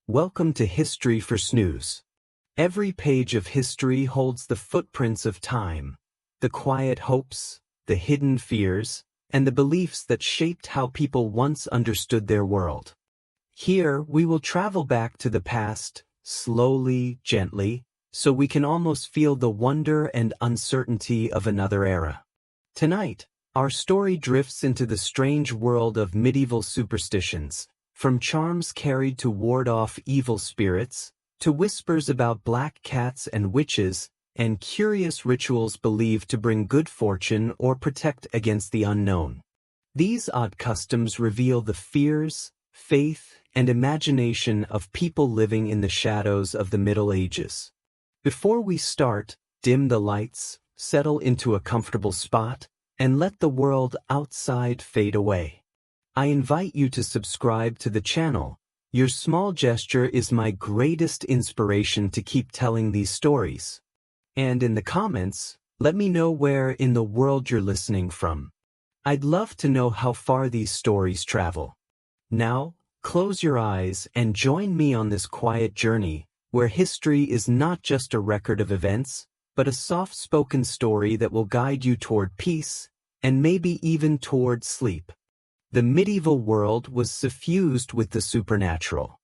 Welcome to History for Snooze. Every page of history holds the footprints of time, the quiet hopes, the hidden fears, and the beliefs that shaped how people once understood their world. Here, we will travel back to the past, slowly, gently, so we can almost feel the wonder and uncertainty of another era. Tonight, our story drifts into the strange world of medieval superstitions, from charms carried to ward off evil spirits, to whispers about black cats and witches, and curious rituals believed to bring good fortune or protect against the unknown. These odd customs reveal the fears, faith, and imagination of people living in the shadows of the Middle Ages. Before we start, dim the lights, settle into a comfortable spot, and let the world outside fade away. I invite you to subscribe to the channel. Your small gesture is my greatest inspiration to keep telling these stories. And in the comments, let me know where in the world you're listening from. I'd love to know how far these stories travel. Now, close your eyes and join me on this quiet journey, where history is not just a record of events, but a soft-spoken story that will guide you toward peace, and maybe even toward sleep. The medieval world was suffused with the supernatural.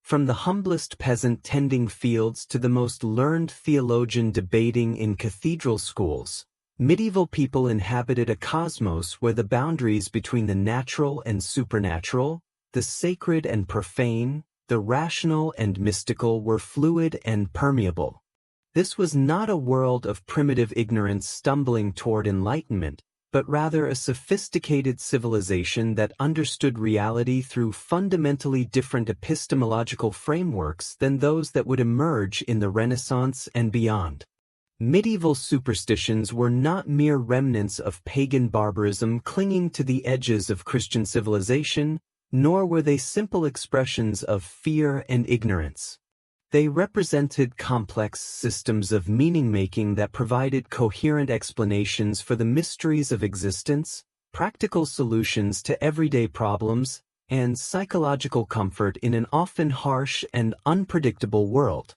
From the humblest peasant tending fields to the most learned theologian debating in cathedral schools, medieval people inhabited a cosmos where the boundaries between the natural and supernatural, the sacred and profane, the rational and mystical were fluid and permeable. This was not a world of primitive ignorance stumbling toward enlightenment, but rather a sophisticated civilization that understood reality through fundamentally different epistemological frameworks than those that would emerge in the Renaissance and beyond. Medieval superstitions were not mere remnants of pagan barbarism clinging to the edges of Christian civilization, nor were they simple expressions of fear and ignorance. They represented complex systems of meaning-making that provided coherent explanations for the mysteries of existence, practical solutions to everyday problems, and psychological comfort in an often harsh and unpredictable world.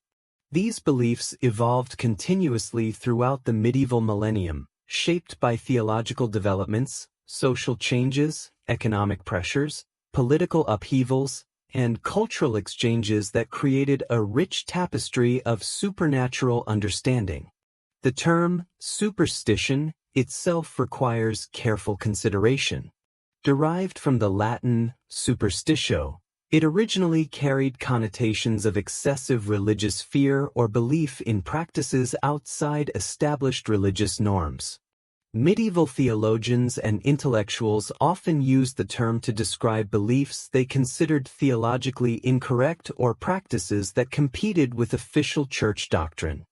These beliefs evolved continuously throughout the medieval millennium, shaped by theological developments, social changes, economic pressures, political upheavals, and cultural exchanges that created a rich tapestry of supernatural understanding. The term superstition itself requires careful consideration. Derived from the Latin superstitio, it originally carried connotations of excessive religious fear or belief in practices outside established religious norms. Medieval theologians and intellectuals often used the term to describe beliefs they considered theologically incorrect or practices that competed with official church doctrine.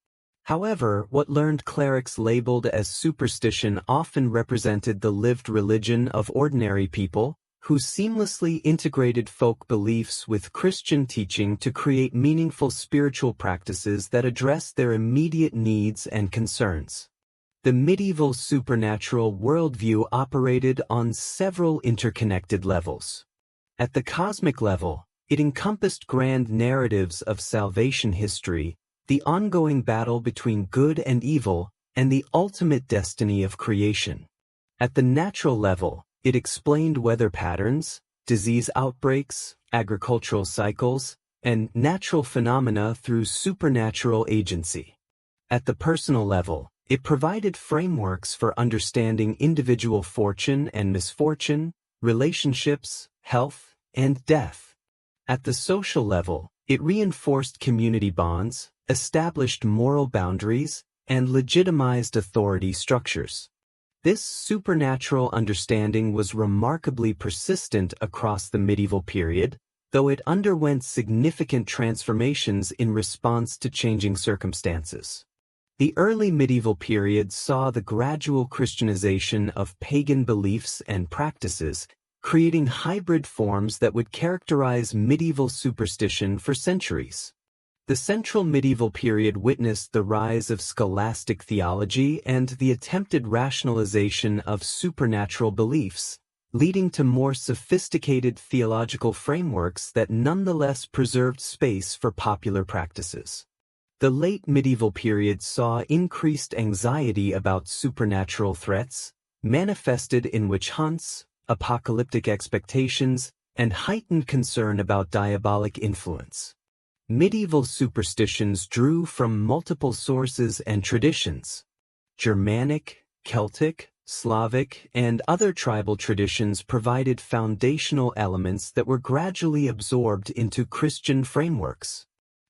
However, what learned clerics labeled as superstition often represented the lived religion of ordinary people, who seamlessly integrated folk beliefs with Christian teaching to create meaningful spiritual practices that address their immediate needs and concerns. The medieval supernatural worldview operated on several interconnected levels. At the cosmic level, it encompassed grand narratives of salvation history, the ongoing battle between good and evil, and the ultimate destiny of creation. At the natural level, it explained weather patterns, disease outbreaks, agricultural cycles, and natural phenomena through supernatural agency. At the personal level, it provided frameworks for understanding individual fortune and misfortune, relationships, health, and death. At the social level, it reinforced community bonds, established moral boundaries, and legitimized authority structures. This supernatural understanding was remarkably persistent across the medieval period, though it underwent significant transformations in response to changing circumstances. The early medieval period saw the gradual Christianization of pagan beliefs and practices, creating hybrid forms that would characterize medieval superstition for centuries. The central medieval period witnessed the rise of scholastic theology and the attempted rationalization of supernatural beliefs, leading to more sophisticated theological frameworks that nonetheless preserved space for popular practices. The late medieval period saw increased anxiety about supernatural threats, manifested in witch hunts, apocalyptic expectations, and heightened concern about diabolic influence. Medieval superstitions drew from multiple sources and traditions. Germanic, Celtic, Slavic, and other tribal traditions provided foundational elements that were gradually absorbed into Christian frameworks.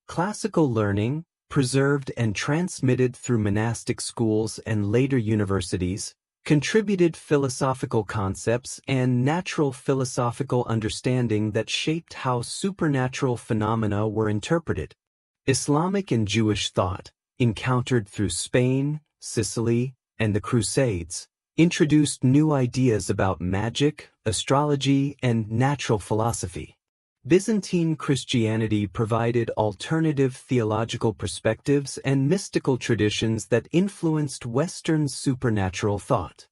Classical learning, preserved and transmitted through monastic schools and later universities, contributed philosophical concepts and natural philosophical understanding that shaped how supernatural phenomena were interpreted. Islamic and Jewish thought, encountered through Spain, Sicily, and the Crusades, introduced new ideas about magic, astrology, and natural philosophy. Byzantine Christianity provided alternative theological perspectives and mystical traditions that influenced Western supernatural thought.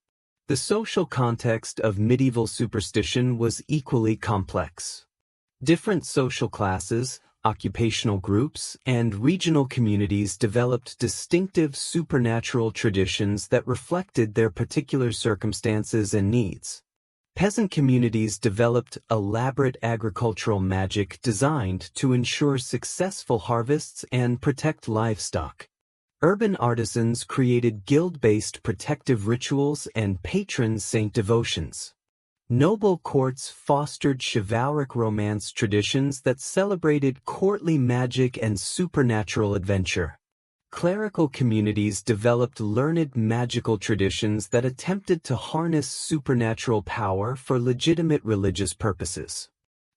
The social context of medieval superstition was equally complex. Different social classes, occupational groups, and regional communities developed distinctive supernatural traditions that reflected their particular circumstances and needs. Peasant communities developed elaborate agricultural magic designed to ensure successful harvests and protect livestock. Urban artisans created guild-based protective rituals and patron saint devotions. Noble courts fostered chivalric romance traditions that celebrated courtly magic and supernatural adventure. Clerical communities developed learned magical traditions that attempted to harness supernatural power for legitimate religious purposes.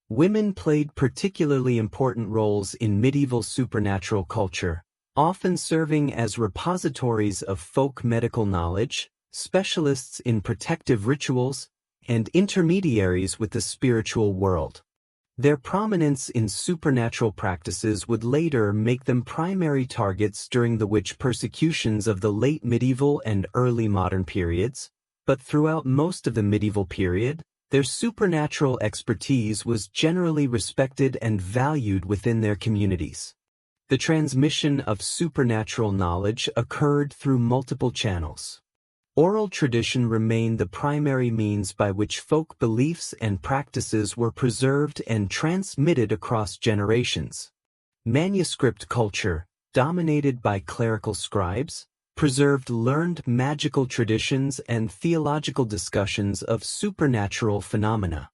Women played particularly important roles in medieval supernatural culture, often serving as repositories of folk medical knowledge, specialists in protective rituals, and intermediaries with the spiritual world. Their prominence in supernatural practices would later make them primary targets during the witch persecutions of the late medieval and early modern periods, but throughout most of the medieval period, their supernatural expertise was generally respected and valued within their communities. The transmission of supernatural knowledge occurred through multiple channels. Oral tradition remained the primary means by which folk beliefs and practices were preserved and transmitted across generations. Manuscript culture, dominated by clerical scribes, preserved learned magical traditions and theological discussions of supernatural phenomena.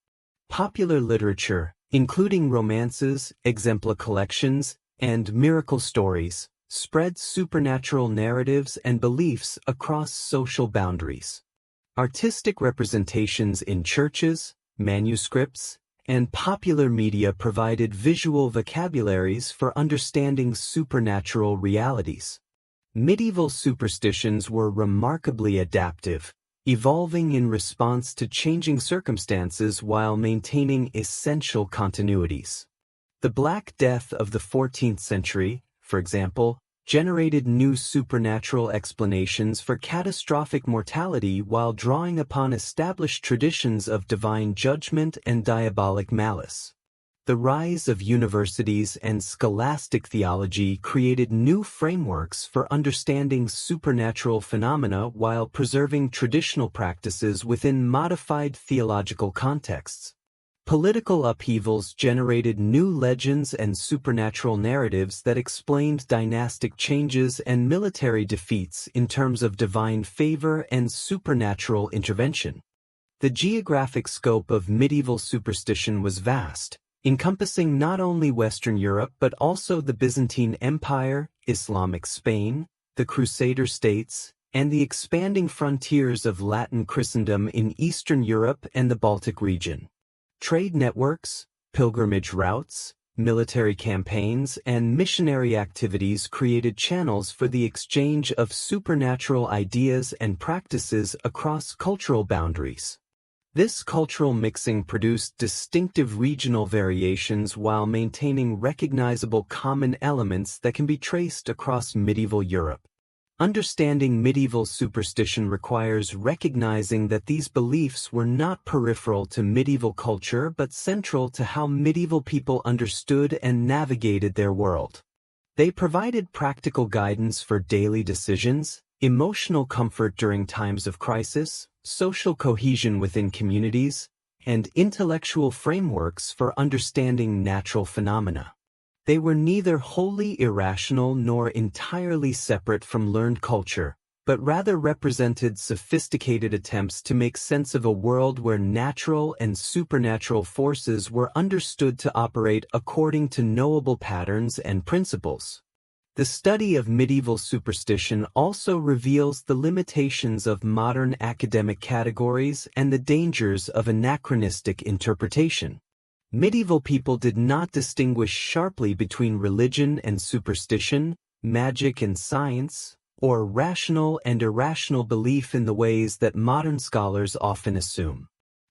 Popular literature, including romances, exemplar collections, and miracle stories, spread supernatural narratives and beliefs across social boundaries. Artistic representations in churches, manuscripts, and popular media provided visual vocabularies for understanding supernatural realities. Medieval superstitions were remarkably adaptive, evolving in response to changing circumstances while maintaining essential continuities. The Black Death of the 14th century, for example, generated new supernatural explanations for catastrophic mortality while drawing upon established traditions of divine judgment and diabolic malice. The rise of universities and scholastic theology created new frameworks for understanding supernatural phenomena while preserving traditional practices within modified theological contexts. Political upheavals generated new legends and supernatural narratives that explained dynastic changes and military defeats in terms of divine favor and supernatural intervention. The geographic scope of medieval superstition was vast, encompassing not only Western Europe but also the Byzantine Empire, Islamic Spain, the Crusader states, and the expanding frontiers of Latin Christendom in Eastern Europe and the Baltic region. Trade networks, pilgrimage routes, military campaigns, and missionary activities created channels for the exchange of supernatural ideas and practices across cultural boundaries. This cultural mixing produced distinctive regional variations while maintaining recognizable common elements that can be traced across medieval Europe. Understanding medieval superstition requires recognizing that these beliefs were not peripheral to medieval culture but central to how medieval people understood and navigated their world. They provided practical guidance for daily decisions, emotional comfort during times of crisis, social cohesion within communities, and intellectual frameworks for understanding natural phenomena. They were neither wholly irrational nor entirely separate from learned culture, but rather represented sophisticated attempts to make sense of a world where natural and supernatural forces were understood to operate according to knowable patterns and principles. The study of medieval superstition also reveals the limitations of modern academic categories and the dangers of anachronistic interpretation. Medieval people did not distinguish sharply between religion and superstition, magic and science, or rational and irrational belief in the ways that modern scholars often assume.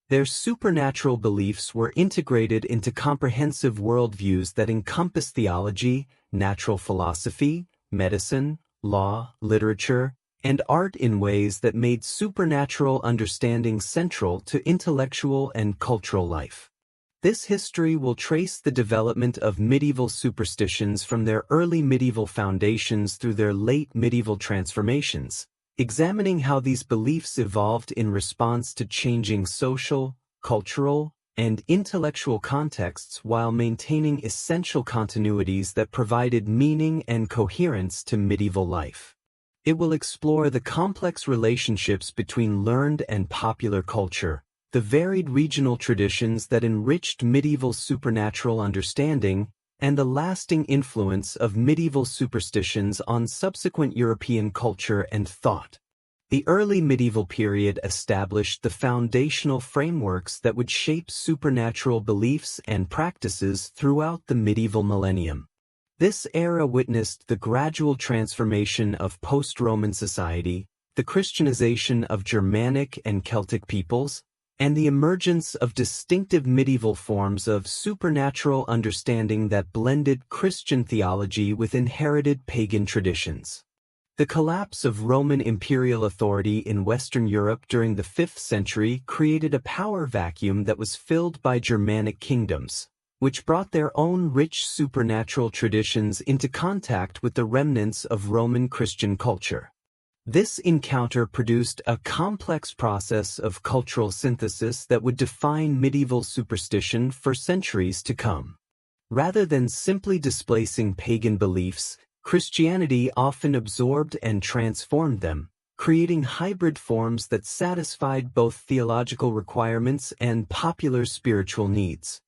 Their supernatural beliefs were integrated into comprehensive worldviews that encompass theology, natural philosophy, medicine, law, literature, and art in ways that made supernatural understanding central to intellectual and cultural life. This history will trace the development of medieval superstitions from their early medieval foundations through their late medieval transformations, examining how these beliefs evolved in response to changing social, cultural, and intellectual contexts while maintaining essential continuities that provided meaning and coherence to medieval life. It will explore the complex relationships between learned and popular culture, the varied regional traditions that enriched medieval supernatural understanding, and the lasting influence of medieval superstitions on subsequent European culture and thought. The early medieval period established the foundational frameworks that would shape supernatural beliefs and practices throughout the medieval millennium. This era witnessed the gradual transformation of post-Roman society, the Christianization of Germanic and Celtic peoples, and the emergence of distinctive medieval forms of supernatural understanding that blended Christian theology with inherited pagan traditions. The collapse of Roman imperial authority in Western Europe during the 5th century created a power vacuum that was filled by Germanic kingdoms, which brought their own rich supernatural traditions into contact with the remnants of Roman Christian culture. This encounter produced a complex process of cultural synthesis that would define medieval superstition for centuries to come. Rather than simply displacing pagan beliefs, Christianity often absorbed and transformed them, creating hybrid forms that satisfied both theological requirements and popular spiritual needs.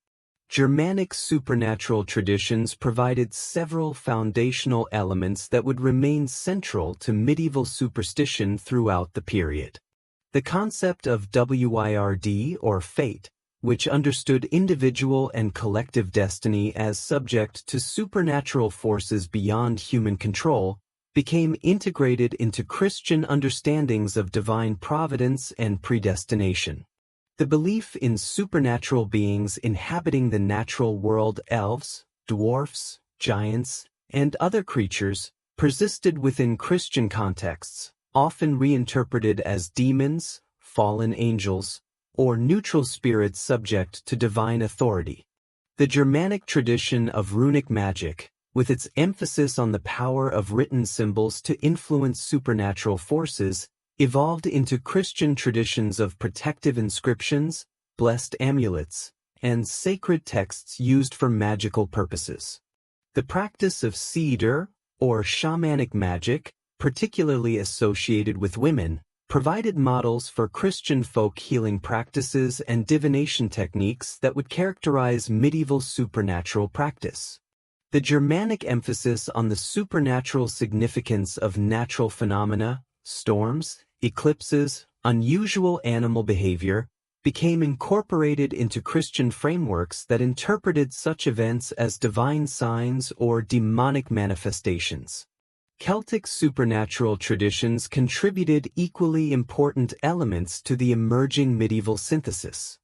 Germanic supernatural traditions provided several foundational elements that would remain central to medieval superstition throughout the period. The concept of wird, or fate, which understood individual and collective destiny as subject to supernatural forces beyond human control, became integrated into Christian understandings of divine providence and predestination. The belief in supernatural beings inhabiting the natural world, elves, dwarfs, giants, and other creatures, persisted within Christian contexts, often reinterpreted as demons, fallen angels, or neutral spirits subject to divine authority. The Germanic tradition of runic magic, with its emphasis on the power of written symbols to influence supernatural forces, evolved into Christian traditions of protective inscriptions, blessed amulets, and sacred texts used for magical purposes. The practice of seeder, or shamanic magic, particularly associated with women, provided models for Christian folk healing practices and divination techniques that would characterize medieval supernatural practice. The Germanic emphasis on the supernatural significance of natural phenomena, storms, eclipses, unusual animal behavior, became incorporated into Christian frameworks that interpreted such events as divine signs or demonic manifestations. Celtic supernatural traditions contributed equally important elements to the emerging medieval synthesis.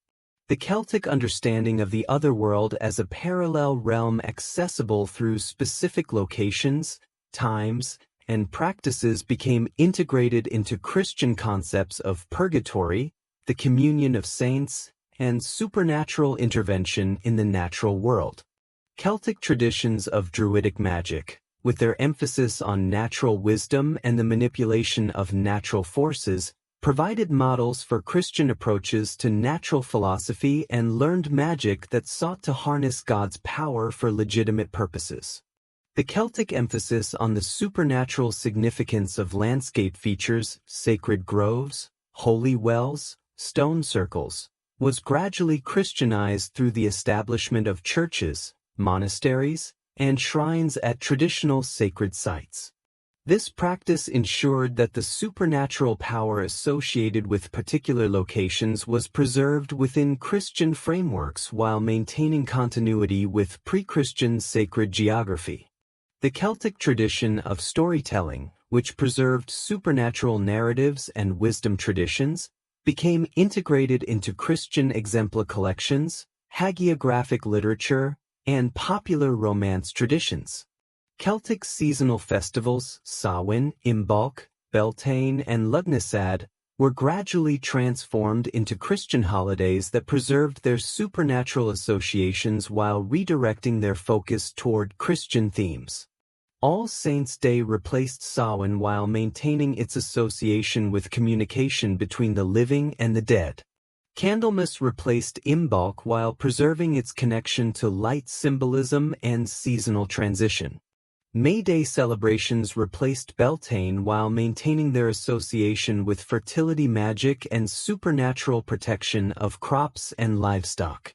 The Celtic understanding of the otherworld as a parallel realm accessible through specific locations, times, and practices became integrated into Christian concepts of purgatory, the communion of saints, and supernatural intervention in the natural world. Celtic traditions of Druidic magic, with their emphasis on natural wisdom and the manipulation of natural forces, provided models for Christian approaches to natural philosophy and learned magic that sought to harness God's power for legitimate purposes. The Celtic emphasis on the supernatural significance of landscape features, sacred groves, holy wells, stone circles, was gradually Christianized through the establishment of churches, monasteries, and shrines at traditional sacred sites. This practice ensured that the supernatural power associated with particular locations was preserved within Christian frameworks while maintaining continuity with pre-Christian sacred geography. The Celtic tradition of storytelling, which preserved supernatural narratives and wisdom traditions, became integrated into Christian exemplar collections, hagiographic literature, and popular romance traditions. Celtic seasonal festivals, Samhain, Imbolc, Beltane, and Lughnasadh, were gradually transformed into Christian holidays that preserved their supernatural associations while redirecting their focus toward Christian themes. All Saints' Day replaced Samhain while maintaining its association with communication between the living and the dead. Candlemas replaced Imbolc while preserving its connection to light symbolism and seasonal transition. May Day celebrations replaced Beltane while maintaining their association with fertility magic and supernatural protection of crops and livestock.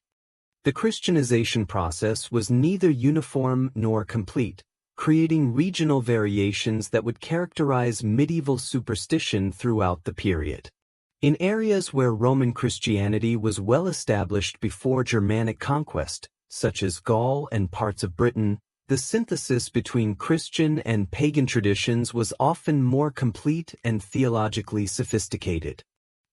The Christianization process was neither uniform nor complete, creating regional variations that would characterize medieval superstition throughout the period. In areas where Roman Christianity was well established before Germanic conquest, such as Gaul and parts of Britain, the synthesis between Christian and pagan traditions was often more complete and theologically sophisticated.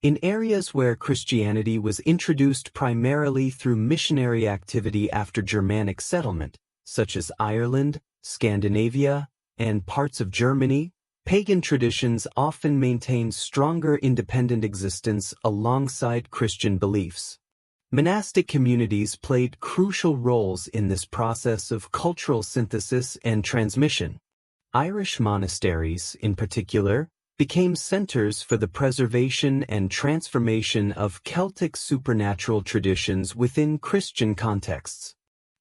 In areas where Christianity was introduced primarily through missionary activity after Germanic settlement, such as Ireland, Scandinavia, and parts of Germany, pagan traditions often maintained stronger independent existence alongside Christian beliefs. Monastic communities played crucial roles in this process of cultural synthesis and transmission. Irish monasteries, in particular, became centers for the preservation and transformation of Celtic supernatural traditions within Christian contexts.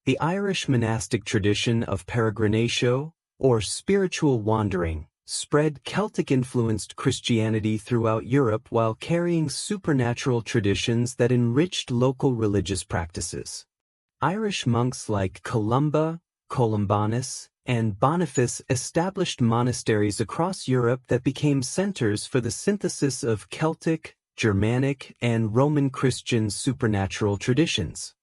The Irish monastic tradition of peregrinatio, or spiritual wandering, spread Celtic-influenced Christianity throughout Europe while carrying supernatural traditions that enriched local religious practices. Irish monks like Columba, Columbanus, and Boniface established monasteries across Europe that became centers for the synthesis of Celtic, Germanic, and Roman Christian supernatural traditions.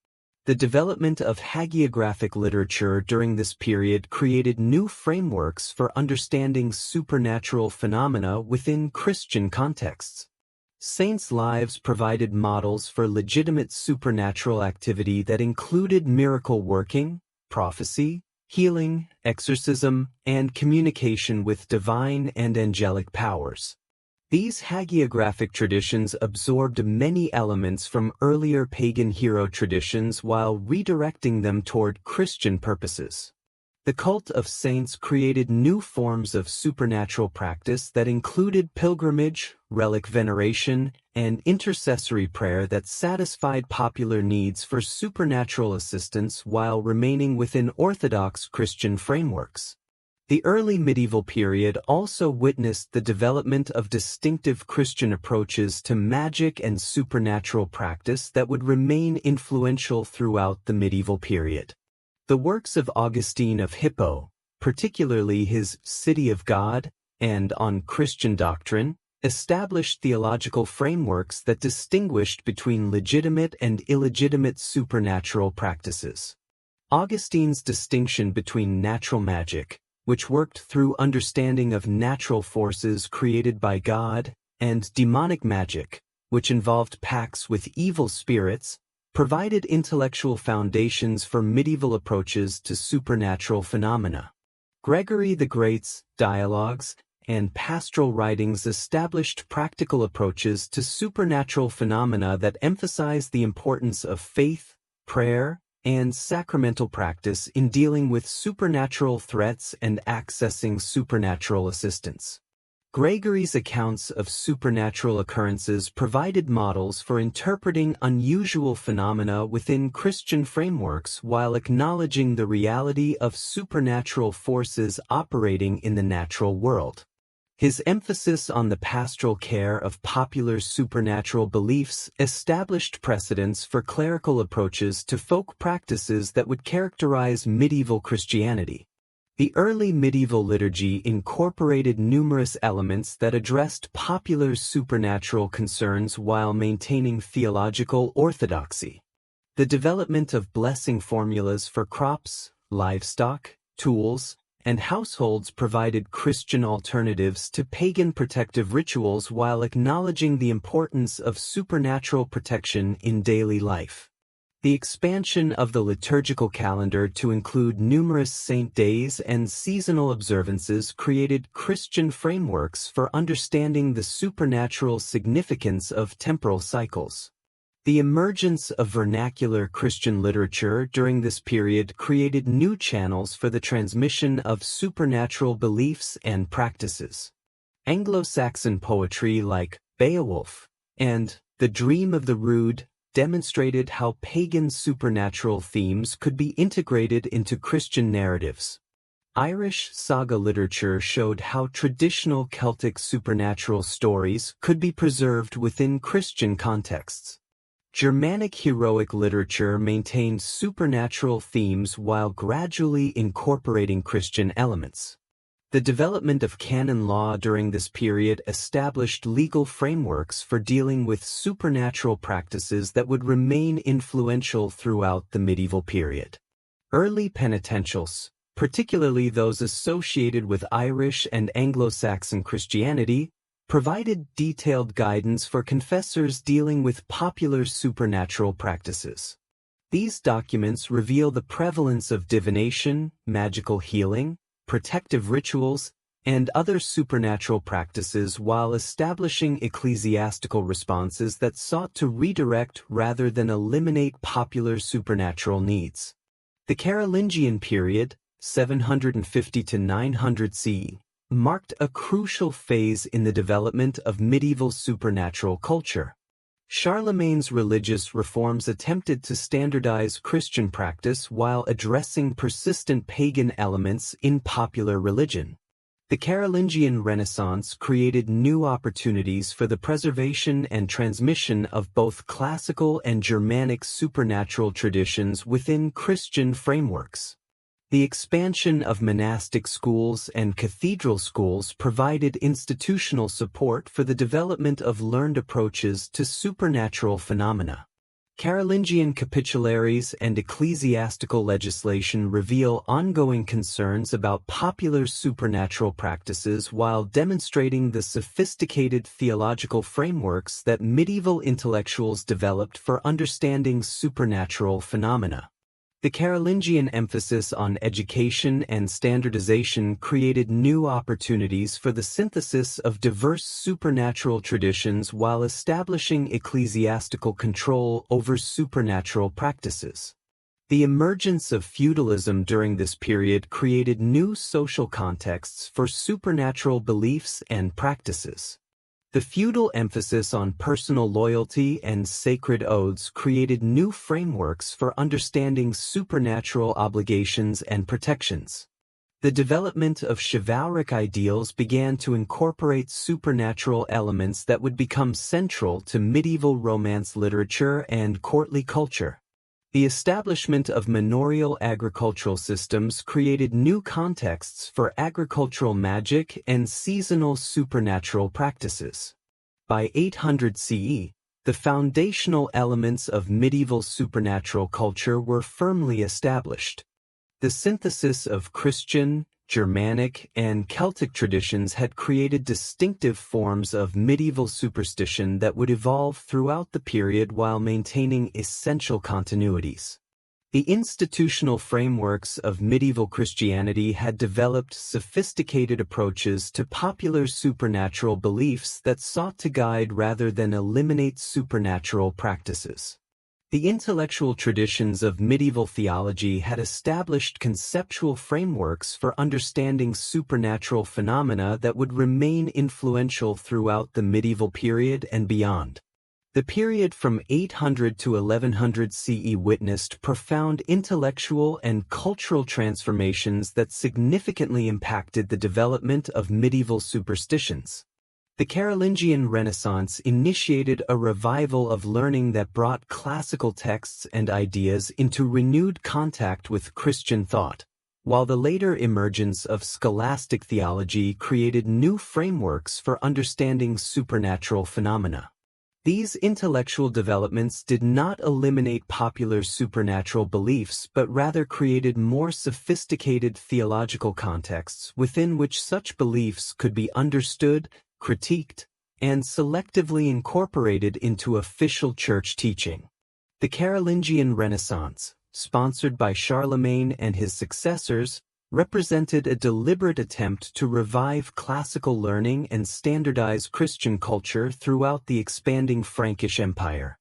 The development of hagiographic literature during this period created new frameworks for understanding supernatural phenomena within Christian contexts. Saints' lives provided models for legitimate supernatural activity that included miracle working, prophecy, healing, exorcism, and communication with divine and angelic powers. These hagiographic traditions absorbed many elements from earlier pagan hero traditions while redirecting them toward Christian purposes. The cult of saints created new forms of supernatural practice that included pilgrimage, relic veneration, and intercessory prayer that satisfied popular needs for supernatural assistance while remaining within orthodox Christian frameworks. The early medieval period also witnessed the development of distinctive Christian approaches to magic and supernatural practice that would remain influential throughout the medieval period. The works of Augustine of Hippo, particularly his City of God and On Christian Doctrine, established theological frameworks that distinguished between legitimate and illegitimate supernatural practices. Augustine's distinction between natural magic, which worked through understanding of natural forces created by God, and demonic magic, which involved pacts with evil spirits, provided intellectual foundations for medieval approaches to supernatural phenomena. Gregory the Great's dialogues and pastoral writings established practical approaches to supernatural phenomena that emphasize the importance of faith, prayer, and sacramental practice in dealing with supernatural threats and accessing supernatural assistance. Gregory's accounts of supernatural occurrences provided models for interpreting unusual phenomena within Christian frameworks while acknowledging the reality of supernatural forces operating in the natural world. His emphasis on the pastoral care of popular supernatural beliefs established precedents for clerical approaches to folk practices that would characterize medieval Christianity. The early medieval liturgy incorporated numerous elements that addressed popular supernatural concerns while maintaining theological orthodoxy. The development of blessing formulas for crops, livestock, tools, and households provided Christian alternatives to pagan protective rituals while acknowledging the importance of supernatural protection in daily life. The expansion of the liturgical calendar to include numerous saint days and seasonal observances created Christian frameworks for understanding the supernatural significance of temporal cycles. The emergence of vernacular Christian literature during this period created new channels for the transmission of supernatural beliefs and practices. Anglo-Saxon poetry like Beowulf and The Dream of the Rood demonstrated how pagan supernatural themes could be integrated into Christian narratives. Irish saga literature showed how traditional Celtic supernatural stories could be preserved within Christian contexts. Germanic heroic literature maintained supernatural themes while gradually incorporating Christian elements. The development of canon law during this period established legal frameworks for dealing with supernatural practices that would remain influential throughout the medieval period. Early penitentials, particularly those associated with Irish and Anglo-Saxon Christianity, provided detailed guidance for confessors dealing with popular supernatural practices. These documents reveal the prevalence of divination, magical healing, protective rituals, and other supernatural practices while establishing ecclesiastical responses that sought to redirect rather than eliminate popular supernatural needs. The Carolingian period, 750 to 900 CE, marked a crucial phase in the development of medieval supernatural culture. Charlemagne's religious reforms attempted to standardize Christian practice while addressing persistent pagan elements in popular religion. The Carolingian Renaissance created new opportunities for the preservation and transmission of both classical and Germanic supernatural traditions within Christian frameworks. The expansion of monastic schools and cathedral schools provided institutional support for the development of learned approaches to supernatural phenomena. Carolingian capitularies and ecclesiastical legislation reveal ongoing concerns about popular supernatural practices while demonstrating the sophisticated theological frameworks that medieval intellectuals developed for understanding supernatural phenomena. The Carolingian emphasis on education and standardization created new opportunities for the synthesis of diverse supernatural traditions while establishing ecclesiastical control over supernatural practices. The emergence of feudalism during this period created new social contexts for supernatural beliefs and practices. The feudal emphasis on personal loyalty and sacred oaths created new frameworks for understanding supernatural obligations and protections. The development of chivalric ideals began to incorporate supernatural elements that would become central to medieval Romance literature and courtly culture. The establishment of manorial agricultural systems created new contexts for agricultural magic and seasonal supernatural practices. By 800 CE, the foundational elements of medieval supernatural culture were firmly established. The synthesis of Christian, Germanic, and Celtic traditions had created distinctive forms of medieval superstition that would evolve throughout the period while maintaining essential continuities. The institutional frameworks of medieval Christianity had developed sophisticated approaches to popular supernatural beliefs that sought to guide rather than eliminate supernatural practices. The intellectual traditions of medieval theology had established conceptual frameworks for understanding supernatural phenomena that would remain influential throughout the medieval period and beyond. The period from 800 to 1100 CE witnessed profound intellectual and cultural transformations that significantly impacted the development of medieval superstitions. The Carolingian Renaissance initiated a revival of learning that brought classical texts and ideas into renewed contact with Christian thought, while the later emergence of scholastic theology created new frameworks for understanding supernatural phenomena. These intellectual developments did not eliminate popular supernatural beliefs but rather created more sophisticated theological contexts within which such beliefs could be understood, critiqued, and selectively incorporated into official church teaching. The Carolingian Renaissance, sponsored by Charlemagne and his successors, represented a deliberate attempt to revive classical learning and standardize Christian culture throughout the expanding Frankish Empire.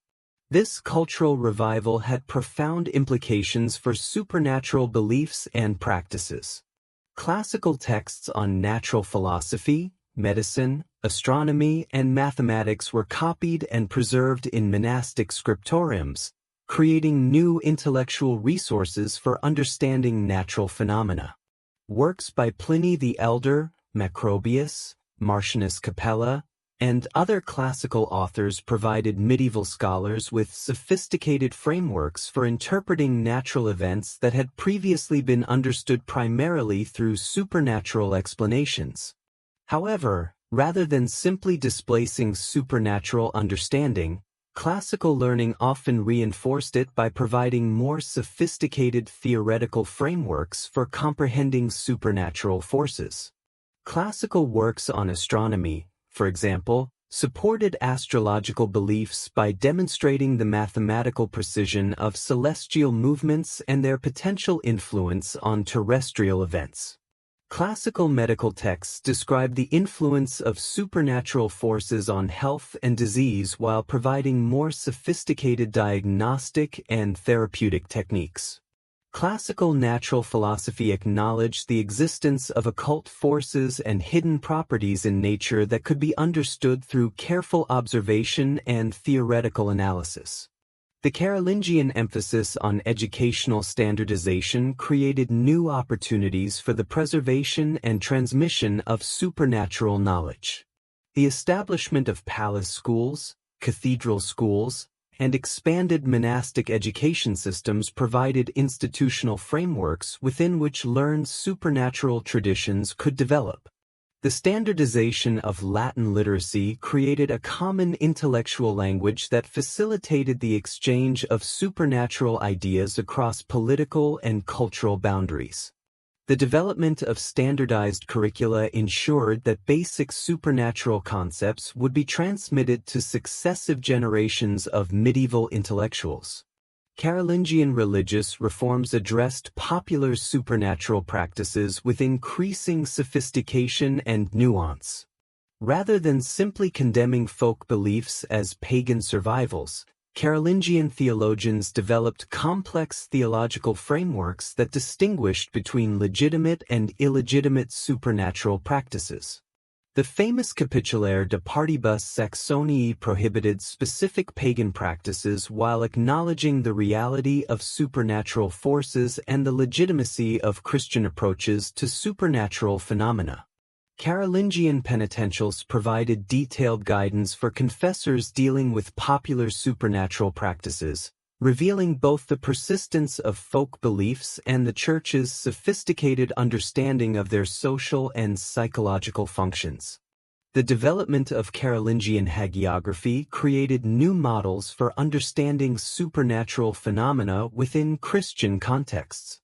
This cultural revival had profound implications for supernatural beliefs and practices. Classical texts on natural philosophy, medicine, astronomy, and mathematics were copied and preserved in monastic scriptoriums, creating new intellectual resources for understanding natural phenomena. Works by Pliny the Elder, Macrobius, Martianus Capella, and other classical authors provided medieval scholars with sophisticated frameworks for interpreting natural events that had previously been understood primarily through supernatural explanations. However, rather than simply displacing supernatural understanding, classical learning often reinforced it by providing more sophisticated theoretical frameworks for comprehending supernatural forces. Classical works on astronomy, for example, supported astrological beliefs by demonstrating the mathematical precision of celestial movements and their potential influence on terrestrial events. Classical medical texts describe the influence of supernatural forces on health and disease while providing more sophisticated diagnostic and therapeutic techniques. Classical natural philosophy acknowledged the existence of occult forces and hidden properties in nature that could be understood through careful observation and theoretical analysis. The Carolingian emphasis on educational standardization created new opportunities for the preservation and transmission of supernatural knowledge. The establishment of palace schools, cathedral schools, and expanded monastic education systems provided institutional frameworks within which learned supernatural traditions could develop. The standardization of Latin literacy created a common intellectual language that facilitated the exchange of supernatural ideas across political and cultural boundaries. The development of standardized curricula ensured that basic supernatural concepts would be transmitted to successive generations of medieval intellectuals. Carolingian religious reforms addressed popular supernatural practices with increasing sophistication and nuance. Rather than simply condemning folk beliefs as pagan survivals, Carolingian theologians developed complex theological frameworks that distinguished between legitimate and illegitimate supernatural practices. The famous Capitulaire de Partibus Saxoniae prohibited specific pagan practices while acknowledging the reality of supernatural forces and the legitimacy of Christian approaches to supernatural phenomena. Carolingian penitentials provided detailed guidance for confessors dealing with popular supernatural practices, revealing both the persistence of folk beliefs and the Church's sophisticated understanding of their social and psychological functions. The development of Carolingian hagiography created new models for understanding supernatural phenomena within Christian contexts.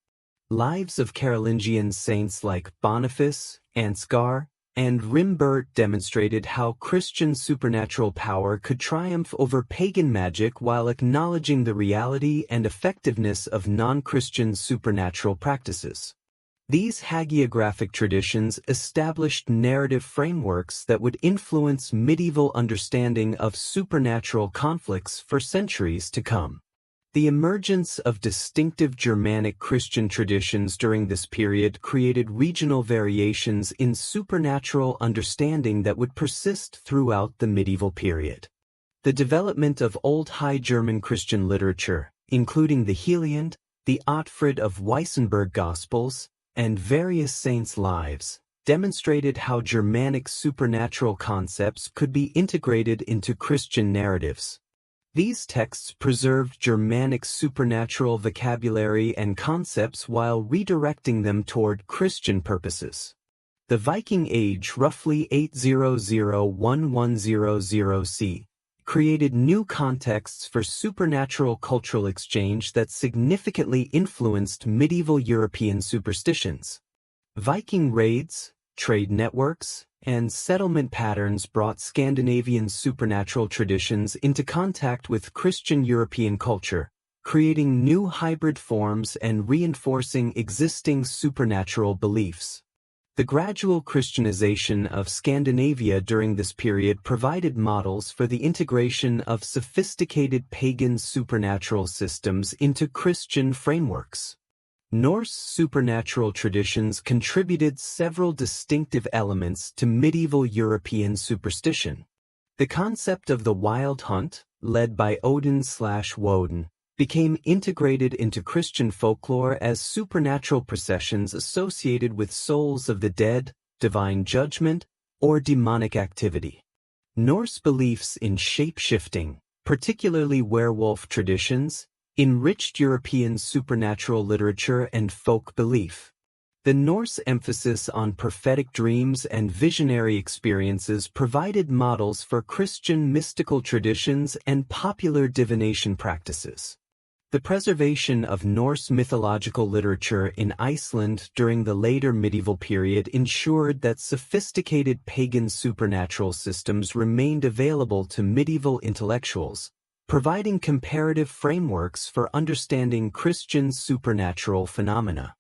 Lives of Carolingian saints like Boniface, Ansgar, and Rimbert demonstrated how Christian supernatural power could triumph over pagan magic while acknowledging the reality and effectiveness of non-Christian supernatural practices. These hagiographic traditions established narrative frameworks that would influence medieval understanding of supernatural conflicts for centuries to come. The emergence of distinctive Germanic Christian traditions during this period created regional variations in supernatural understanding that would persist throughout the medieval period. The development of Old High German Christian literature, including the Heliand, the Ottfried of Weissenberg Gospels, and various saints' lives, demonstrated how Germanic supernatural concepts could be integrated into Christian narratives. These texts preserved Germanic supernatural vocabulary and concepts while redirecting them toward Christian purposes. The Viking Age, roughly 800–1100 C, created new contexts for supernatural cultural exchange that significantly influenced medieval European superstitions. Viking raids, trade networks, and settlement patterns brought Scandinavian supernatural traditions into contact with Christian European culture, creating new hybrid forms and reinforcing existing supernatural beliefs. The gradual Christianization of Scandinavia during this period provided models for the integration of sophisticated pagan supernatural systems into Christian frameworks. Norse supernatural traditions contributed several distinctive elements to medieval European superstition. The concept of the wild hunt, led by Odin/Woden, became integrated into Christian folklore as supernatural processions associated with souls of the dead, divine judgment, or demonic activity. Norse beliefs in shape-shifting, particularly werewolf traditions, enriched European supernatural literature and folk belief. The Norse emphasis on prophetic dreams and visionary experiences provided models for Christian mystical traditions and popular divination practices. The preservation of Norse mythological literature in Iceland during the later medieval period ensured that sophisticated pagan supernatural systems remained available to medieval intellectuals, providing comparative frameworks for understanding Christian supernatural phenomena.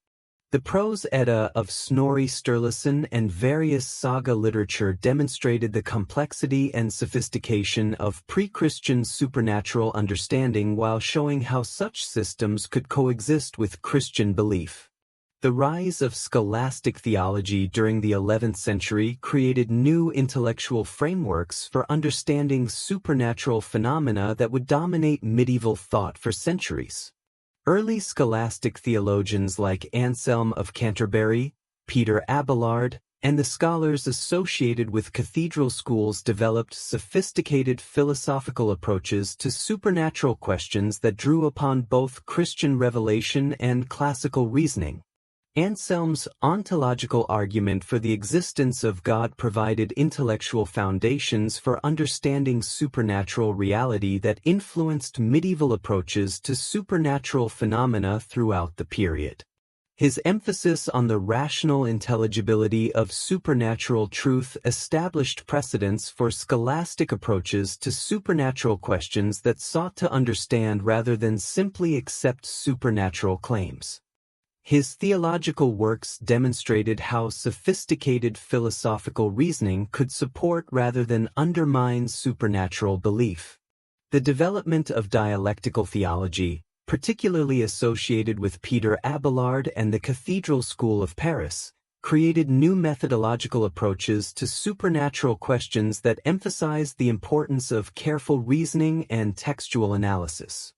The prose Edda of Snorri Sturluson and various saga literature demonstrated the complexity and sophistication of pre-Christian supernatural understanding while showing how such systems could coexist with Christian belief. The rise of scholastic theology during the 11th century created new intellectual frameworks for understanding supernatural phenomena that would dominate medieval thought for centuries. Early scholastic theologians like Anselm of Canterbury, Peter Abelard, and the scholars associated with cathedral schools developed sophisticated philosophical approaches to supernatural questions that drew upon both Christian revelation and classical reasoning. Anselm's ontological argument for the existence of God provided intellectual foundations for understanding supernatural reality that influenced medieval approaches to supernatural phenomena throughout the period. His emphasis on the rational intelligibility of supernatural truth established precedents for scholastic approaches to supernatural questions that sought to understand rather than simply accept supernatural claims. His theological works demonstrated how sophisticated philosophical reasoning could support rather than undermine supernatural belief. The development of dialectical theology, particularly associated with Peter Abelard and the Cathedral School of Paris, created new methodological approaches to supernatural questions that emphasized the importance of careful reasoning and textual analysis.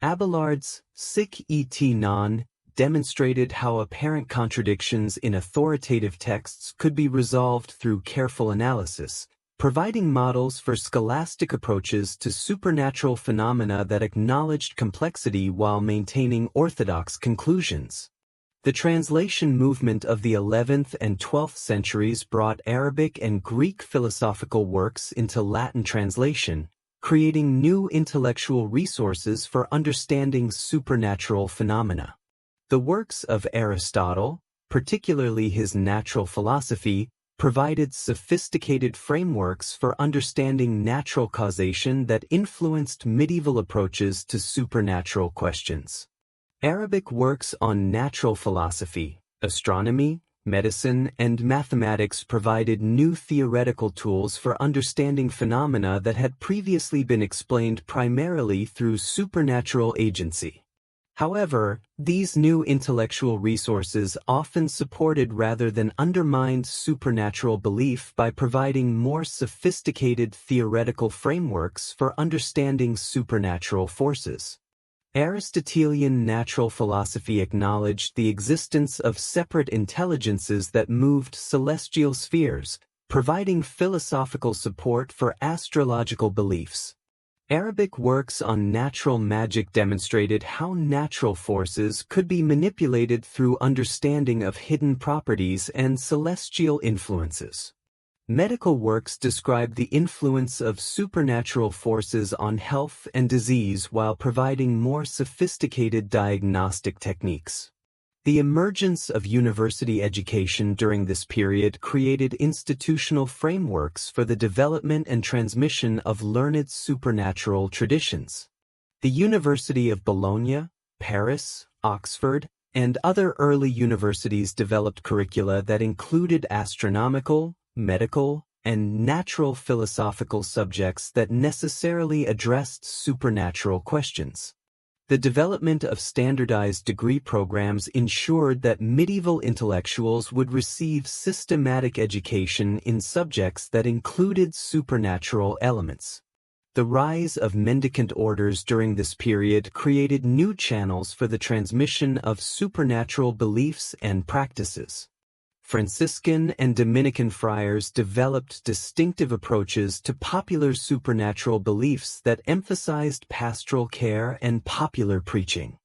Abelard's Sic et non demonstrated how apparent contradictions in authoritative texts could be resolved through careful analysis, providing models for scholastic approaches to supernatural phenomena that acknowledged complexity while maintaining orthodox conclusions. The translation movement of the 11th and 12th centuries brought Arabic and Greek philosophical works into Latin translation, creating new intellectual resources for understanding supernatural phenomena. The works of Aristotle, particularly his natural philosophy, provided sophisticated frameworks for understanding natural causation that influenced medieval approaches to supernatural questions. Arabic works on natural philosophy, astronomy, medicine, and mathematics provided new theoretical tools for understanding phenomena that had previously been explained primarily through supernatural agency. However, these new intellectual resources often supported rather than undermined supernatural belief by providing more sophisticated theoretical frameworks for understanding supernatural forces. Aristotelian natural philosophy acknowledged the existence of separate intelligences that moved celestial spheres, providing philosophical support for astrological beliefs. Arabic works on natural magic demonstrated how natural forces could be manipulated through understanding of hidden properties and celestial influences. Medical works describe the influence of supernatural forces on health and disease while providing more sophisticated diagnostic techniques. The emergence of university education during this period created institutional frameworks for the development and transmission of learned supernatural traditions. The University of Bologna, Paris, Oxford, and other early universities developed curricula that included astronomical, medical, and natural philosophical subjects that necessarily addressed supernatural questions. The development of standardized degree programs ensured that medieval intellectuals would receive systematic education in subjects that included supernatural elements. The rise of mendicant orders during this period created new channels for the transmission of supernatural beliefs and practices. Franciscan and Dominican friars developed distinctive approaches to popular supernatural beliefs that emphasized pastoral care and popular preaching.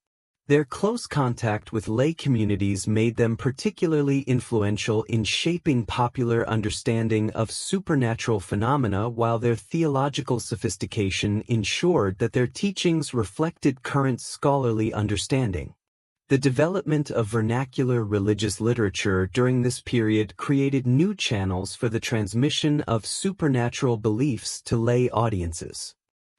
Their close contact with lay communities made them particularly influential in shaping popular understanding of supernatural phenomena, while their theological sophistication ensured that their teachings reflected current scholarly understanding. The development of vernacular religious literature during this period created new channels for the transmission of supernatural beliefs to lay audiences.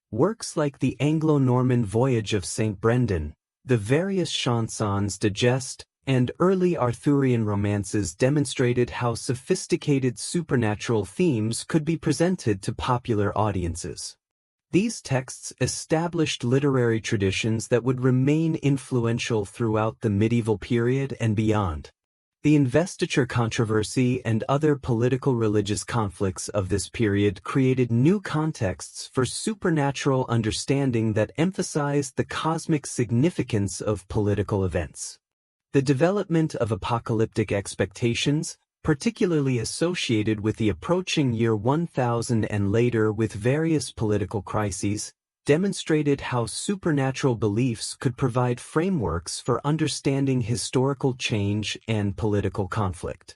Works like the Anglo-Norman Voyage of St. Brendan, the various chansons de geste, and early Arthurian romances demonstrated how sophisticated supernatural themes could be presented to popular audiences. These texts established literary traditions that would remain influential throughout the medieval period and beyond. The investiture controversy and other political religious conflicts of this period created new contexts for supernatural understanding that emphasized the cosmic significance of political events. The development of apocalyptic expectations, particularly associated with the approaching year 1000 and later with various political crises, demonstrated how supernatural beliefs could provide frameworks for understanding historical change and political conflict.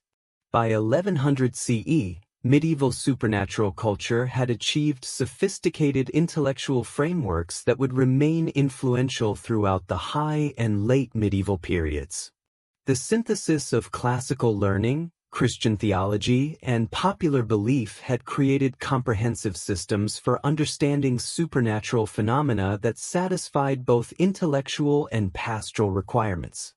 By 1100 CE, medieval supernatural culture had achieved sophisticated intellectual frameworks that would remain influential throughout the high and late medieval periods. The synthesis of classical learning, Christian theology, and popular belief had created comprehensive systems for understanding supernatural phenomena that satisfied both intellectual and pastoral requirements.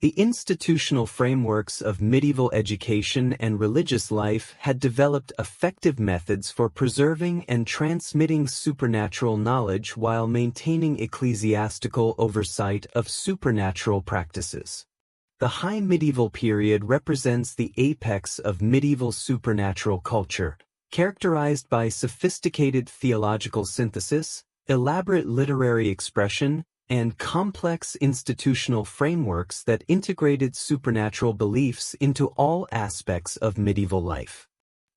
The institutional frameworks of medieval education and religious life had developed effective methods for preserving and transmitting supernatural knowledge while maintaining ecclesiastical oversight of supernatural practices. The High Medieval period represents the apex of medieval supernatural culture, characterized by sophisticated theological synthesis, elaborate literary expression, and complex institutional frameworks that integrated supernatural beliefs into all aspects of medieval life.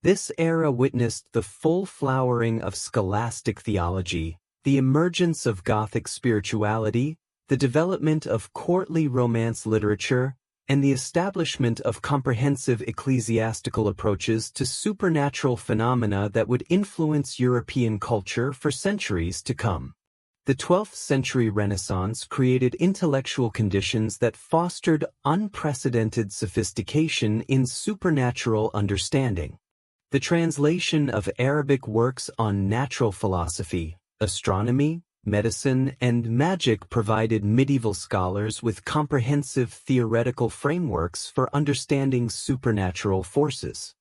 This era witnessed the full flowering of scholastic theology, the emergence of Gothic spirituality, the development of courtly romance literature, and the establishment of comprehensive ecclesiastical approaches to supernatural phenomena that would influence European culture for centuries to come. The 12th century Renaissance created intellectual conditions that fostered unprecedented sophistication in supernatural understanding. The translation of Arabic works on natural philosophy, astronomy, medicine, and magic provided medieval scholars with comprehensive theoretical frameworks for understanding supernatural forces.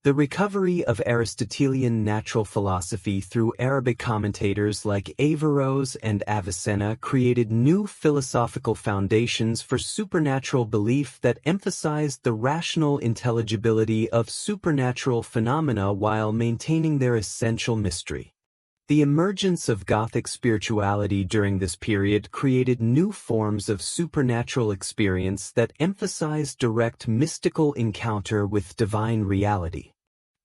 The recovery of Aristotelian natural philosophy through Arabic commentators like Averroes and Avicenna created new philosophical foundations for supernatural belief that emphasized the rational intelligibility of supernatural phenomena while maintaining their essential mystery. The emergence of Gothic spirituality during this period created new forms of supernatural experience that emphasized direct mystical encounter with divine reality.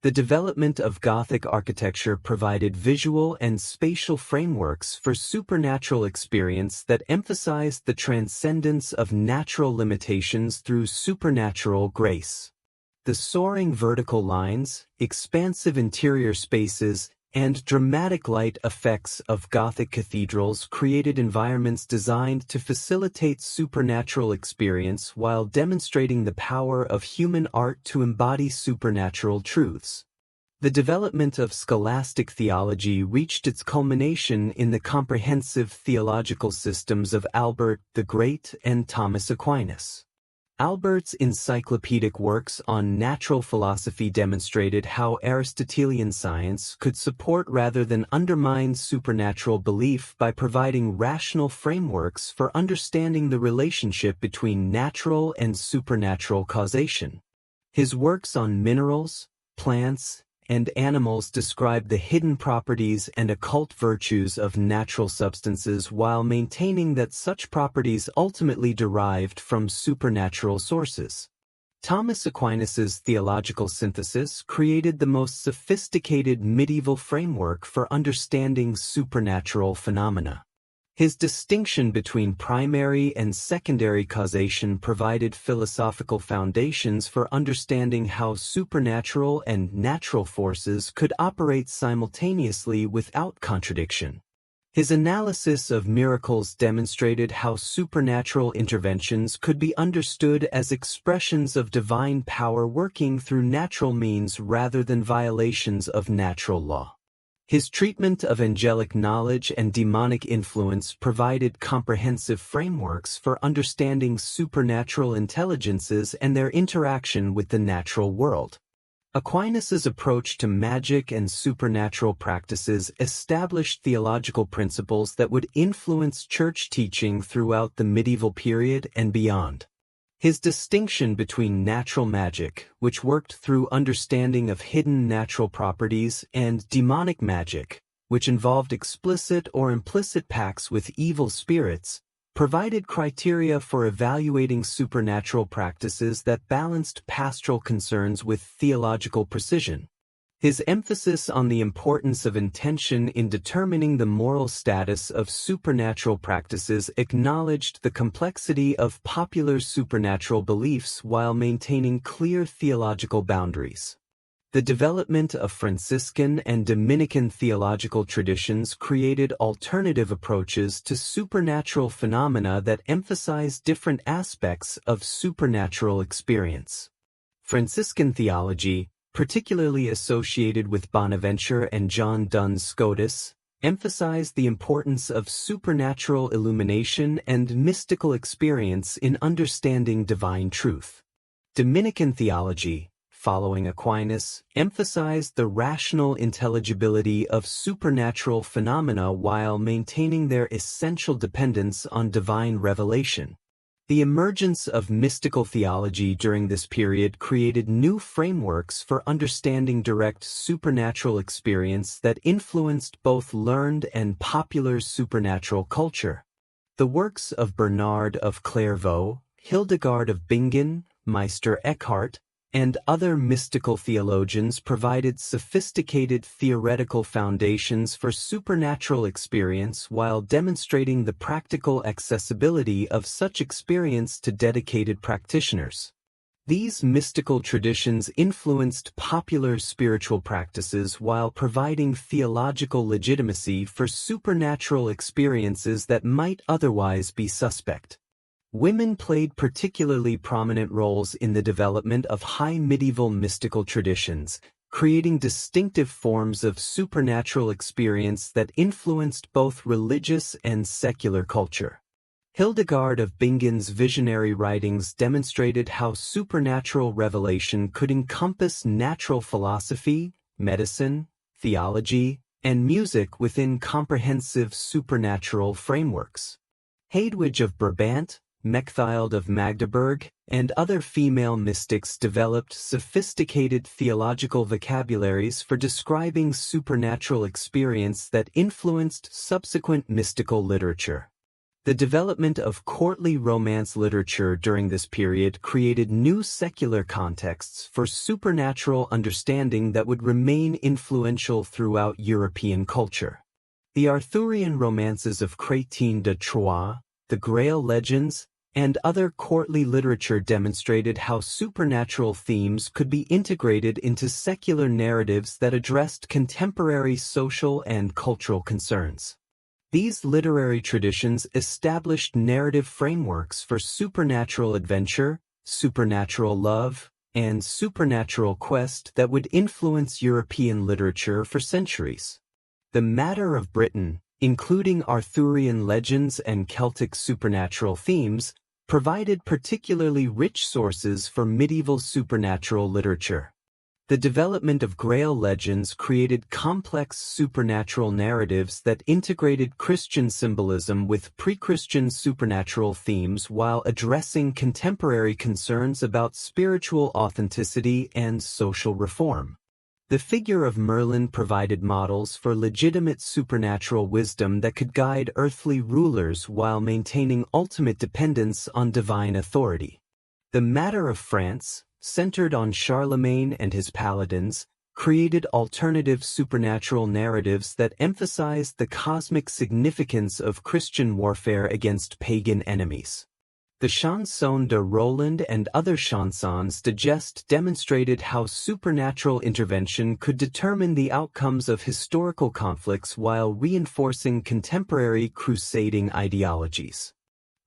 The development of Gothic architecture provided visual and spatial frameworks for supernatural experience that emphasized the transcendence of natural limitations through supernatural grace. The soaring vertical lines, expansive interior spaces, and dramatic light effects of Gothic cathedrals created environments designed to facilitate supernatural experience while demonstrating the power of human art to embody supernatural truths. The development of scholastic theology reached its culmination in the comprehensive theological systems of Albert the Great and Thomas Aquinas. Albert's encyclopedic works on natural philosophy demonstrated how Aristotelian science could support rather than undermine supernatural belief by providing rational frameworks for understanding the relationship between natural and supernatural causation. His works on minerals, plants, and animals describe the hidden properties and occult virtues of natural substances while maintaining that such properties ultimately derived from supernatural sources. Thomas Aquinas's theological synthesis created the most sophisticated medieval framework for understanding supernatural phenomena. His distinction between primary and secondary causation provided philosophical foundations for understanding how supernatural and natural forces could operate simultaneously without contradiction. His analysis of miracles demonstrated how supernatural interventions could be understood as expressions of divine power working through natural means rather than violations of natural law. His treatment of angelic knowledge and demonic influence provided comprehensive frameworks for understanding supernatural intelligences and their interaction with the natural world. Aquinas's approach to magic and supernatural practices established theological principles that would influence church teaching throughout the medieval period and beyond. His distinction between natural magic, which worked through understanding of hidden natural properties, and demonic magic, which involved explicit or implicit pacts with evil spirits, provided criteria for evaluating supernatural practices that balanced pastoral concerns with theological precision. His emphasis on the importance of intention in determining the moral status of supernatural practices acknowledged the complexity of popular supernatural beliefs while maintaining clear theological boundaries. The development of Franciscan and Dominican theological traditions created alternative approaches to supernatural phenomena that emphasize different aspects of supernatural experience. Franciscan theology, particularly associated with Bonaventure and John Duns Scotus, emphasized the importance of supernatural illumination and mystical experience in understanding divine truth. Dominican theology, following Aquinas, emphasized the rational intelligibility of supernatural phenomena while maintaining their essential dependence on divine revelation. The emergence of mystical theology during this period created new frameworks for understanding direct supernatural experience that influenced both learned and popular supernatural culture. The works of Bernard of Clairvaux, Hildegard of Bingen, Meister Eckhart, and other mystical theologians provided sophisticated theoretical foundations for supernatural experience while demonstrating the practical accessibility of such experience to dedicated practitioners. These mystical traditions influenced popular spiritual practices while providing theological legitimacy for supernatural experiences that might otherwise be suspect. Women played particularly prominent roles in the development of high medieval mystical traditions, creating distinctive forms of supernatural experience that influenced both religious and secular culture. Hildegard of Bingen's visionary writings demonstrated how supernatural revelation could encompass natural philosophy, medicine, theology, and music within comprehensive supernatural frameworks. Hedwig of Brabant, Mechthild of Magdeburg, and other female mystics developed sophisticated theological vocabularies for describing supernatural experience that influenced subsequent mystical literature. The development of courtly romance literature during this period created new secular contexts for supernatural understanding that would remain influential throughout European culture. The Arthurian romances of Chrétien de Troyes, the Grail legends, and other courtly literature demonstrated how supernatural themes could be integrated into secular narratives that addressed contemporary social and cultural concerns. These literary traditions established narrative frameworks for supernatural adventure, supernatural love, and supernatural quest that would influence European literature for centuries. The Matter of Britain, including Arthurian legends and Celtic supernatural themes, provided particularly rich sources for medieval supernatural literature. The development of Grail legends created complex supernatural narratives that integrated Christian symbolism with pre-Christian supernatural themes while addressing contemporary concerns about spiritual authenticity and social reform. The figure of Merlin provided models for legitimate supernatural wisdom that could guide earthly rulers while maintaining ultimate dependence on divine authority. The Matter of France, centered on Charlemagne and his paladins, created alternative supernatural narratives that emphasized the cosmic significance of Christian warfare against pagan enemies. The Chanson de Roland and other chansons de geste demonstrated how supernatural intervention could determine the outcomes of historical conflicts while reinforcing contemporary crusading ideologies.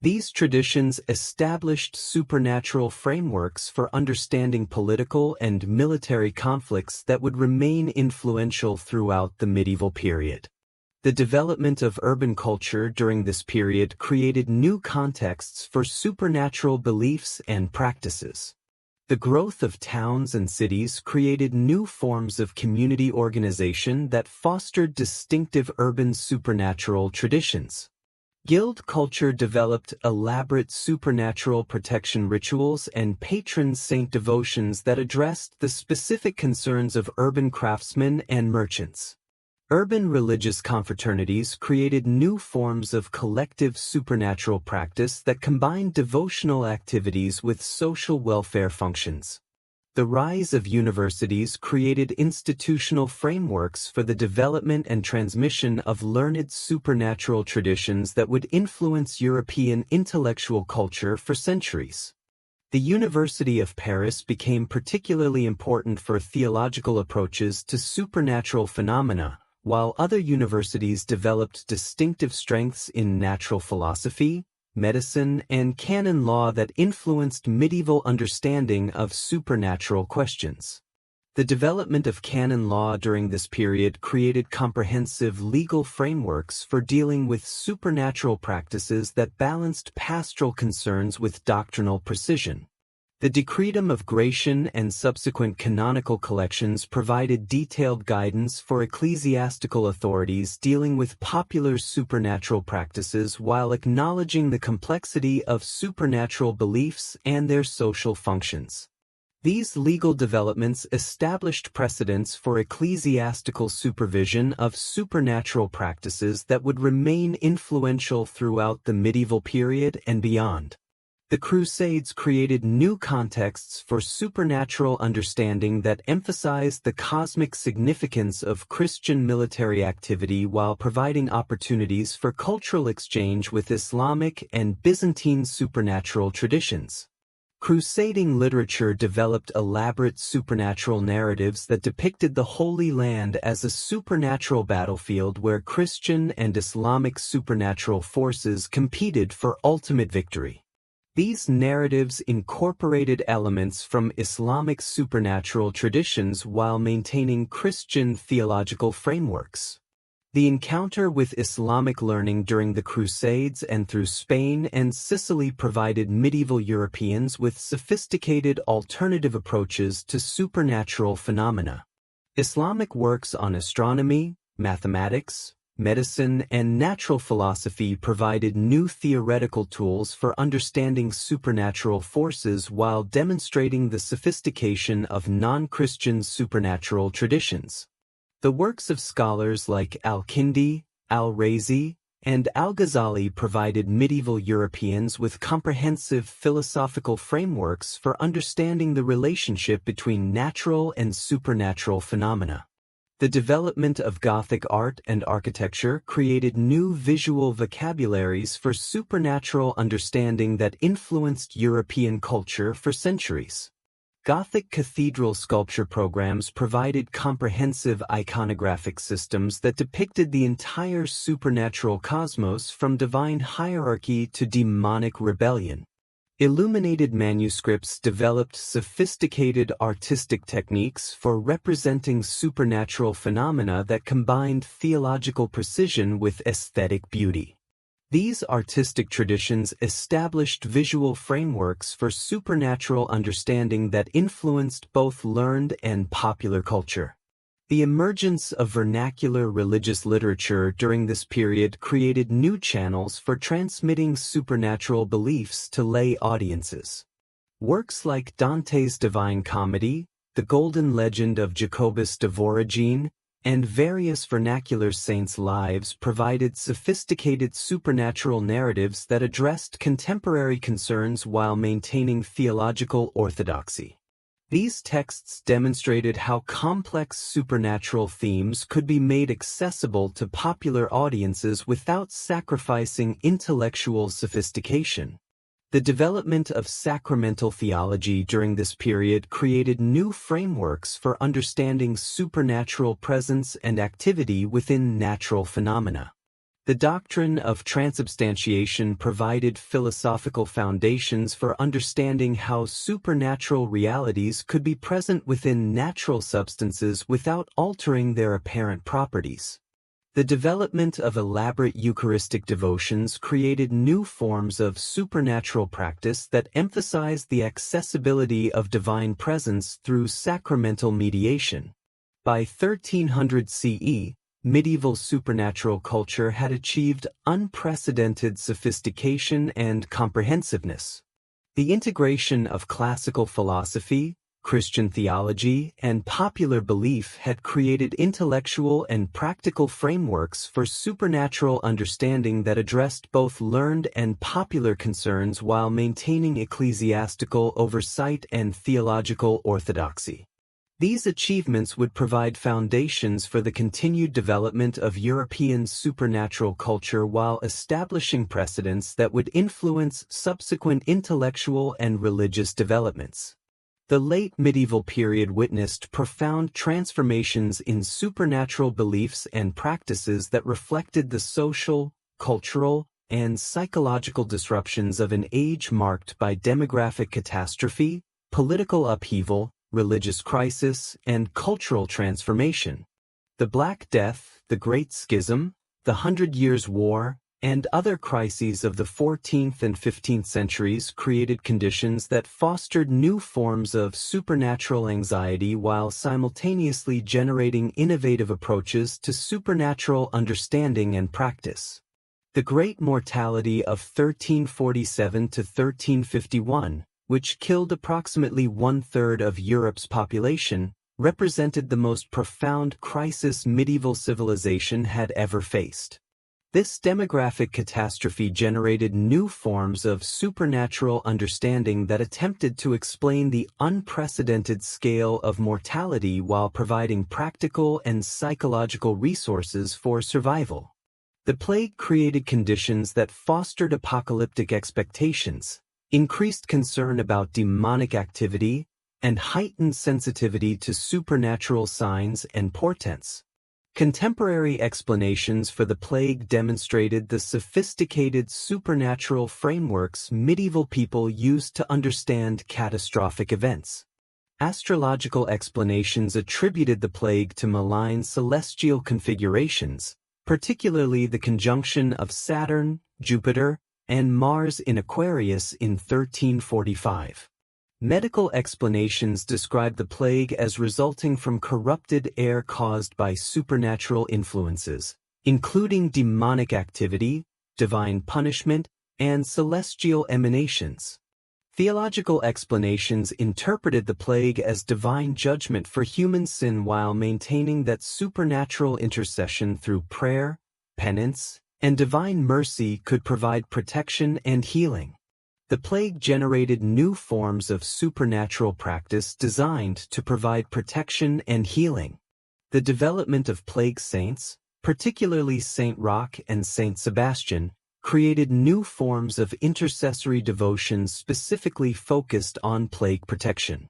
These traditions established supernatural frameworks for understanding political and military conflicts that would remain influential throughout the medieval period. The development of urban culture during this period created new contexts for supernatural beliefs and practices. The growth of towns and cities created new forms of community organization that fostered distinctive urban supernatural traditions. Guild culture developed elaborate supernatural protection rituals and patron saint devotions that addressed the specific concerns of urban craftsmen and merchants. Urban religious confraternities created new forms of collective supernatural practice that combined devotional activities with social welfare functions. The rise of universities created institutional frameworks for the development and transmission of learned supernatural traditions that would influence European intellectual culture for centuries. The University of Paris became particularly important for theological approaches to supernatural phenomena, while other universities developed distinctive strengths in natural philosophy, medicine, and canon law that influenced medieval understanding of supernatural questions. The development of canon law during this period created comprehensive legal frameworks for dealing with supernatural practices that balanced pastoral concerns with doctrinal precision. The Decretum of Gratian and subsequent canonical collections provided detailed guidance for ecclesiastical authorities dealing with popular supernatural practices while acknowledging the complexity of supernatural beliefs and their social functions. These legal developments established precedents for ecclesiastical supervision of supernatural practices that would remain influential throughout the medieval period and beyond. The Crusades created new contexts for supernatural understanding that emphasized the cosmic significance of Christian military activity while providing opportunities for cultural exchange with Islamic and Byzantine supernatural traditions. Crusading literature developed elaborate supernatural narratives that depicted the Holy Land as a supernatural battlefield where Christian and Islamic supernatural forces competed for ultimate victory. These narratives incorporated elements from Islamic supernatural traditions while maintaining Christian theological frameworks. The encounter with Islamic learning during the Crusades and through Spain and Sicily provided medieval Europeans with sophisticated alternative approaches to supernatural phenomena. Islamic works on astronomy, mathematics, medicine, and natural philosophy provided new theoretical tools for understanding supernatural forces while demonstrating the sophistication of non-Christian supernatural traditions. The works of scholars like Al-Kindi, Al-Razi, and Al-Ghazali provided medieval Europeans with comprehensive philosophical frameworks for understanding the relationship between natural and supernatural phenomena. The development of Gothic art and architecture created new visual vocabularies for supernatural understanding that influenced European culture for centuries. Gothic cathedral sculpture programs provided comprehensive iconographic systems that depicted the entire supernatural cosmos from divine hierarchy to demonic rebellion. Illuminated manuscripts developed sophisticated artistic techniques for representing supernatural phenomena that combined theological precision with aesthetic beauty. These artistic traditions established visual frameworks for supernatural understanding that influenced both learned and popular culture. The emergence of vernacular religious literature during this period created new channels for transmitting supernatural beliefs to lay audiences. Works like Dante's Divine Comedy, The Golden Legend of Jacobus de Voragine, and various vernacular saints' lives provided sophisticated supernatural narratives that addressed contemporary concerns while maintaining theological orthodoxy. These texts demonstrated how complex supernatural themes could be made accessible to popular audiences without sacrificing intellectual sophistication. The development of sacramental theology during this period created new frameworks for understanding supernatural presence and activity within natural phenomena. The doctrine of transubstantiation provided philosophical foundations for understanding how supernatural realities could be present within natural substances without altering their apparent properties. The development of elaborate Eucharistic devotions created new forms of supernatural practice that emphasized the accessibility of divine presence through sacramental mediation. By 1300 CE, medieval supernatural culture had achieved unprecedented sophistication and comprehensiveness. The integration of classical philosophy, Christian theology, and popular belief had created intellectual and practical frameworks for supernatural understanding that addressed both learned and popular concerns while maintaining ecclesiastical oversight and theological orthodoxy. These achievements would provide foundations for the continued development of European supernatural culture while establishing precedents that would influence subsequent intellectual and religious developments. The late medieval period witnessed profound transformations in supernatural beliefs and practices that reflected the social, cultural, and psychological disruptions of an age marked by demographic catastrophe, political upheaval, religious crisis, and cultural transformation. The Black Death, the Great Schism, the 100 Years' War, and other crises of the 14th and 15th centuries created conditions that fostered new forms of supernatural anxiety while simultaneously generating innovative approaches to supernatural understanding and practice. The Great Mortality of 1347 to 1351, which killed approximately one-third of Europe's population, represented the most profound crisis medieval civilization had ever faced. This demographic catastrophe generated new forms of supernatural understanding that attempted to explain the unprecedented scale of mortality while providing practical and psychological resources for survival. The plague created conditions that fostered apocalyptic expectations, increased concern about demonic activity, and heightened sensitivity to supernatural signs and portents. Contemporary explanations for the plague demonstrated the sophisticated supernatural frameworks medieval people used to understand catastrophic events. Astrological explanations attributed the plague to malign celestial configurations, particularly the conjunction of Saturn, Jupiter, and Mars in Aquarius in 1345. Medical explanations describe the plague as resulting from corrupted air caused by supernatural influences, including demonic activity, divine punishment, and celestial emanations. Theological explanations interpreted the plague as divine judgment for human sin while maintaining that supernatural intercession through prayer, penance, and divine mercy could provide protection and healing. The plague generated new forms of supernatural practice designed to provide protection and healing. The development of plague saints, particularly Saint Roch and Saint Sebastian, created new forms of intercessory devotion specifically focused on plague protection.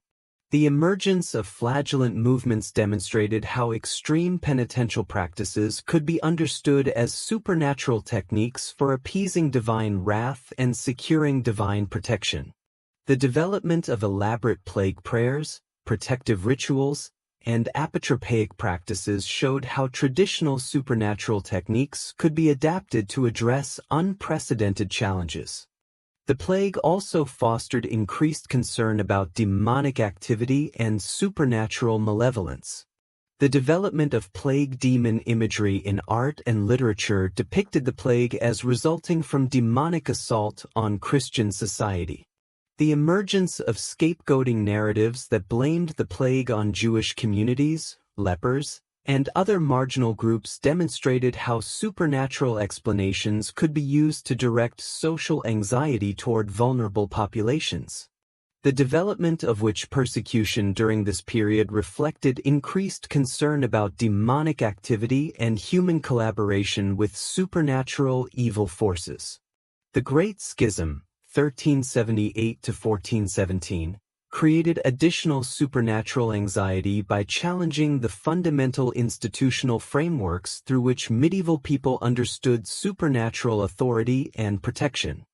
The emergence of flagellant movements demonstrated how extreme penitential practices could be understood as supernatural techniques for appeasing divine wrath and securing divine protection. The development of elaborate plague prayers, protective rituals, and apotropaic practices showed how traditional supernatural techniques could be adapted to address unprecedented challenges. The plague also fostered increased concern about demonic activity and supernatural malevolence. The development of plague demon imagery in art and literature depicted the plague as resulting from demonic assault on Christian society. The emergence of scapegoating narratives that blamed the plague on Jewish communities, lepers, and other marginal groups demonstrated how supernatural explanations could be used to direct social anxiety toward vulnerable populations. The development of witch persecution during this period reflected increased concern about demonic activity and human collaboration with supernatural evil forces. The Great Schism, 1378 to 1417, created additional supernatural anxiety by challenging the fundamental institutional frameworks through which medieval people understood supernatural authority and protection.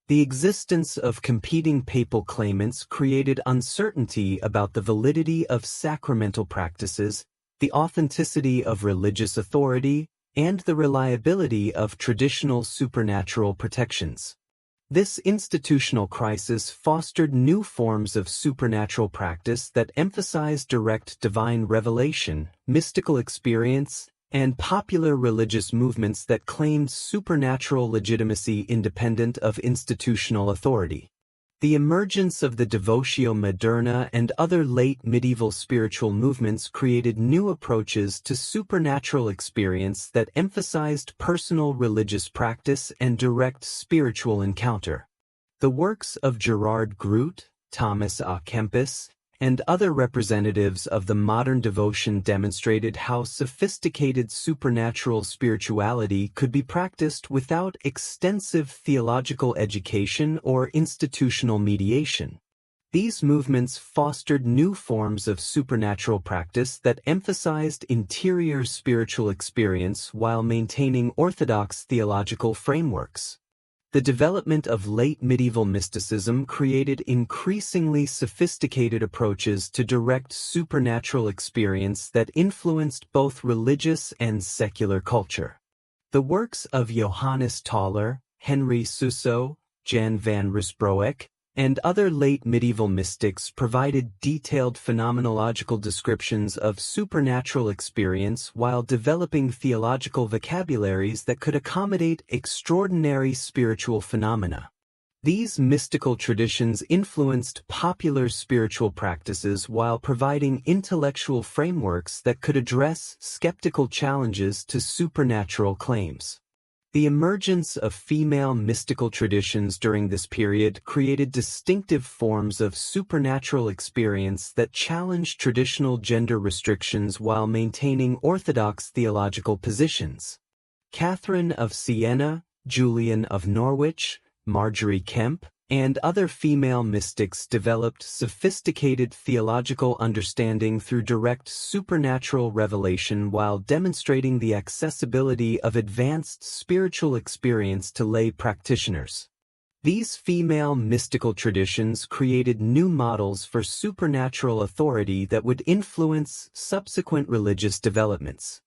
The existence of competing papal claimants created uncertainty about the validity of sacramental practices, the authenticity of religious authority, and the reliability of traditional supernatural protections. This institutional crisis fostered new forms of supernatural practice that emphasized direct divine revelation, mystical experience, and popular religious movements that claimed supernatural legitimacy independent of institutional authority. The emergence of the Devotio Moderna and other late medieval spiritual movements created new approaches to supernatural experience that emphasized personal religious practice and direct spiritual encounter. The works of Gerard Groot, Thomas à Kempis, and other representatives of the modern devotion demonstrated how sophisticated supernatural spirituality could be practiced without extensive theological education or institutional mediation. These movements fostered new forms of supernatural practice that emphasized interior spiritual experience while maintaining orthodox theological frameworks. The development of late medieval mysticism created increasingly sophisticated approaches to direct supernatural experience that influenced both religious and secular culture. The works of Johannes Tauler, Henry Suso, Jan van Rysbroek, and other late medieval mystics provided detailed phenomenological descriptions of supernatural experience while developing theological vocabularies that could accommodate extraordinary spiritual phenomena. These mystical traditions influenced popular spiritual practices while providing intellectual frameworks that could address skeptical challenges to supernatural claims. The emergence of female mystical traditions during this period created distinctive forms of supernatural experience that challenged traditional gender restrictions while maintaining orthodox theological positions. Catherine of Siena, Julian of Norwich, Marjorie Kemp, and other female mystics developed sophisticated theological understanding through direct supernatural revelation while demonstrating the accessibility of advanced spiritual experience to lay practitioners. These female mystical traditions created new models for supernatural authority that would influence subsequent religious developments.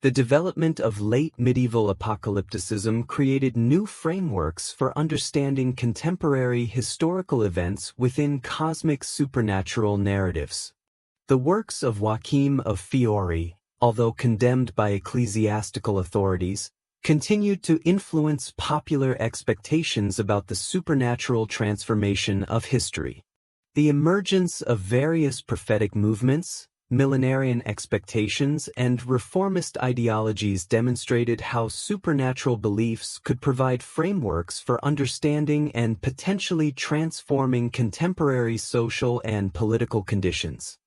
The development of late medieval apocalypticism created new frameworks for understanding contemporary historical events within cosmic supernatural narratives. The works of Joachim of Fiore, although condemned by ecclesiastical authorities, continued to influence popular expectations about the supernatural transformation of history. The emergence of various prophetic movements, millenarian expectations, and reformist ideologies demonstrated how supernatural beliefs could provide frameworks for understanding and potentially transforming contemporary social and political conditions.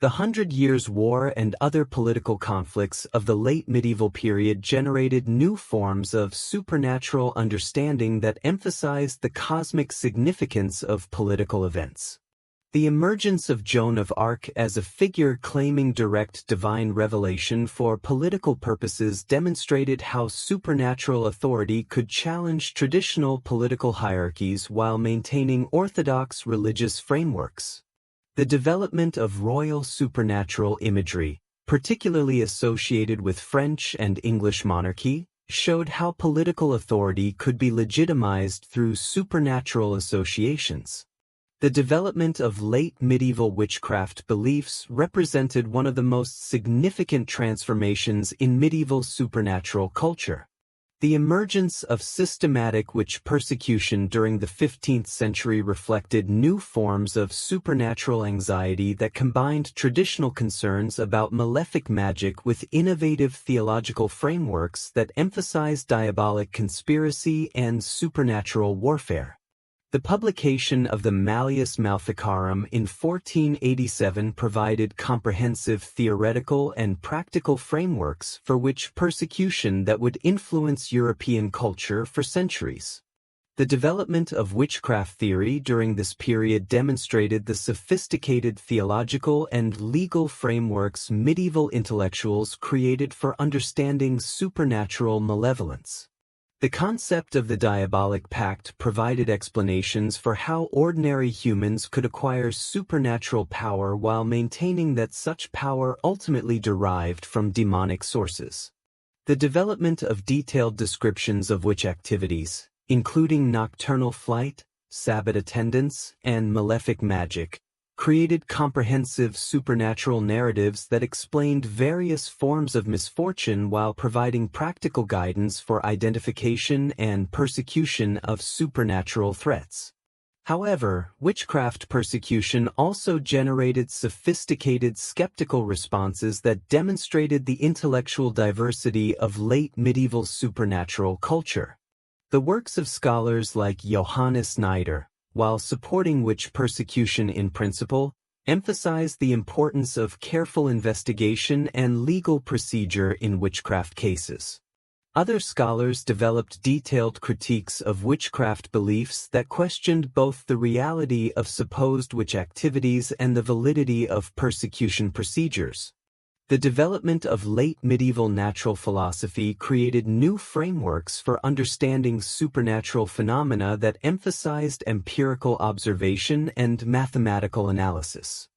The 100 Years' War and other political conflicts of the late medieval period generated new forms of supernatural understanding that emphasized the cosmic significance of political events. The emergence of Joan of Arc as a figure claiming direct divine revelation for political purposes demonstrated how supernatural authority could challenge traditional political hierarchies while maintaining orthodox religious frameworks. The development of royal supernatural imagery, particularly associated with French and English monarchy, showed how political authority could be legitimized through supernatural associations. The development of late medieval witchcraft beliefs represented one of the most significant transformations in medieval supernatural culture. The emergence of systematic witch persecution during the 15th century reflected new forms of supernatural anxiety that combined traditional concerns about malefic magic with innovative theological frameworks that emphasized diabolic conspiracy and supernatural warfare. The publication of the Malleus Maleficarum in 1487 provided comprehensive theoretical and practical frameworks for witch persecution that would influence European culture for centuries. The development of witchcraft theory during this period demonstrated the sophisticated theological and legal frameworks medieval intellectuals created for understanding supernatural malevolence. The concept of the diabolic pact provided explanations for how ordinary humans could acquire supernatural power while maintaining that such power ultimately derived from demonic sources. The development of detailed descriptions of witch activities, including nocturnal flight, Sabbath attendance, and malefic magic, created comprehensive supernatural narratives that explained various forms of misfortune while providing practical guidance for identification and persecution of supernatural threats. However, witchcraft persecution also generated sophisticated skeptical responses that demonstrated the intellectual diversity of late medieval supernatural culture. The works of scholars like Johannes Nider, while supporting witch persecution in principle, emphasized the importance of careful investigation and legal procedure in witchcraft cases. Other scholars developed detailed critiques of witchcraft beliefs that questioned both the reality of supposed witch activities and the validity of persecution procedures. The development of late medieval natural philosophy created new frameworks for understanding supernatural phenomena that emphasized empirical observation and mathematical analysis.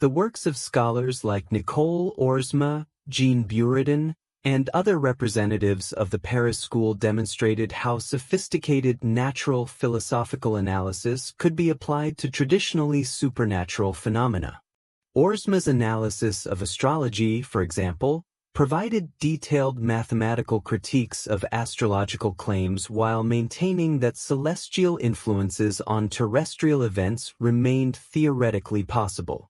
The works of scholars like Nicole Oersma, Jean Buridan, and other representatives of the Paris school demonstrated how sophisticated natural philosophical analysis could be applied to traditionally supernatural phenomena. Oersma's analysis of astrology, for example, provided detailed mathematical critiques of astrological claims while maintaining that celestial influences on terrestrial events remained theoretically possible.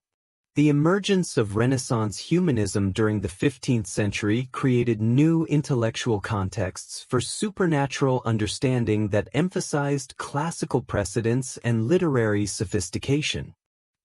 The emergence of Renaissance humanism during the 15th century created new intellectual contexts for supernatural understanding that emphasized classical precedents and literary sophistication.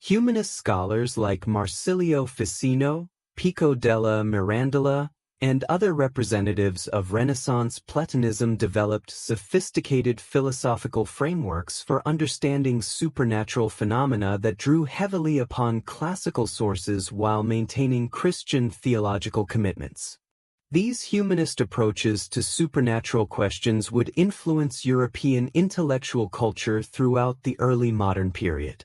Humanist scholars like Marsilio Ficino, Pico della Mirandola, and other representatives of Renaissance Platonism developed sophisticated philosophical frameworks for understanding supernatural phenomena that drew heavily upon classical sources while maintaining Christian theological commitments. These humanist approaches to supernatural questions would influence European intellectual culture throughout the early modern period.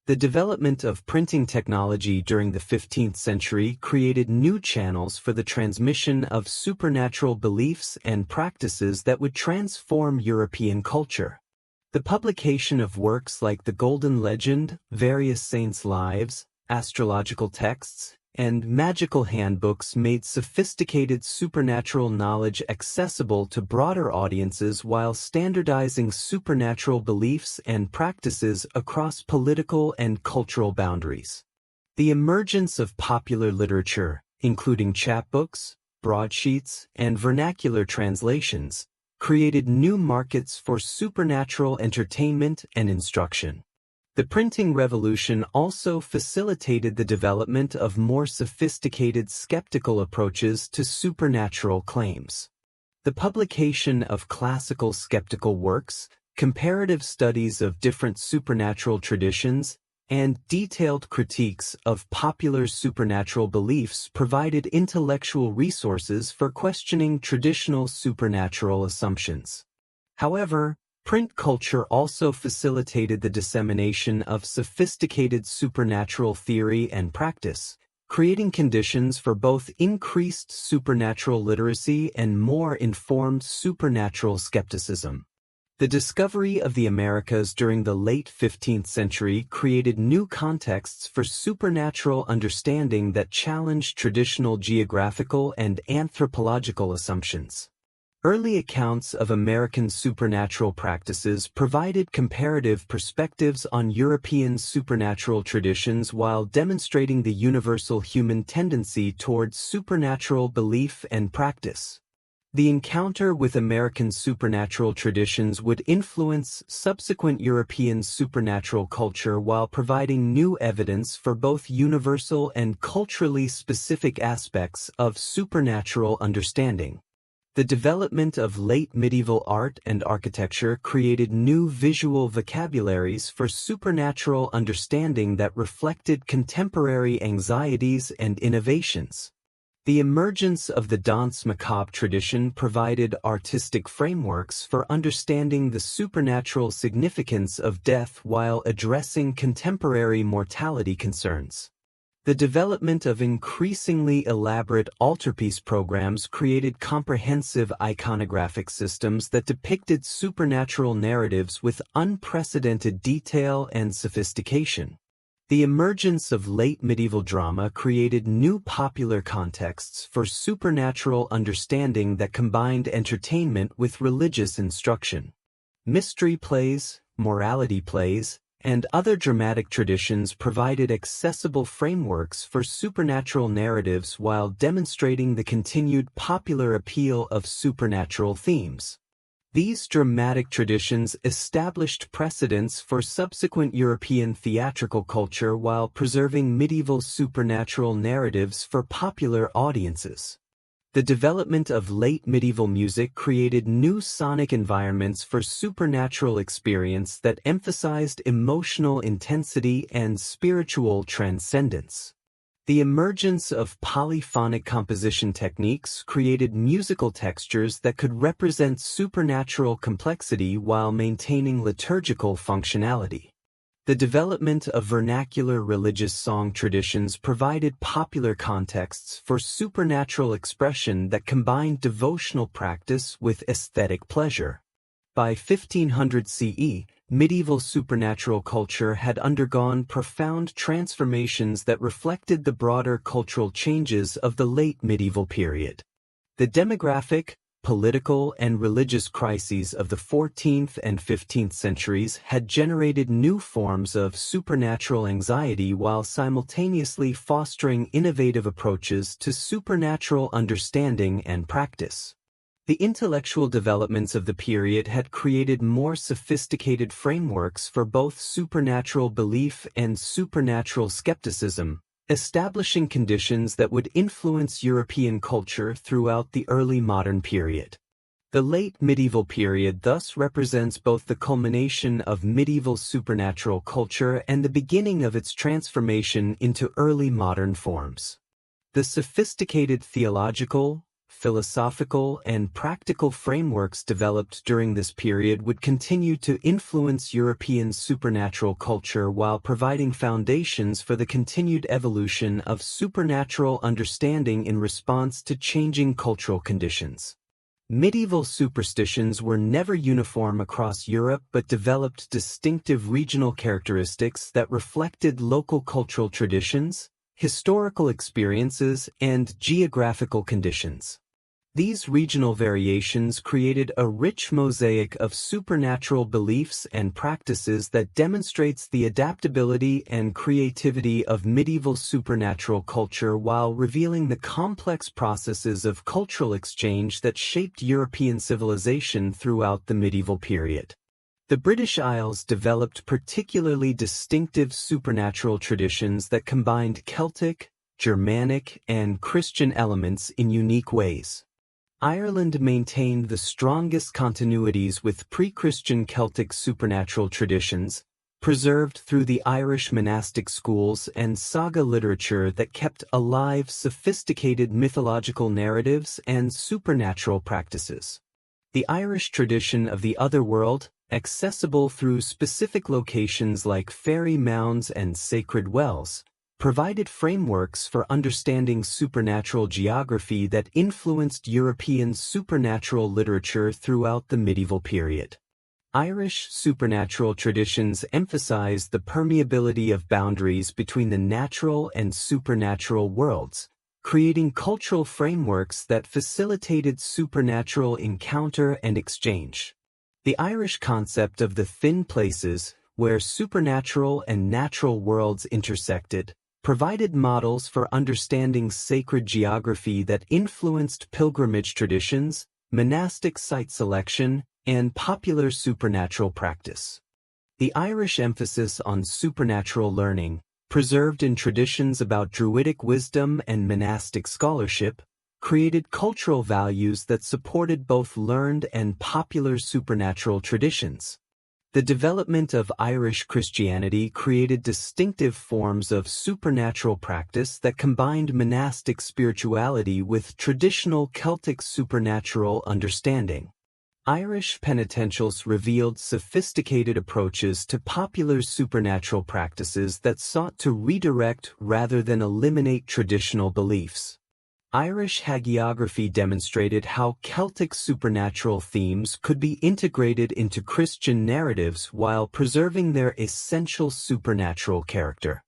The development of printing technology during the 15th century created new channels for the transmission of supernatural beliefs and practices that would transform European culture. The publication of works like the Golden Legend, various saints' lives, astrological texts, and magical handbooks made sophisticated supernatural knowledge accessible to broader audiences while standardizing supernatural beliefs and practices across political and cultural boundaries. The emergence of popular literature, including chapbooks, broadsheets, and vernacular translations, created new markets for supernatural entertainment and instruction. The printing revolution also facilitated the development of more sophisticated skeptical approaches to supernatural claims. The publication of classical skeptical works, comparative studies of different supernatural traditions, and detailed critiques of popular supernatural beliefs provided intellectual resources for questioning traditional supernatural assumptions. However, print culture also facilitated the dissemination of sophisticated supernatural theory and practice, creating conditions for both increased supernatural literacy and more informed supernatural skepticism. The discovery of the Americas during the late 15th century created new contexts for supernatural understanding that challenged traditional geographical and anthropological assumptions. Early accounts of American supernatural practices provided comparative perspectives on European supernatural traditions while demonstrating the universal human tendency towards supernatural belief and practice. The encounter with American supernatural traditions would influence subsequent European supernatural culture while providing new evidence for both universal and culturally specific aspects of supernatural understanding. The development of late medieval art and architecture created new visual vocabularies for supernatural understanding that reflected contemporary anxieties and innovations. The emergence of the danse macabre tradition provided artistic frameworks for understanding the supernatural significance of death while addressing contemporary mortality concerns. The development of increasingly elaborate altarpiece programs created comprehensive iconographic systems that depicted supernatural narratives with unprecedented detail and sophistication. The emergence of late medieval drama created new popular contexts for supernatural understanding that combined entertainment with religious instruction. Mystery plays, morality plays, and other dramatic traditions provided accessible frameworks for supernatural narratives while demonstrating the continued popular appeal of supernatural themes. These dramatic traditions established precedents for subsequent European theatrical culture while preserving medieval supernatural narratives for popular audiences. The development of late medieval music created new sonic environments for supernatural experience that emphasized emotional intensity and spiritual transcendence. The emergence of polyphonic composition techniques created musical textures that could represent supernatural complexity while maintaining liturgical functionality. The development of vernacular religious song traditions provided popular contexts for supernatural expression that combined devotional practice with aesthetic pleasure. By 1500 CE, medieval supernatural culture had undergone profound transformations that reflected the broader cultural changes of the late medieval period. The demographic, political, and religious crises of the 14th and 15th centuries had generated new forms of supernatural anxiety while simultaneously fostering innovative approaches to supernatural understanding and practice. The intellectual developments of the period had created more sophisticated frameworks for both supernatural belief and supernatural skepticism, establishing conditions that would influence European culture throughout the early modern period. The late medieval period thus represents both the culmination of medieval supernatural culture and the beginning of its transformation into early modern forms. The sophisticated theological, philosophical, and practical frameworks developed during this period would continue to influence European supernatural culture while providing foundations for the continued evolution of supernatural understanding in response to changing cultural conditions. Medieval superstitions were never uniform across Europe but developed distinctive regional characteristics that reflected local cultural traditions, historical experiences, and geographical conditions. These regional variations created a rich mosaic of supernatural beliefs and practices that demonstrates the adaptability and creativity of medieval supernatural culture while revealing the complex processes of cultural exchange that shaped European civilization throughout the medieval period. The British Isles developed particularly distinctive supernatural traditions that combined Celtic, Germanic, and Christian elements in unique ways. Ireland maintained the strongest continuities with pre-Christian Celtic supernatural traditions, preserved through the Irish monastic schools and saga literature that kept alive sophisticated mythological narratives and supernatural practices. The Irish tradition of the otherworld, accessible through specific locations like fairy mounds and sacred wells, provided frameworks for understanding supernatural geography that influenced European supernatural literature throughout the medieval period. Irish supernatural traditions emphasized the permeability of boundaries between the natural and supernatural worlds, creating cultural frameworks that facilitated supernatural encounter and exchange. The Irish concept of the thin places, where supernatural and natural worlds intersected, provided models for understanding sacred geography that influenced pilgrimage traditions, monastic site selection, and popular supernatural practice. The Irish emphasis on supernatural learning, preserved in traditions about Druidic wisdom and monastic scholarship, created cultural values that supported both learned and popular supernatural traditions. The development of Irish Christianity created distinctive forms of supernatural practice that combined monastic spirituality with traditional Celtic supernatural understanding. Irish penitentials revealed sophisticated approaches to popular supernatural practices that sought to redirect rather than eliminate traditional beliefs. Irish hagiography demonstrated how Celtic supernatural themes could be integrated into Christian narratives while preserving their essential supernatural character.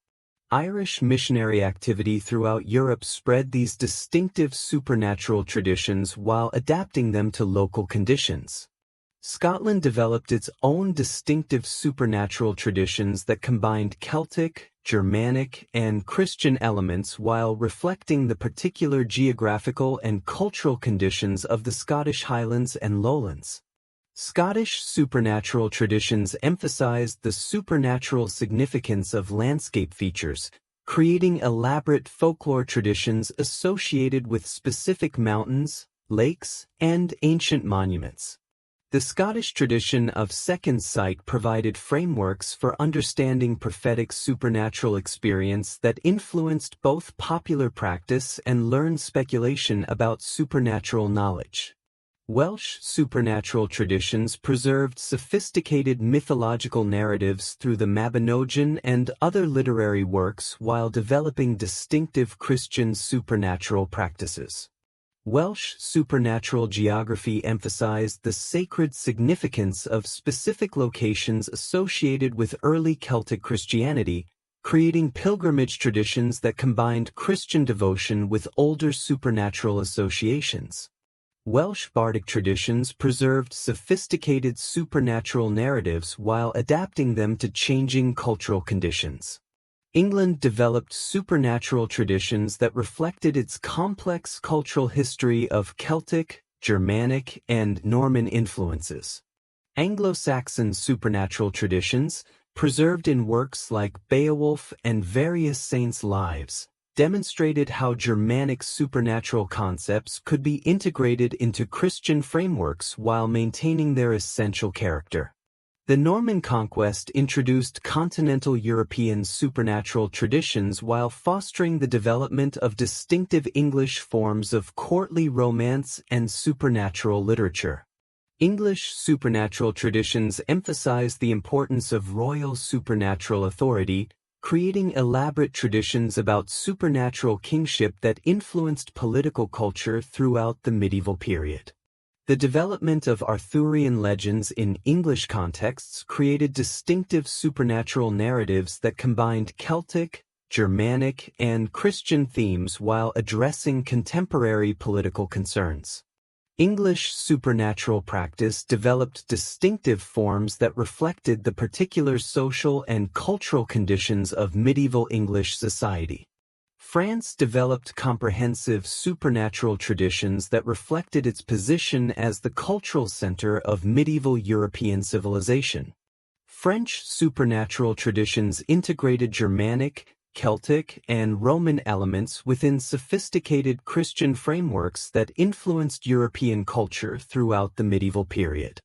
Irish missionary activity throughout Europe spread these distinctive supernatural traditions while adapting them to local conditions. Scotland developed its own distinctive supernatural traditions that combined Celtic, Germanic, and Christian elements while reflecting the particular geographical and cultural conditions of the Scottish Highlands and Lowlands. Scottish supernatural traditions emphasized the supernatural significance of landscape features, creating elaborate folklore traditions associated with specific mountains, lakes, and ancient monuments. The Scottish tradition of second sight provided frameworks for understanding prophetic supernatural experience that influenced both popular practice and learned speculation about supernatural knowledge. Welsh supernatural traditions preserved sophisticated mythological narratives through the Mabinogion and other literary works while developing distinctive Christian supernatural practices. Welsh supernatural geography emphasized the sacred significance of specific locations associated with early Celtic Christianity, creating pilgrimage traditions that combined Christian devotion with older supernatural associations. Welsh bardic traditions preserved sophisticated supernatural narratives while adapting them to changing cultural conditions. England developed supernatural traditions that reflected its complex cultural history of Celtic, Germanic, and Norman influences. Anglo-Saxon supernatural traditions, preserved in works like Beowulf and various saints' lives, demonstrated how Germanic supernatural concepts could be integrated into Christian frameworks while maintaining their essential character. The Norman conquest introduced continental European supernatural traditions while fostering the development of distinctive English forms of courtly romance and supernatural literature. English supernatural traditions emphasize the importance of royal supernatural authority, creating elaborate traditions about supernatural kingship that influenced political culture throughout the medieval period. The development of Arthurian legends in English contexts created distinctive supernatural narratives that combined Celtic, Germanic, and Christian themes while addressing contemporary political concerns. English supernatural practice developed distinctive forms that reflected the particular social and cultural conditions of medieval English society. France developed comprehensive supernatural traditions that reflected its position as the cultural center of medieval European civilization. French supernatural traditions integrated Germanic, Celtic, and Roman elements within sophisticated Christian frameworks that influenced European culture throughout the medieval period.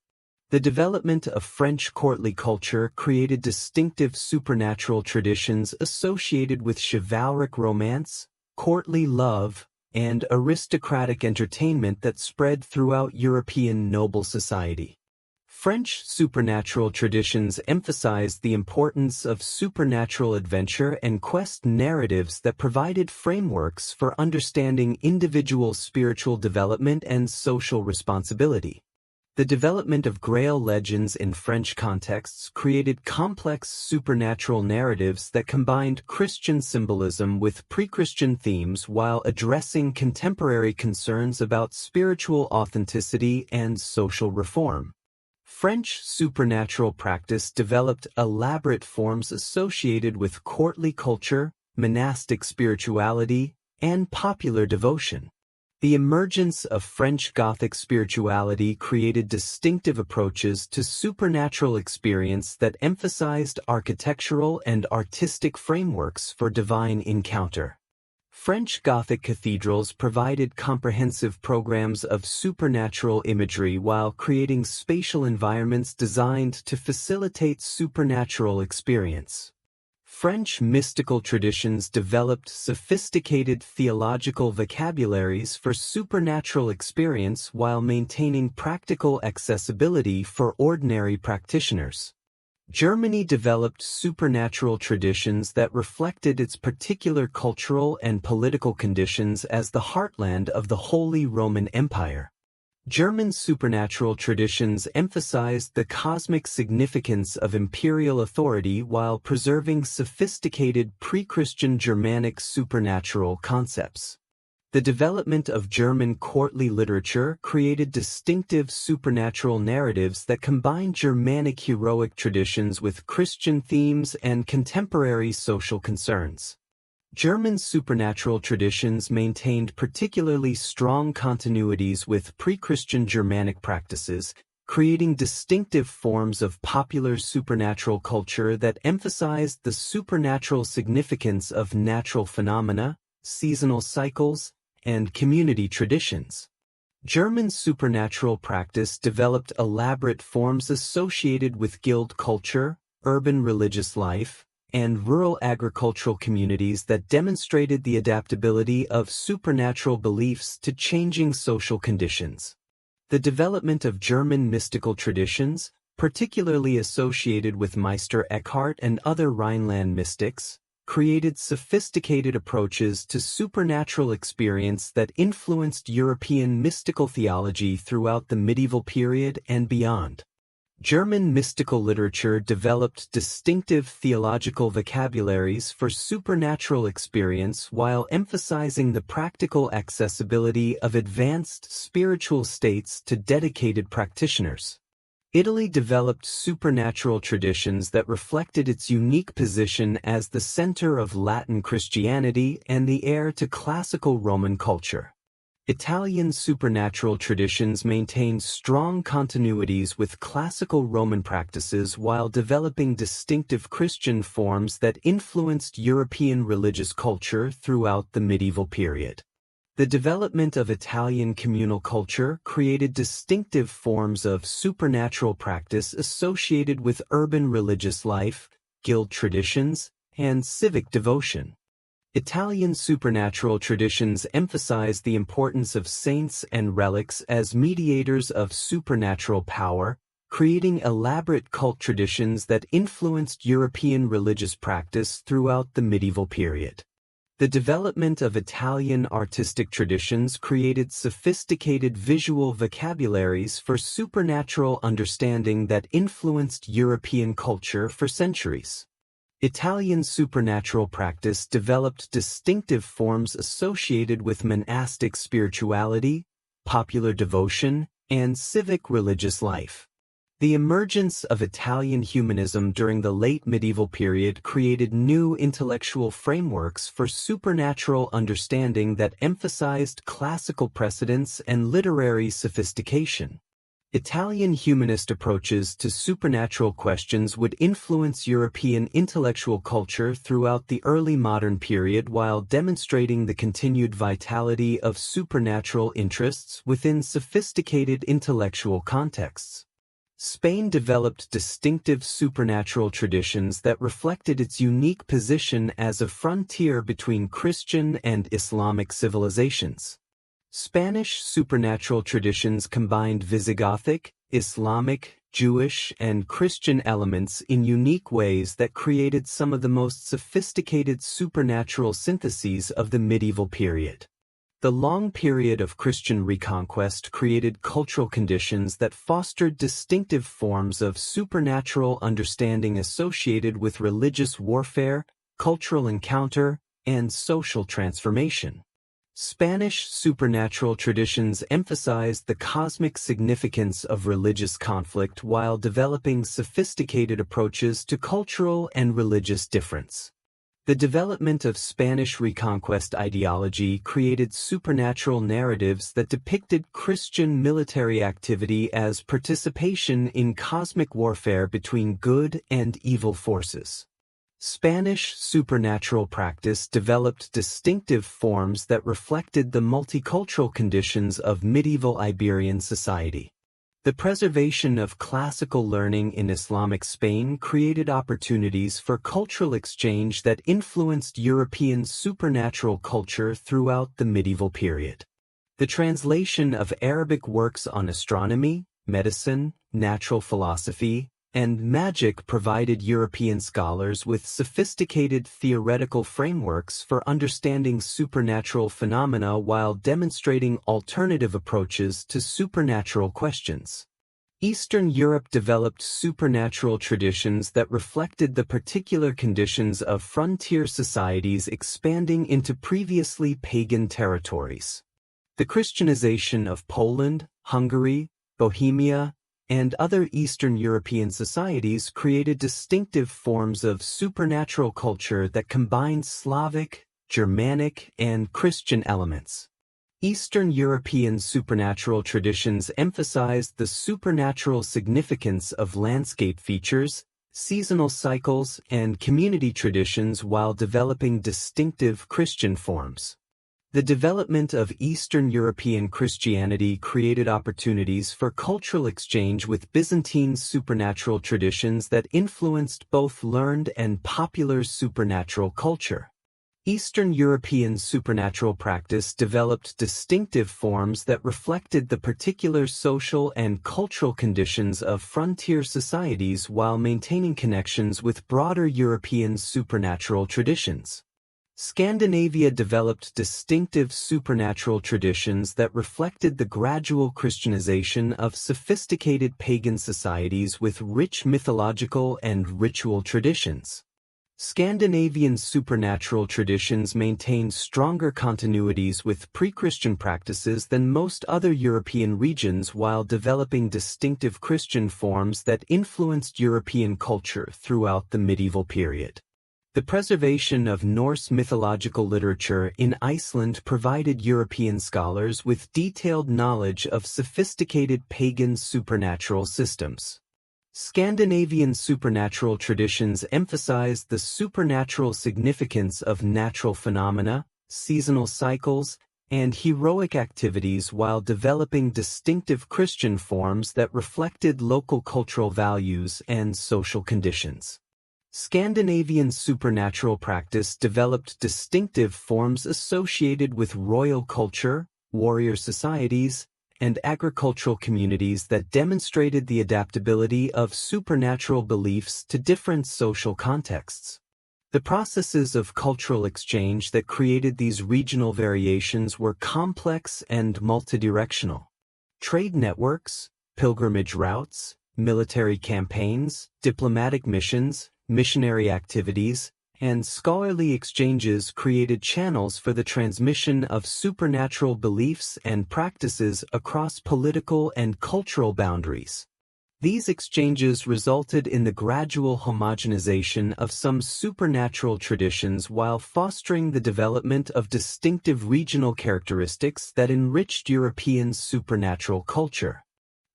The development of French courtly culture created distinctive supernatural traditions associated with chivalric romance, courtly love, and aristocratic entertainment that spread throughout European noble society. French supernatural traditions emphasized the importance of supernatural adventure and quest narratives that provided frameworks for understanding individual spiritual development and social responsibility. The development of Grail legends in French contexts created complex supernatural narratives that combined Christian symbolism with pre-Christian themes while addressing contemporary concerns about spiritual authenticity and social reform. French supernatural practice developed elaborate forms associated with courtly culture, monastic spirituality, and popular devotion. The emergence of French Gothic spirituality created distinctive approaches to supernatural experience that emphasized architectural and artistic frameworks for divine encounter. French Gothic cathedrals provided comprehensive programs of supernatural imagery while creating spatial environments designed to facilitate supernatural experience. French mystical traditions developed sophisticated theological vocabularies for supernatural experience while maintaining practical accessibility for ordinary practitioners. Germany developed supernatural traditions that reflected its particular cultural and political conditions as the heartland of the Holy Roman Empire. German supernatural traditions emphasized the cosmic significance of imperial authority while preserving sophisticated pre-Christian Germanic supernatural concepts. The development of German courtly literature created distinctive supernatural narratives that combined Germanic heroic traditions with Christian themes and contemporary social concerns. German supernatural traditions maintained particularly strong continuities with pre-Christian Germanic practices, creating distinctive forms of popular supernatural culture that emphasized the supernatural significance of natural phenomena, seasonal cycles, and community traditions. German supernatural practice developed elaborate forms associated with guild culture, urban religious life, and rural agricultural communities that demonstrated the adaptability of supernatural beliefs to changing social conditions. The development of German mystical traditions, particularly associated with Meister Eckhart and other Rhineland mystics, created sophisticated approaches to supernatural experience that influenced European mystical theology throughout the medieval period and beyond. German mystical literature developed distinctive theological vocabularies for supernatural experience while emphasizing the practical accessibility of advanced spiritual states to dedicated practitioners. Italy developed supernatural traditions that reflected its unique position as the center of Latin Christianity and the heir to classical Roman culture. Italian supernatural traditions maintain strong continuities with classical Roman practices while developing distinctive Christian forms that influenced European religious culture throughout the medieval period. The development of Italian communal culture created distinctive forms of supernatural practice associated with urban religious life, guild traditions, and civic devotion. Italian supernatural traditions emphasize the importance of saints and relics as mediators of supernatural power, creating elaborate cult traditions that influenced European religious practice throughout the medieval period. The development of Italian artistic traditions created sophisticated visual vocabularies for supernatural understanding that influenced European culture for centuries. Italian supernatural practice developed distinctive forms associated with monastic spirituality, popular devotion, and civic religious life. The emergence of Italian humanism during the late medieval period created new intellectual frameworks for supernatural understanding that emphasized classical precedents and literary sophistication. Italian humanist approaches to supernatural questions would influence European intellectual culture throughout the early modern period while demonstrating the continued vitality of supernatural interests within sophisticated intellectual contexts. Spain developed distinctive supernatural traditions that reflected its unique position as a frontier between Christian and Islamic civilizations. Spanish supernatural traditions combined Visigothic, Islamic, Jewish, and Christian elements in unique ways that created some of the most sophisticated supernatural syntheses of the medieval period. The long period of Christian reconquest created cultural conditions that fostered distinctive forms of supernatural understanding associated with religious warfare, cultural encounter, and social transformation. Spanish supernatural traditions emphasized the cosmic significance of religious conflict while developing sophisticated approaches to cultural and religious difference. The development of Spanish Reconquest ideology created supernatural narratives that depicted Christian military activity as participation in cosmic warfare between good and evil forces. Spanish supernatural practice developed distinctive forms that reflected the multicultural conditions of medieval Iberian society. The preservation of classical learning in Islamic Spain created opportunities for cultural exchange that influenced European supernatural culture throughout the medieval period. The translation of Arabic works on astronomy, medicine, natural philosophy, and magic provided European scholars with sophisticated theoretical frameworks for understanding supernatural phenomena while demonstrating alternative approaches to supernatural questions. Eastern Europe developed supernatural traditions that reflected the particular conditions of frontier societies expanding into previously pagan territories. The Christianization of Poland, Hungary, Bohemia, and other Eastern European societies created distinctive forms of supernatural culture that combined Slavic, Germanic, and Christian elements. Eastern European supernatural traditions emphasized the supernatural significance of landscape features, seasonal cycles, and community traditions while developing distinctive Christian forms. The development of Eastern European Christianity created opportunities for cultural exchange with Byzantine supernatural traditions that influenced both learned and popular supernatural culture. Eastern European supernatural practice developed distinctive forms that reflected the particular social and cultural conditions of frontier societies while maintaining connections with broader European supernatural traditions. Scandinavia developed distinctive supernatural traditions that reflected the gradual Christianization of sophisticated pagan societies with rich mythological and ritual traditions. Scandinavian supernatural traditions maintained stronger continuities with pre-Christian practices than most other European regions while developing distinctive Christian forms that influenced European culture throughout the medieval period. The preservation of Norse mythological literature in Iceland provided European scholars with detailed knowledge of sophisticated pagan supernatural systems. Scandinavian supernatural traditions emphasized the supernatural significance of natural phenomena, seasonal cycles, and heroic activities while developing distinctive Christian forms that reflected local cultural values and social conditions. Scandinavian supernatural practice developed distinctive forms associated with royal culture, warrior societies, and agricultural communities that demonstrated the adaptability of supernatural beliefs to different social contexts. The processes of cultural exchange that created these regional variations were complex and multidirectional. Trade networks, pilgrimage routes, military campaigns, diplomatic missions, missionary activities, and scholarly exchanges created channels for the transmission of supernatural beliefs and practices across political and cultural boundaries. These exchanges resulted in the gradual homogenization of some supernatural traditions while fostering the development of distinctive regional characteristics that enriched European supernatural culture.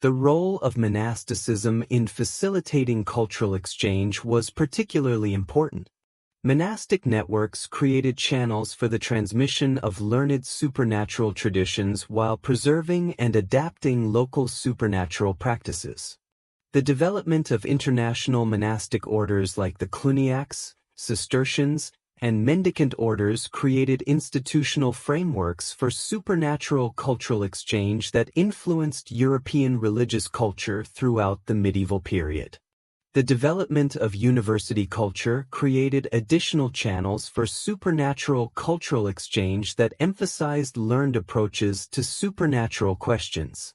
The role of monasticism in facilitating cultural exchange was particularly important. Monastic networks created channels for the transmission of learned supernatural traditions while preserving and adapting local supernatural practices. The development of international monastic orders like the Cluniacs, Cistercians, and mendicant orders created institutional frameworks for supernatural cultural exchange that influenced European religious culture throughout the medieval period. The development of university culture created additional channels for supernatural cultural exchange that emphasized learned approaches to supernatural questions.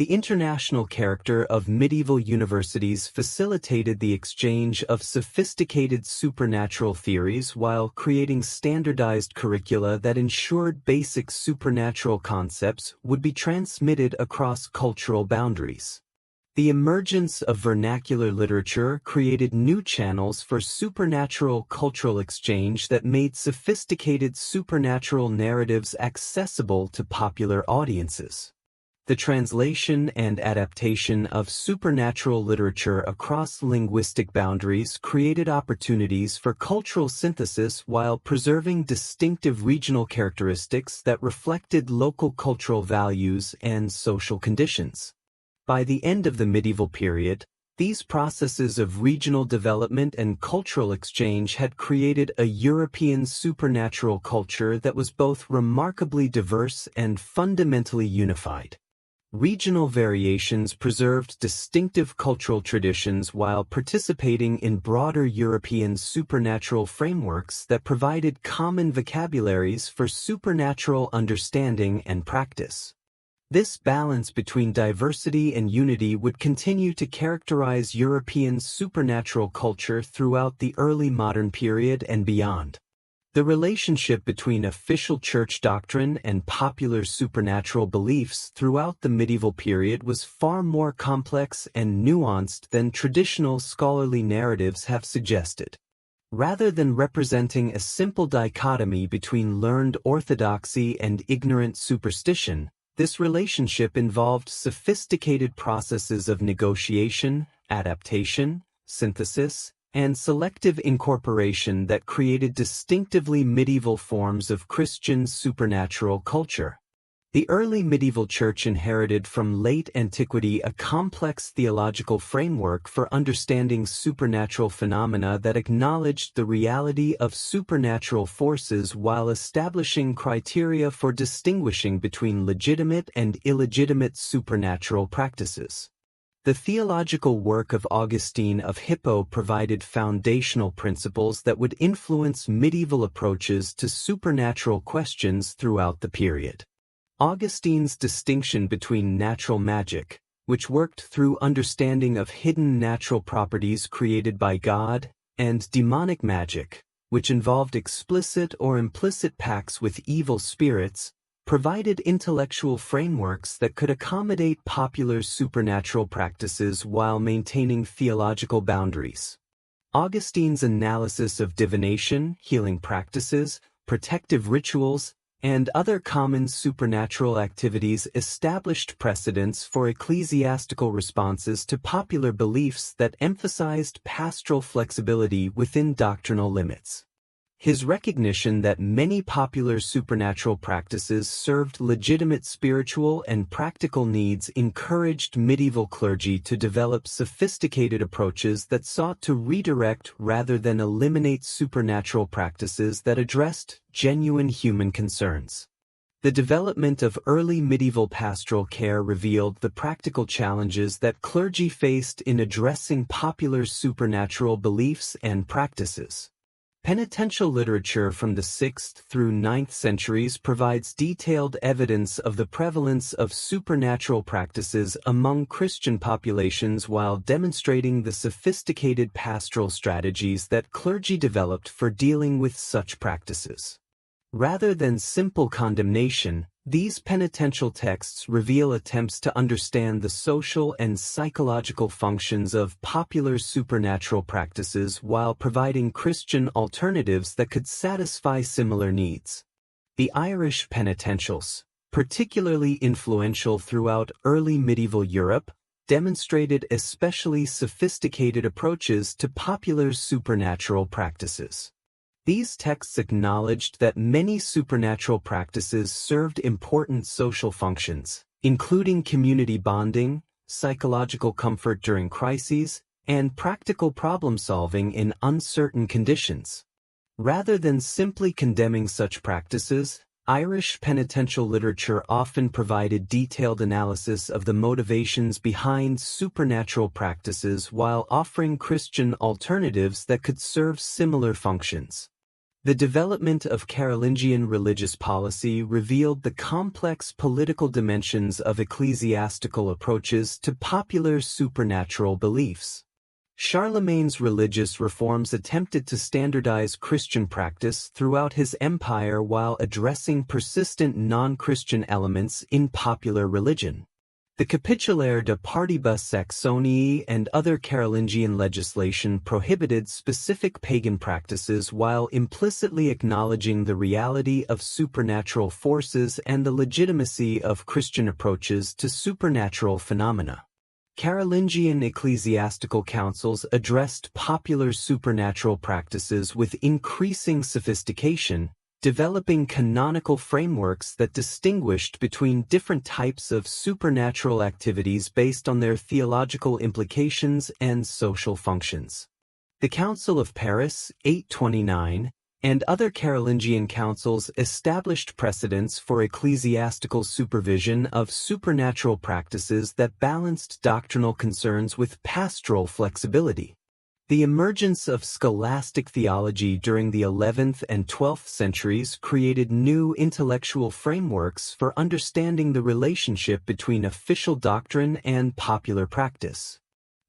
The international character of medieval universities facilitated the exchange of sophisticated supernatural theories while creating standardized curricula that ensured basic supernatural concepts would be transmitted across cultural boundaries. The emergence of vernacular literature created new channels for supernatural cultural exchange that made sophisticated supernatural narratives accessible to popular audiences. The translation and adaptation of supernatural literature across linguistic boundaries created opportunities for cultural synthesis while preserving distinctive regional characteristics that reflected local cultural values and social conditions. By the end of the medieval period, these processes of regional development and cultural exchange had created a European supernatural culture that was both remarkably diverse and fundamentally unified. Regional variations preserved distinctive cultural traditions while participating in broader European supernatural frameworks that provided common vocabularies for supernatural understanding and practice. This balance between diversity and unity would continue to characterize European supernatural culture throughout the early modern period and beyond. The relationship between official church doctrine and popular supernatural beliefs throughout the medieval period was far more complex and nuanced than traditional scholarly narratives have suggested. Rather than representing a simple dichotomy between learned orthodoxy and ignorant superstition, this relationship involved sophisticated processes of negotiation, adaptation, synthesis, and selective incorporation that created distinctively medieval forms of Christian supernatural culture. The early medieval church inherited from late antiquity a complex theological framework for understanding supernatural phenomena that acknowledged the reality of supernatural forces while establishing criteria for distinguishing between legitimate and illegitimate supernatural practices. The theological work of Augustine of Hippo provided foundational principles that would influence medieval approaches to supernatural questions throughout the period. Augustine's distinction between natural magic, which worked through understanding of hidden natural properties created by God, and demonic magic, which involved explicit or implicit pacts with evil spirits, provided intellectual frameworks that could accommodate popular supernatural practices while maintaining theological boundaries. Augustine's analysis of divination, healing practices, protective rituals, and other common supernatural activities established precedents for ecclesiastical responses to popular beliefs that emphasized pastoral flexibility within doctrinal limits. His recognition that many popular supernatural practices served legitimate spiritual and practical needs encouraged medieval clergy to develop sophisticated approaches that sought to redirect rather than eliminate supernatural practices that addressed genuine human concerns. The development of early medieval pastoral care revealed the practical challenges that clergy faced in addressing popular supernatural beliefs and practices. Penitential literature from the 6th through 9th centuries provides detailed evidence of the prevalence of supernatural practices among Christian populations while demonstrating the sophisticated pastoral strategies that clergy developed for dealing with such practices. Rather than simple condemnation, these penitential texts reveal attempts to understand the social and psychological functions of popular supernatural practices while providing Christian alternatives that could satisfy similar needs. The Irish penitentials, particularly influential throughout early medieval Europe, demonstrated especially sophisticated approaches to popular supernatural practices. These texts acknowledged that many supernatural practices served important social functions, including community bonding, psychological comfort during crises, and practical problem-solving in uncertain conditions. Rather than simply condemning such practices, Irish penitential literature often provided detailed analysis of the motivations behind supernatural practices while offering Christian alternatives that could serve similar functions. The development of Carolingian religious policy revealed the complex political dimensions of ecclesiastical approaches to popular supernatural beliefs. Charlemagne's religious reforms attempted to standardize Christian practice throughout his empire while addressing persistent non-Christian elements in popular religion. The Capitulaire de Partibus Saxoniae and other Carolingian legislation prohibited specific pagan practices while implicitly acknowledging the reality of supernatural forces and the legitimacy of Christian approaches to supernatural phenomena. Carolingian ecclesiastical councils addressed popular supernatural practices with increasing sophistication, developing canonical frameworks that distinguished between different types of supernatural activities based on their theological implications and social functions. The Council of Paris, 829, and other Carolingian councils established precedents for ecclesiastical supervision of supernatural practices that balanced doctrinal concerns with pastoral flexibility. The emergence of scholastic theology during the 11th and 12th centuries created new intellectual frameworks for understanding the relationship between official doctrine and popular practice.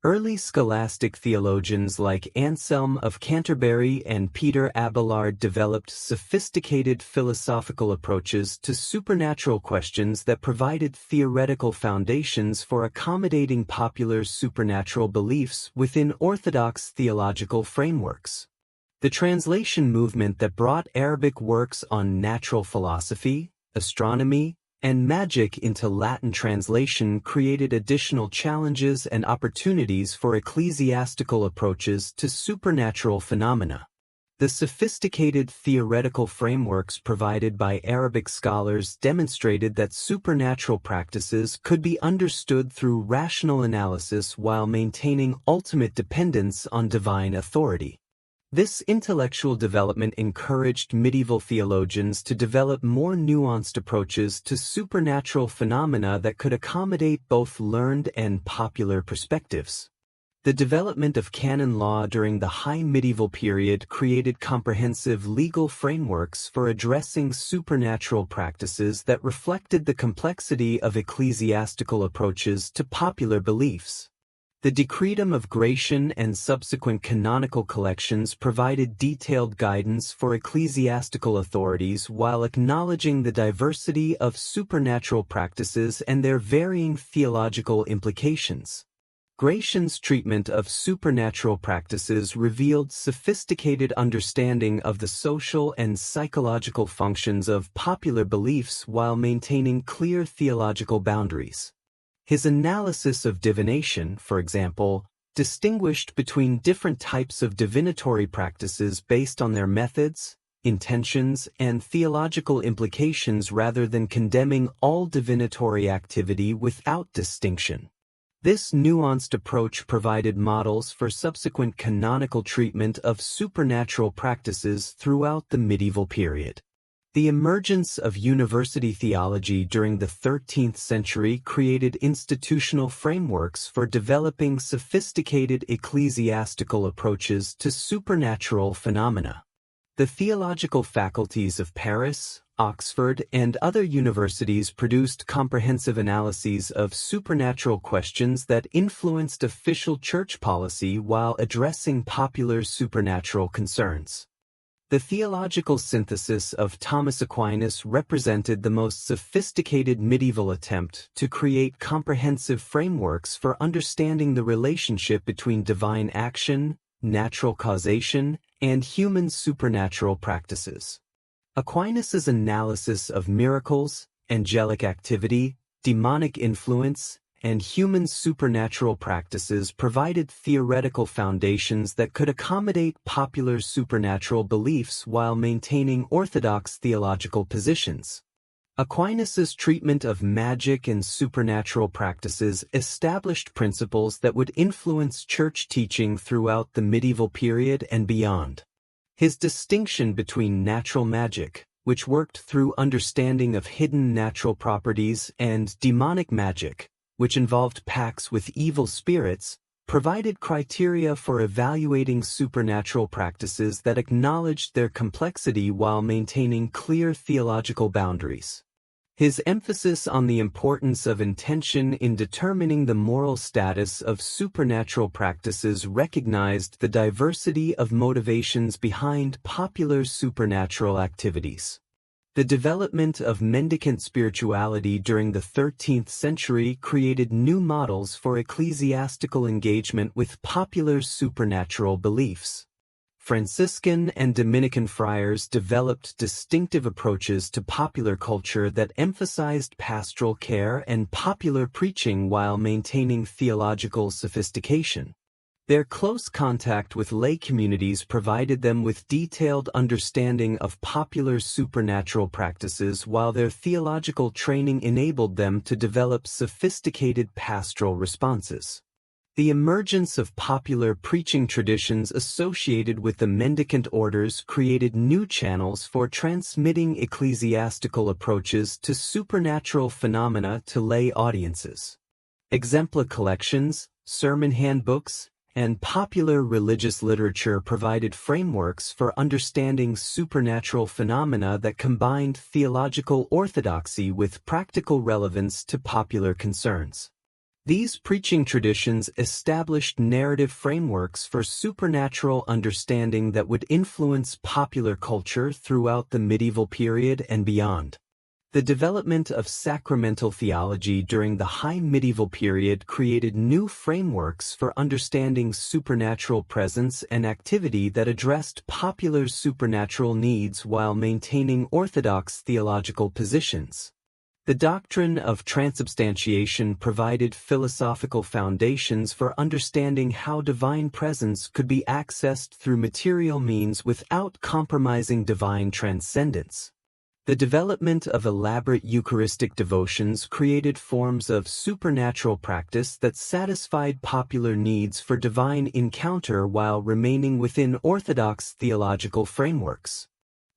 Early scholastic theologians like Anselm of Canterbury and Peter Abelard developed sophisticated philosophical approaches to supernatural questions that provided theoretical foundations for accommodating popular supernatural beliefs within orthodox theological frameworks. The translation movement that brought Arabic works on natural philosophy, astronomy, and magic into Latin translation created additional challenges and opportunities for ecclesiastical approaches to supernatural phenomena. The sophisticated theoretical frameworks provided by Arabic scholars demonstrated that supernatural practices could be understood through rational analysis while maintaining ultimate dependence on divine authority. This intellectual development encouraged medieval theologians to develop more nuanced approaches to supernatural phenomena that could accommodate both learned and popular perspectives. The development of canon law during the High Medieval period created comprehensive legal frameworks for addressing supernatural practices that reflected the complexity of ecclesiastical approaches to popular beliefs. The Decretum of Gratian and subsequent canonical collections provided detailed guidance for ecclesiastical authorities while acknowledging the diversity of supernatural practices and their varying theological implications. Gratian's treatment of supernatural practices revealed sophisticated understanding of the social and psychological functions of popular beliefs while maintaining clear theological boundaries. His analysis of divination, for example, distinguished between different types of divinatory practices based on their methods, intentions, and theological implications rather than condemning all divinatory activity without distinction. This nuanced approach provided models for subsequent canonical treatment of supernatural practices throughout the medieval period. The emergence of university theology during the 13th century created institutional frameworks for developing sophisticated ecclesiastical approaches to supernatural phenomena. The theological faculties of Paris, Oxford, and other universities produced comprehensive analyses of supernatural questions that influenced official church policy while addressing popular supernatural concerns. The theological synthesis of Thomas Aquinas represented the most sophisticated medieval attempt to create comprehensive frameworks for understanding the relationship between divine action, natural causation, and human supernatural practices. Aquinas' analysis of miracles, angelic activity, demonic influence, and human supernatural practices provided theoretical foundations that could accommodate popular supernatural beliefs while maintaining orthodox theological positions. Aquinas' treatment of magic and supernatural practices established principles that would influence church teaching throughout the medieval period and beyond. His distinction between natural magic, which worked through understanding of hidden natural properties, and demonic magic, which involved pacts with evil spirits, provided criteria for evaluating supernatural practices that acknowledged their complexity while maintaining clear theological boundaries. His emphasis on the importance of intention in determining the moral status of supernatural practices recognized the diversity of motivations behind popular supernatural activities. The development of mendicant spirituality during the 13th century created new models for ecclesiastical engagement with popular supernatural beliefs. Franciscan and Dominican friars developed distinctive approaches to popular culture that emphasized pastoral care and popular preaching while maintaining theological sophistication. Their close contact with lay communities provided them with detailed understanding of popular supernatural practices, while their theological training enabled them to develop sophisticated pastoral responses. The emergence of popular preaching traditions associated with the mendicant orders created new channels for transmitting ecclesiastical approaches to supernatural phenomena to lay audiences. Exemplar collections, sermon handbooks, and popular religious literature provided frameworks for understanding supernatural phenomena that combined theological orthodoxy with practical relevance to popular concerns. These preaching traditions established narrative frameworks for supernatural understanding that would influence popular culture throughout the medieval period and beyond. The development of sacramental theology during the High Medieval period created new frameworks for understanding supernatural presence and activity that addressed popular supernatural needs while maintaining orthodox theological positions. The doctrine of transubstantiation provided philosophical foundations for understanding how divine presence could be accessed through material means without compromising divine transcendence. The development of elaborate Eucharistic devotions created forms of supernatural practice that satisfied popular needs for divine encounter while remaining within orthodox theological frameworks.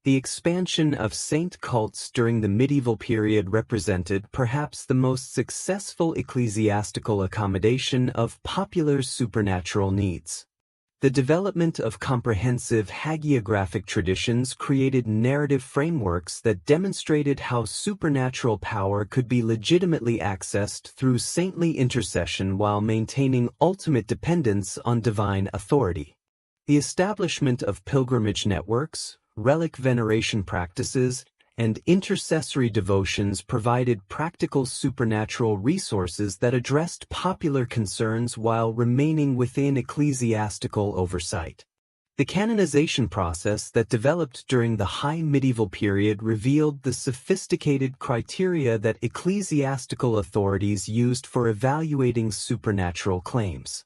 The expansion of saint cults during the medieval period represented perhaps the most successful ecclesiastical accommodation of popular supernatural needs. The development of comprehensive hagiographic traditions created narrative frameworks that demonstrated how supernatural power could be legitimately accessed through saintly intercession while maintaining ultimate dependence on divine authority. The establishment of pilgrimage networks, relic veneration practices, and intercessory devotions provided practical supernatural resources that addressed popular concerns while remaining within ecclesiastical oversight. The canonization process that developed during the High Medieval period revealed the sophisticated criteria that ecclesiastical authorities used for evaluating supernatural claims.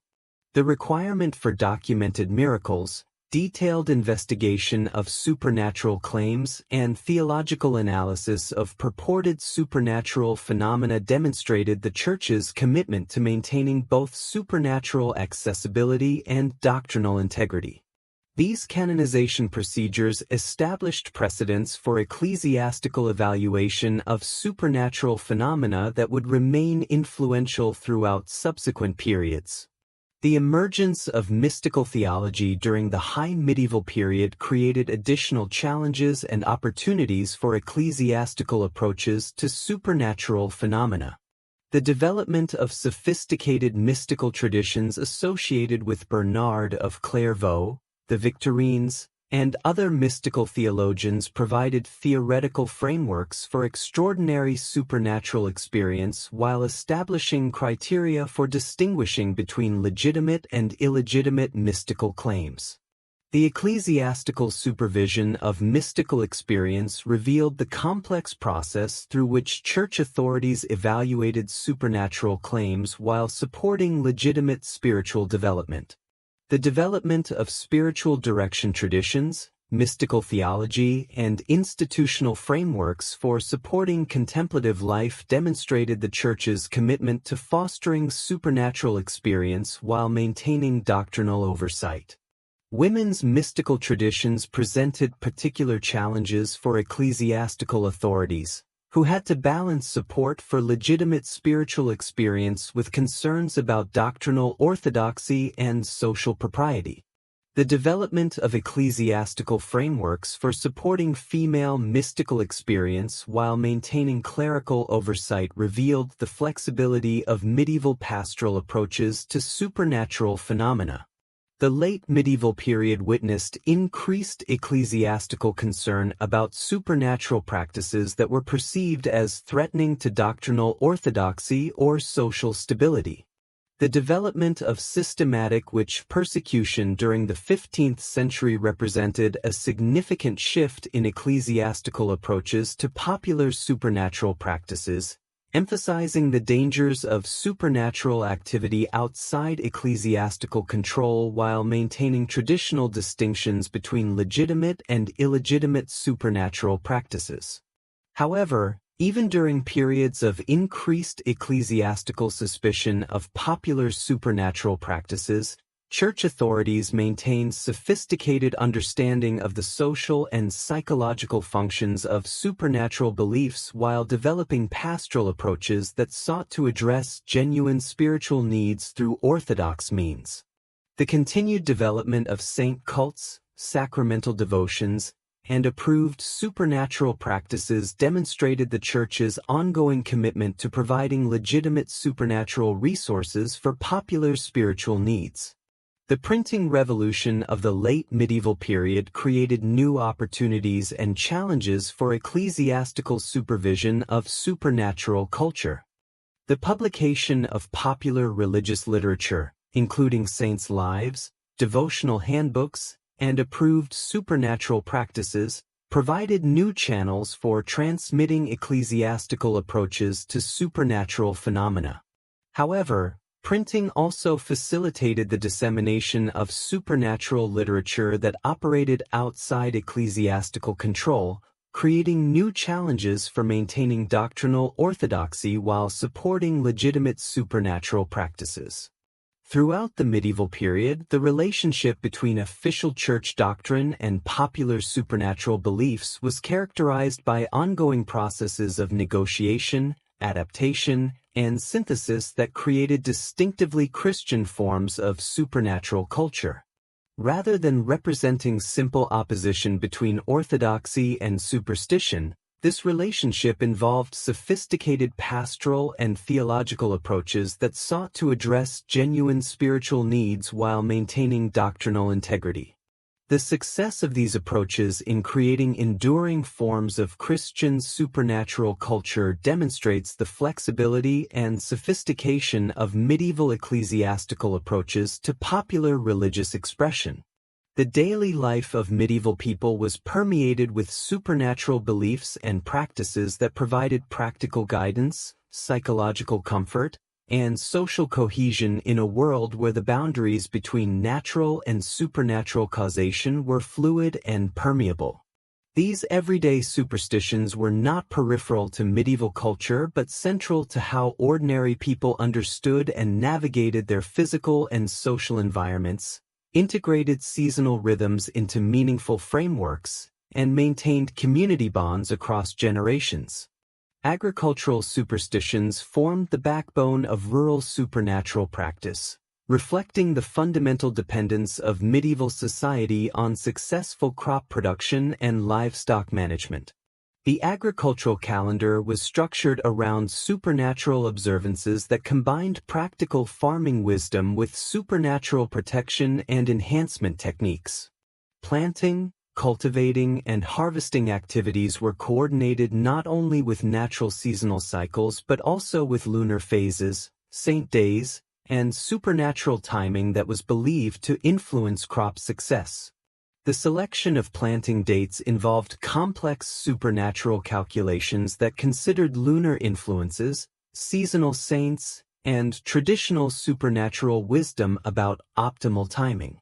The requirement for documented miracles, detailed investigation of supernatural claims, and theological analysis of purported supernatural phenomena demonstrated the Church's commitment to maintaining both supernatural accessibility and doctrinal integrity. These canonization procedures established precedents for ecclesiastical evaluation of supernatural phenomena that would remain influential throughout subsequent periods. The emergence of mystical theology during the High Medieval period created additional challenges and opportunities for ecclesiastical approaches to supernatural phenomena. The development of sophisticated mystical traditions associated with Bernard of Clairvaux, the Victorines, and other mystical theologians provided theoretical frameworks for extraordinary supernatural experience while establishing criteria for distinguishing between legitimate and illegitimate mystical claims. The ecclesiastical supervision of mystical experience revealed the complex process through which church authorities evaluated supernatural claims while supporting legitimate spiritual development. The development of spiritual direction traditions, mystical theology, and institutional frameworks for supporting contemplative life demonstrated the Church's commitment to fostering supernatural experience while maintaining doctrinal oversight. Women's mystical traditions presented particular challenges for ecclesiastical authorities, who had to balance support for legitimate spiritual experience with concerns about doctrinal orthodoxy and social propriety. The development of ecclesiastical frameworks for supporting female mystical experience while maintaining clerical oversight revealed the flexibility of medieval pastoral approaches to supernatural phenomena. The late medieval period witnessed increased ecclesiastical concern about supernatural practices that were perceived as threatening to doctrinal orthodoxy or social stability. The development of systematic witch persecution during the 15th century represented a significant shift in ecclesiastical approaches to popular supernatural practices, emphasizing the dangers of supernatural activity outside ecclesiastical control while maintaining traditional distinctions between legitimate and illegitimate supernatural practices. However, even during periods of increased ecclesiastical suspicion of popular supernatural practices, church authorities maintained sophisticated understanding of the social and psychological functions of supernatural beliefs while developing pastoral approaches that sought to address genuine spiritual needs through orthodox means. The continued development of saint cults, sacramental devotions, and approved supernatural practices demonstrated the Church's ongoing commitment to providing legitimate supernatural resources for popular spiritual needs. The printing revolution of the late medieval period created new opportunities and challenges for ecclesiastical supervision of supernatural culture. The publication of popular religious literature, including saints' lives, devotional handbooks, and approved supernatural practices, provided new channels for transmitting ecclesiastical approaches to supernatural phenomena. However, printing also facilitated the dissemination of supernatural literature that operated outside ecclesiastical control, creating new challenges for maintaining doctrinal orthodoxy while supporting legitimate supernatural practices. Throughout the medieval period, the relationship between official church doctrine and popular supernatural beliefs was characterized by ongoing processes of negotiation, adaptation, and synthesis that created distinctively Christian forms of supernatural culture. Rather than representing simple opposition between orthodoxy and superstition, this relationship involved sophisticated pastoral and theological approaches that sought to address genuine spiritual needs while maintaining doctrinal integrity. The success of these approaches in creating enduring forms of Christian supernatural culture demonstrates the flexibility and sophistication of medieval ecclesiastical approaches to popular religious expression. The daily life of medieval people was permeated with supernatural beliefs and practices that provided practical guidance, psychological comfort, and social cohesion in a world where the boundaries between natural and supernatural causation were fluid and permeable. These everyday superstitions were not peripheral to medieval culture but central to how ordinary people understood and navigated their physical and social environments, integrated seasonal rhythms into meaningful frameworks, and maintained community bonds across generations. Agricultural superstitions formed the backbone of rural supernatural practice, reflecting the fundamental dependence of medieval society on successful crop production and livestock management. The agricultural calendar was structured around supernatural observances that combined practical farming wisdom with supernatural protection and enhancement techniques. Planting, cultivating, and harvesting activities were coordinated not only with natural seasonal cycles but also with lunar phases, saint days, and supernatural timing that was believed to influence crop success. The selection of planting dates involved complex supernatural calculations that considered lunar influences, seasonal saints, and traditional supernatural wisdom about optimal timing.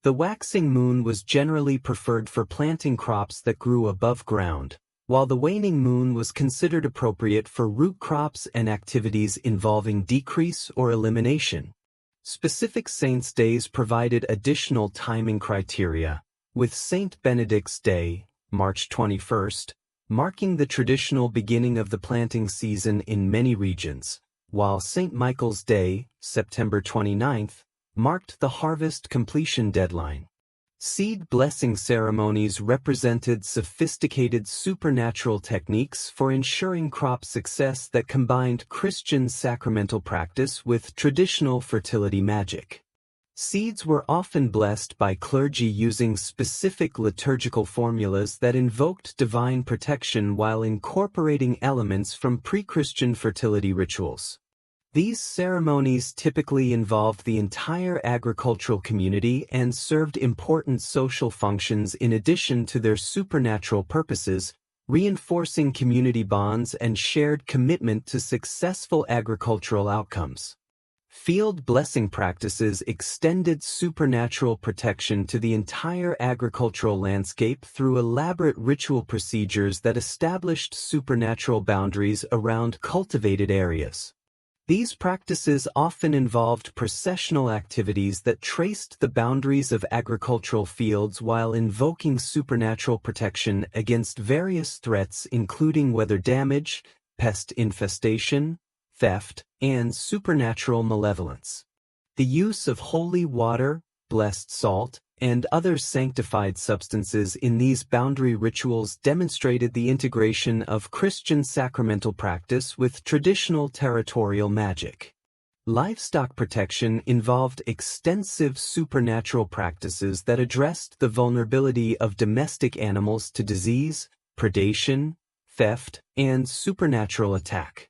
The waxing moon was generally preferred for planting crops that grew above ground, while the waning moon was considered appropriate for root crops and activities involving decrease or elimination. Specific saints' days provided additional timing criteria, with Saint Benedict's Day, March 21st, marking the traditional beginning of the planting season in many regions, while Saint Michael's Day, September 29th, marked the harvest completion deadline. Seed blessing ceremonies represented sophisticated supernatural techniques for ensuring crop success that combined Christian sacramental practice with traditional fertility magic. Seeds were often blessed by clergy using specific liturgical formulas that invoked divine protection while incorporating elements from pre-Christian fertility rituals. These ceremonies typically involved the entire agricultural community and served important social functions in addition to their supernatural purposes, reinforcing community bonds and shared commitment to successful agricultural outcomes. Field blessing practices extended supernatural protection to the entire agricultural landscape through elaborate ritual procedures that established supernatural boundaries around cultivated areas. These practices often involved processional activities that traced the boundaries of agricultural fields while invoking supernatural protection against various threats including weather damage, pest infestation, theft, and supernatural malevolence. The use of holy water, blessed salt, and other sanctified substances in these boundary rituals demonstrated the integration of Christian sacramental practice with traditional territorial magic. Livestock protection involved extensive supernatural practices that addressed the vulnerability of domestic animals to disease, predation, theft, and supernatural attack.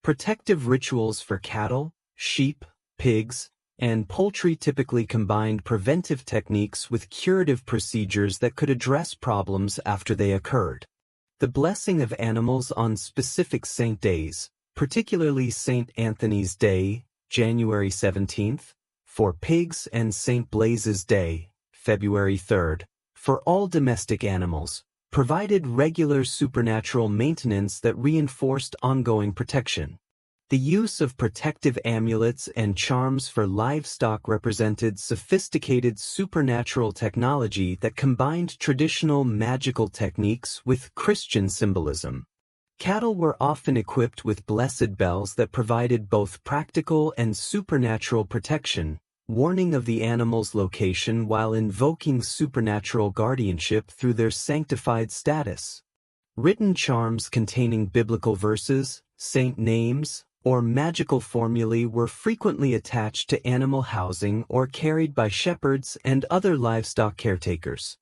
Protective rituals for cattle, sheep, pigs, and poultry typically combined preventive techniques with curative procedures that could address problems after they occurred. The blessing of animals on specific saint days, particularly Saint Anthony's Day, January 17th, for pigs and Saint Blaise's Day, February 3rd, for all domestic animals, provided regular supernatural maintenance that reinforced ongoing protection. The use of protective amulets and charms for livestock represented sophisticated supernatural technology that combined traditional magical techniques with Christian symbolism. Cattle were often equipped with blessed bells that provided both practical and supernatural protection, warning of the animal's location while invoking supernatural guardianship through their sanctified status. Written charms containing biblical verses, saint names, or magical formulae were frequently attached to animal housing or carried by shepherds and other livestock caretakers.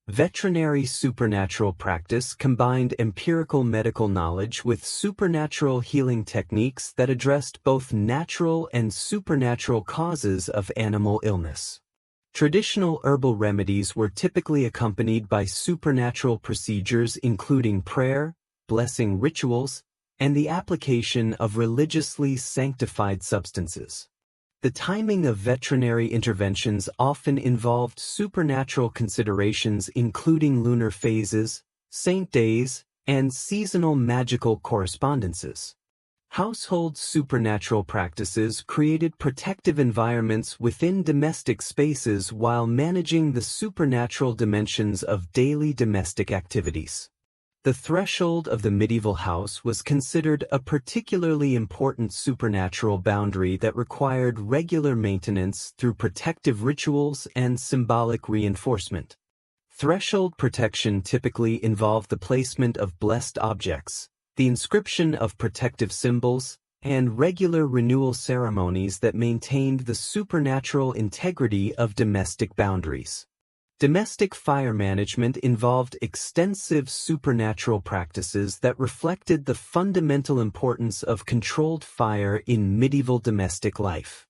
Veterinary supernatural practice combined empirical medical knowledge with supernatural healing techniques that addressed both natural and supernatural causes of animal illness. Traditional herbal remedies were typically accompanied by supernatural procedures including prayer, blessing rituals, and the application of religiously sanctified substances. The timing of veterinary interventions often involved supernatural considerations including lunar phases, saint days, and seasonal magical correspondences. Household supernatural practices created protective environments within domestic spaces while managing the supernatural dimensions of daily domestic activities. The threshold of the medieval house was considered a particularly important supernatural boundary that required regular maintenance through protective rituals and symbolic reinforcement. Threshold protection typically involved the placement of blessed objects, the inscription of protective symbols, and regular renewal ceremonies that maintained the supernatural integrity of domestic boundaries. Domestic fire management involved extensive supernatural practices that reflected the fundamental importance of controlled fire in medieval domestic life.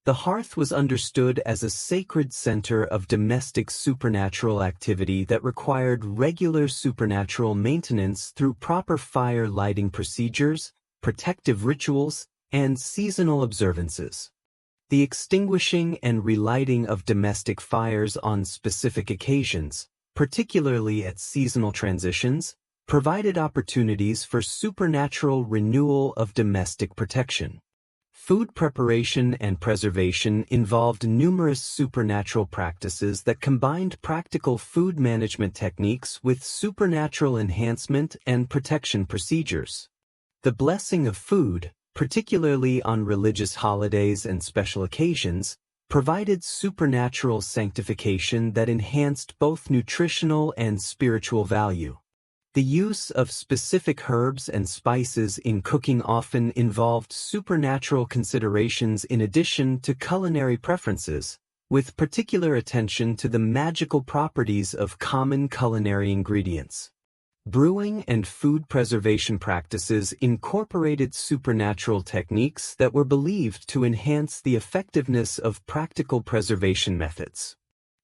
The hearth was understood as a sacred center of domestic supernatural activity that required regular supernatural maintenance through proper fire lighting procedures, protective rituals, and seasonal observances. The extinguishing and relighting of domestic fires on specific occasions, particularly at seasonal transitions, provided opportunities for supernatural renewal of domestic protection. Food preparation and preservation involved numerous supernatural practices that combined practical food management techniques with supernatural enhancement and protection procedures. The blessing of food, particularly on religious holidays and special occasions, provided supernatural sanctification that enhanced both nutritional and spiritual value. The use of specific herbs and spices in cooking often involved supernatural considerations in addition to culinary preferences, with particular attention to the magical properties of common culinary ingredients. Brewing and food preservation practices incorporated supernatural techniques that were believed to enhance the effectiveness of practical preservation methods.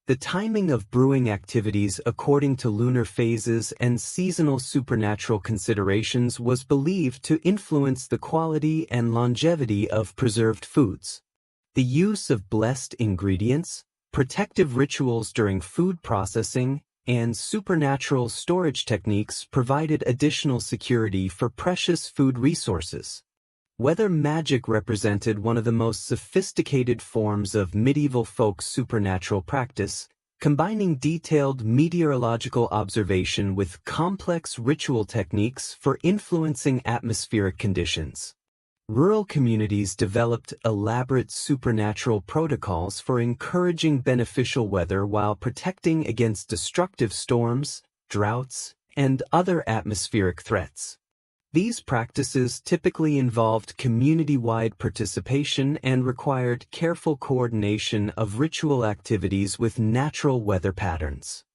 The timing of brewing activities according to lunar phases and seasonal supernatural considerations was believed to influence the quality and longevity of preserved foods. The use of blessed ingredients, protective rituals during food processing, and supernatural storage techniques provided additional security for precious food resources. Whether magic represented one of the most sophisticated forms of medieval folk supernatural practice, combining detailed meteorological observation with complex ritual techniques for influencing atmospheric conditions. Rural communities developed elaborate supernatural protocols for encouraging beneficial weather while protecting against destructive storms, droughts, and other atmospheric threats. These practices typically involved community-wide participation and required careful coordination of ritual activities with natural weather patterns.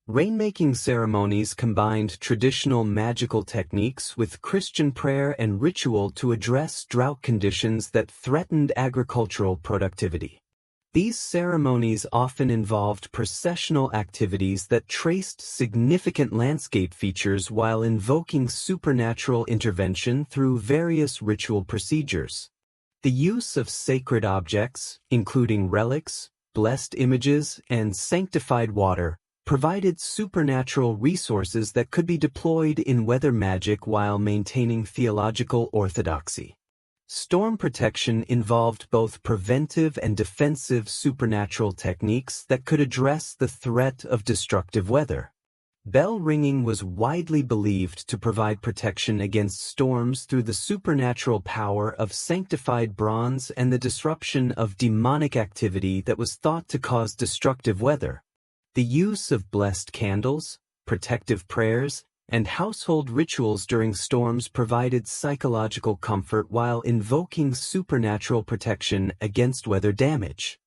Rainmaking ceremonies combined traditional magical techniques with Christian prayer and ritual to address drought conditions that threatened agricultural productivity. These ceremonies often involved processional activities that traced significant landscape features while invoking supernatural intervention through various ritual procedures. The use of sacred objects, including relics, blessed images, and sanctified water, provided supernatural resources that could be deployed in weather magic while maintaining theological orthodoxy. Storm protection involved both preventive and defensive supernatural techniques that could address the threat of destructive weather. Bell ringing was widely believed to provide protection against storms through the supernatural power of sanctified bronze and the disruption of demonic activity that was thought to cause destructive weather. The use of blessed candles, protective prayers, and household rituals during storms provided psychological comfort while invoking supernatural protection against weather damage.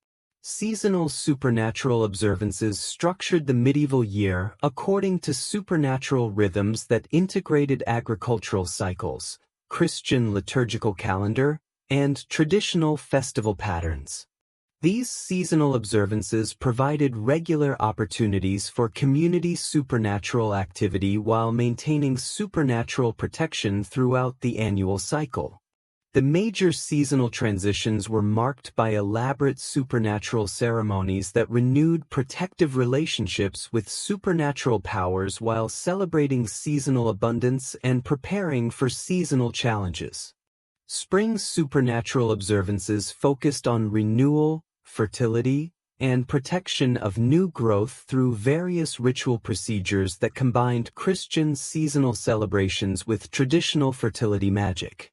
Seasonal supernatural observances structured the medieval year according to supernatural rhythms that integrated agricultural cycles, Christian liturgical calendar, and traditional festival patterns. These seasonal observances provided regular opportunities for community supernatural activity while maintaining supernatural protection throughout the annual cycle. The major seasonal transitions were marked by elaborate supernatural ceremonies that renewed protective relationships with supernatural powers while celebrating seasonal abundance and preparing for seasonal challenges. Spring supernatural observances focused on renewal, fertility, and protection of new growth through various ritual procedures that combined Christian seasonal celebrations with traditional fertility magic.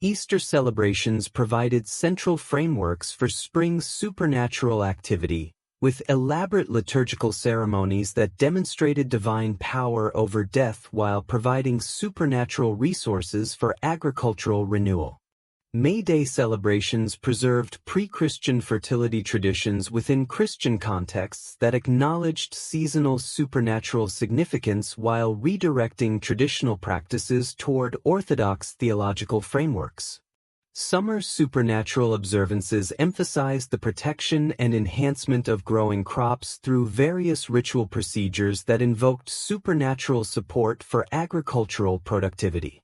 Easter celebrations provided central frameworks for spring supernatural activity, with elaborate liturgical ceremonies that demonstrated divine power over death while providing supernatural resources for agricultural renewal. May Day celebrations preserved pre-Christian fertility traditions within Christian contexts that acknowledged seasonal supernatural significance while redirecting traditional practices toward orthodox theological frameworks. Summer supernatural observances emphasized the protection and enhancement of growing crops through various ritual procedures that invoked supernatural support for agricultural productivity.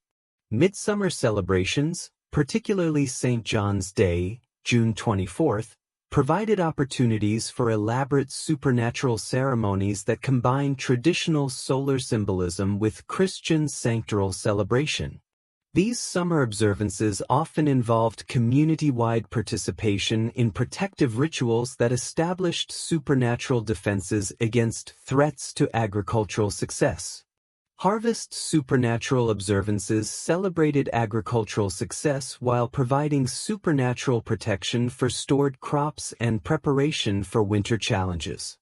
Midsummer celebrations, particularly St. John's Day, June 24th, provided opportunities for elaborate supernatural ceremonies that combine traditional solar symbolism with Christian sanctoral celebration. These summer observances often involved community-wide participation in protective rituals that established supernatural defenses against threats to agricultural success. Harvest supernatural observances celebrated agricultural success while providing supernatural protection for stored crops and preparation for winter challenges.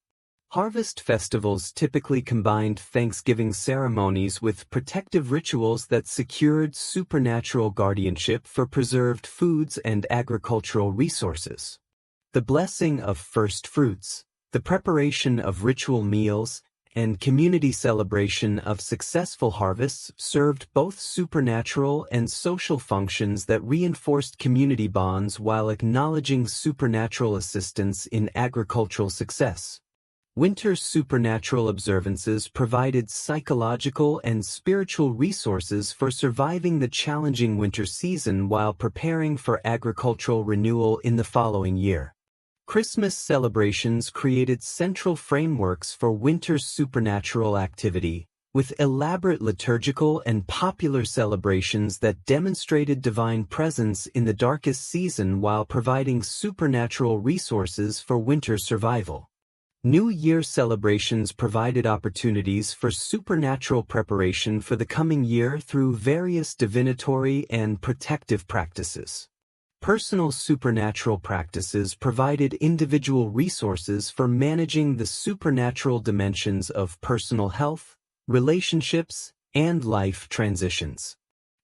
Harvest festivals typically combined Thanksgiving ceremonies with protective rituals that secured supernatural guardianship for preserved foods and agricultural resources. The blessing of first fruits, the preparation of ritual meals, and community celebration of successful harvests served both supernatural and social functions that reinforced community bonds while acknowledging supernatural assistance in agricultural success. Winter supernatural observances provided psychological and spiritual resources for surviving the challenging winter season while preparing for agricultural renewal in the following year. Christmas celebrations created central frameworks for winter supernatural activity, with elaborate liturgical and popular celebrations that demonstrated divine presence in the darkest season while providing supernatural resources for winter survival. New Year celebrations provided opportunities for supernatural preparation for the coming year through various divinatory and protective practices. Personal supernatural practices provided individual resources for managing the supernatural dimensions of personal health, relationships, and life transitions.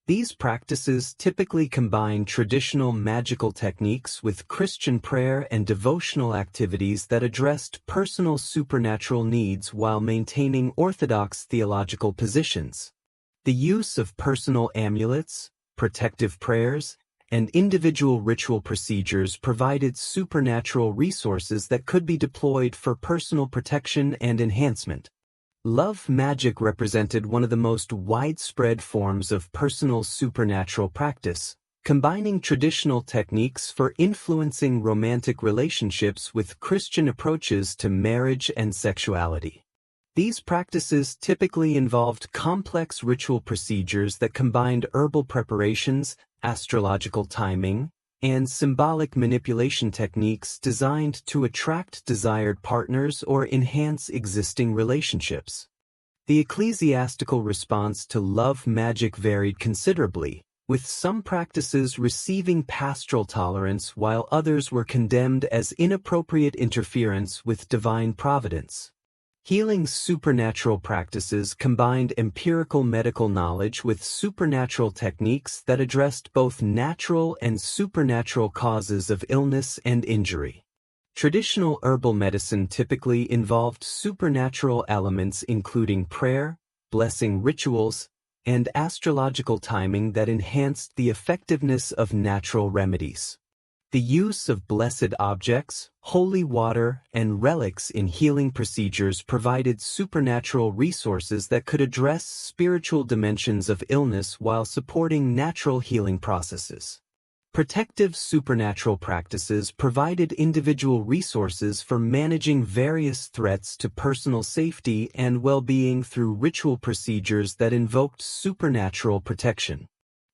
These practices typically combine traditional magical techniques with Christian prayer and devotional activities that addressed personal supernatural needs while maintaining orthodox theological positions. The use of personal amulets, protective prayers, and individual ritual procedures provided supernatural resources that could be deployed for personal protection and enhancement. Love magic represented one of the most widespread forms of personal supernatural practice, combining traditional techniques for influencing romantic relationships with Christian approaches to marriage and sexuality. These practices typically involved complex ritual procedures that combined herbal preparations, astrological timing, and symbolic manipulation techniques designed to attract desired partners or enhance existing relationships. The ecclesiastical response to love magic varied considerably, with some practices receiving pastoral tolerance while others were condemned as inappropriate interference with divine providence. Healing supernatural practices combined empirical medical knowledge with supernatural techniques that addressed both natural and supernatural causes of illness and injury. Traditional herbal medicine typically involved supernatural elements including prayer, blessing rituals, and astrological timing that enhanced the effectiveness of natural remedies. The use of blessed objects, holy water, and relics in healing procedures provided supernatural resources that could address spiritual dimensions of illness while supporting natural healing processes. Protective supernatural practices provided individual resources for managing various threats to personal safety and well-being through ritual procedures that invoked supernatural protection.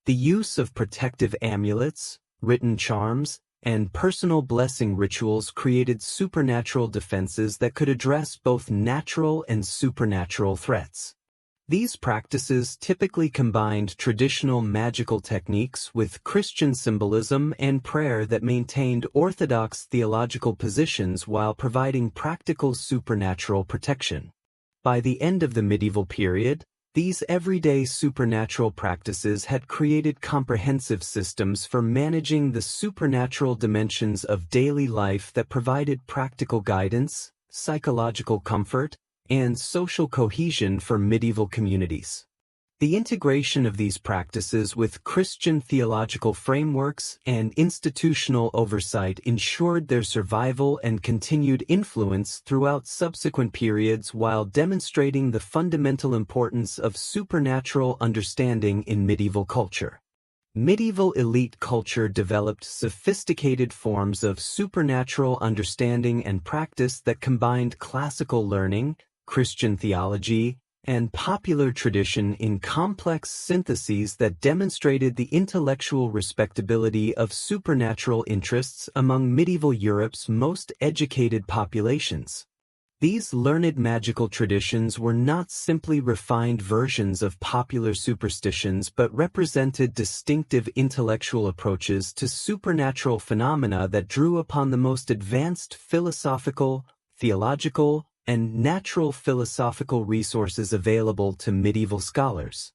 The use of protective amulets, written charms, and personal blessing rituals created supernatural defenses that could address both natural and supernatural threats. These practices typically combined traditional magical techniques with Christian symbolism and prayer that maintained orthodox theological positions while providing practical supernatural protection. By the end of the medieval period, these everyday supernatural practices had created comprehensive systems for managing the supernatural dimensions of daily life that provided practical guidance, psychological comfort, and social cohesion for medieval communities. The integration of these practices with Christian theological frameworks and institutional oversight ensured their survival and continued influence throughout subsequent periods while demonstrating the fundamental importance of supernatural understanding in medieval culture. Medieval elite culture developed sophisticated forms of supernatural understanding and practice that combined classical learning, Christian theology, and popular tradition in complex syntheses that demonstrated the intellectual respectability of supernatural interests among medieval Europe's most educated populations. These learned magical traditions were not simply refined versions of popular superstitions but represented distinctive intellectual approaches to supernatural phenomena that drew upon the most advanced philosophical, theological, and natural philosophical resources available to medieval scholars.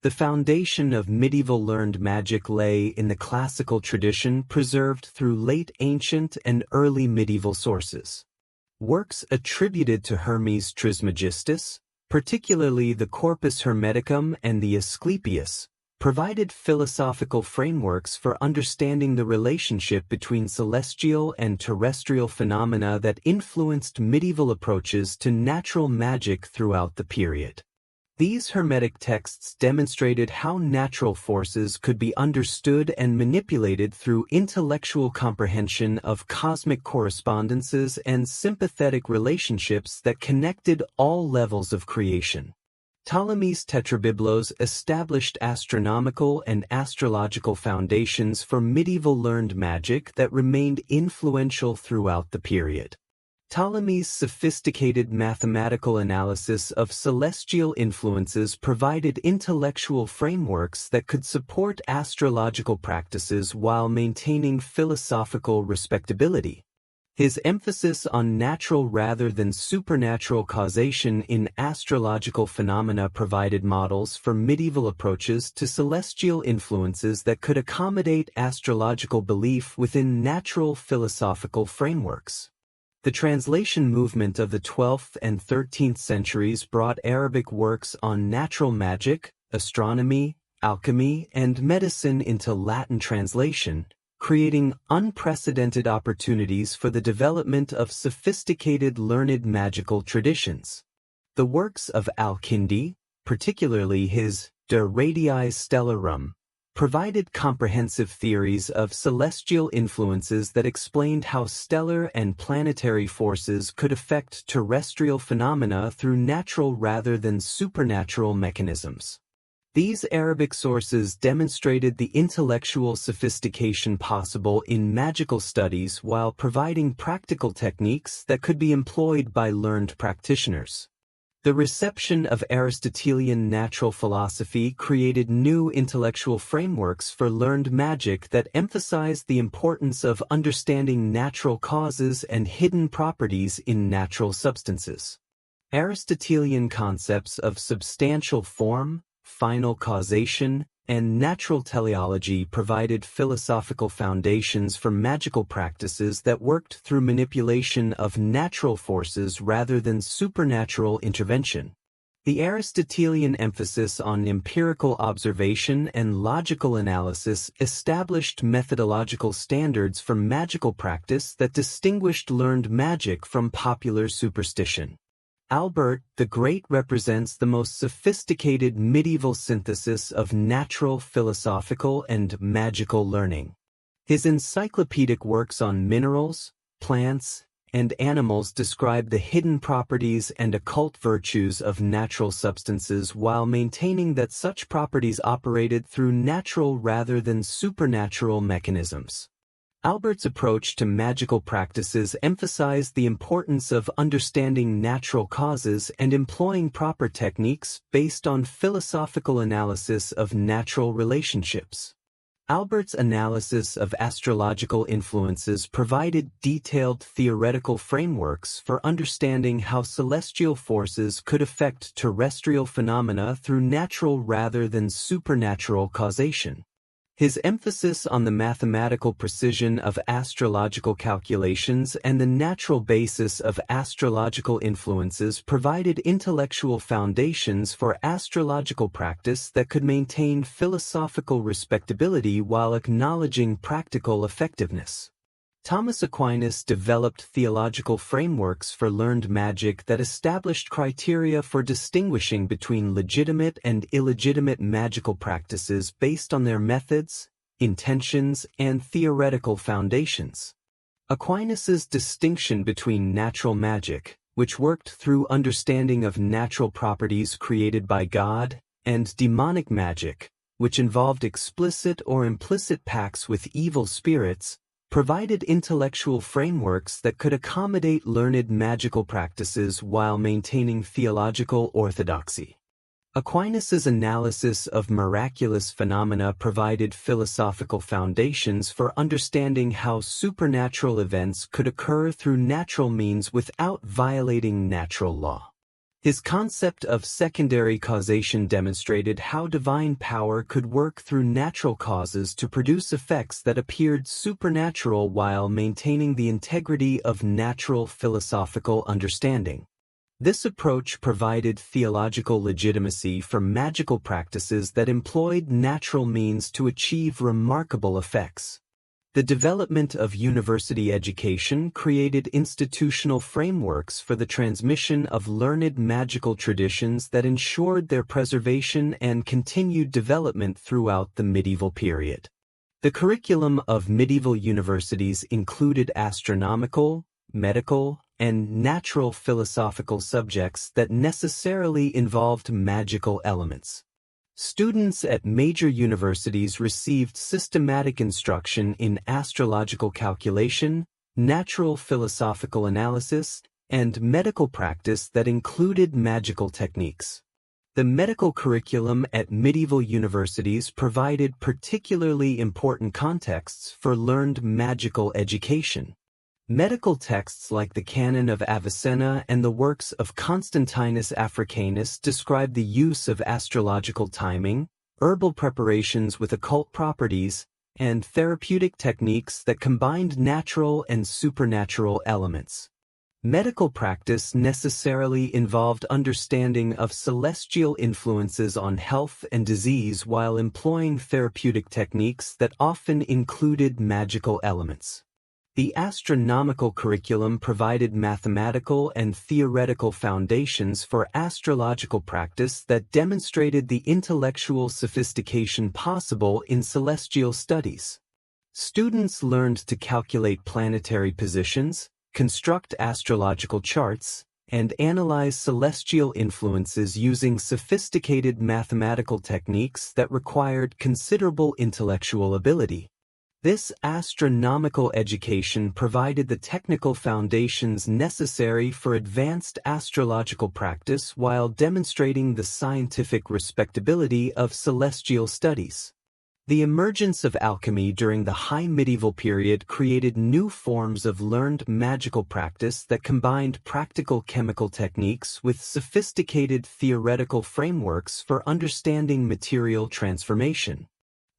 The foundation of medieval learned magic lay in the classical tradition preserved through late ancient and early medieval sources. Works attributed to Hermes Trismegistus, particularly the Corpus Hermeticum and the Asclepius, provided philosophical frameworks for understanding the relationship between celestial and terrestrial phenomena that influenced medieval approaches to natural magic throughout the period. These Hermetic texts demonstrated how natural forces could be understood and manipulated through intellectual comprehension of cosmic correspondences and sympathetic relationships that connected all levels of creation. Ptolemy's Tetrabiblos established astronomical and astrological foundations for medieval learned magic that remained influential throughout the period. Ptolemy's sophisticated mathematical analysis of celestial influences provided intellectual frameworks that could support astrological practices while maintaining philosophical respectability. His emphasis on natural rather than supernatural causation in astrological phenomena provided models for medieval approaches to celestial influences that could accommodate astrological belief within natural philosophical frameworks. The translation movement of the 12th and 13th centuries brought Arabic works on natural magic, astronomy, alchemy, and medicine into Latin translation, creating unprecedented opportunities for the development of sophisticated learned magical traditions. The works of Al-Kindi, particularly his De Radii Stellarum, provided comprehensive theories of celestial influences that explained how stellar and planetary forces could affect terrestrial phenomena through natural rather than supernatural mechanisms. These Arabic sources demonstrated the intellectual sophistication possible in magical studies while providing practical techniques that could be employed by learned practitioners. The reception of Aristotelian natural philosophy created new intellectual frameworks for learned magic that emphasized the importance of understanding natural causes and hidden properties in natural substances. Aristotelian concepts of substantial form, final causation, and natural teleology provided philosophical foundations for magical practices that worked through manipulation of natural forces rather than supernatural intervention. The Aristotelian emphasis on empirical observation and logical analysis established methodological standards for magical practice that distinguished learned magic from popular superstition. Albert the Great represents the most sophisticated medieval synthesis of natural philosophical and magical learning. His encyclopedic works on minerals, plants, and animals describe the hidden properties and occult virtues of natural substances while maintaining that such properties operated through natural rather than supernatural mechanisms. Albert's approach to magical practices emphasized the importance of understanding natural causes and employing proper techniques based on philosophical analysis of natural relationships. Albert's analysis of astrological influences provided detailed theoretical frameworks for understanding how celestial forces could affect terrestrial phenomena through natural rather than supernatural causation. His emphasis on the mathematical precision of astrological calculations and the natural basis of astrological influences provided intellectual foundations for astrological practice that could maintain philosophical respectability while acknowledging practical effectiveness. Thomas Aquinas developed theological frameworks for learned magic that established criteria for distinguishing between legitimate and illegitimate magical practices based on their methods, intentions, and theoretical foundations. Aquinas's distinction between natural magic, which worked through understanding of natural properties created by God, and demonic magic, which involved explicit or implicit pacts with evil spirits, provided intellectual frameworks that could accommodate learned magical practices while maintaining theological orthodoxy. Aquinas's analysis of miraculous phenomena provided philosophical foundations for understanding how supernatural events could occur through natural means without violating natural law. His concept of secondary causation demonstrated how divine power could work through natural causes to produce effects that appeared supernatural while maintaining the integrity of natural philosophical understanding. This approach provided theological legitimacy for magical practices that employed natural means to achieve remarkable effects. The development of university education created institutional frameworks for the transmission of learned magical traditions that ensured their preservation and continued development throughout the medieval period. The curriculum of medieval universities included astronomical, medical, and natural philosophical subjects that necessarily involved magical elements. Students at major universities received systematic instruction in astrological calculation, natural philosophical analysis, and medical practice that included magical techniques. The medical curriculum at medieval universities provided particularly important contexts for learned magical education. Medical texts like the Canon of Avicenna and the works of Constantinus Africanus describe the use of astrological timing, herbal preparations with occult properties, and therapeutic techniques that combined natural and supernatural elements. Medical practice necessarily involved understanding of celestial influences on health and disease while employing therapeutic techniques that often included magical elements. The astronomical curriculum provided mathematical and theoretical foundations for astrological practice that demonstrated the intellectual sophistication possible in celestial studies. Students learned to calculate planetary positions, construct astrological charts, and analyze celestial influences using sophisticated mathematical techniques that required considerable intellectual ability. This astronomical education provided the technical foundations necessary for advanced astrological practice while demonstrating the scientific respectability of celestial studies. The emergence of alchemy during the High Medieval period created new forms of learned magical practice that combined practical chemical techniques with sophisticated theoretical frameworks for understanding material transformation.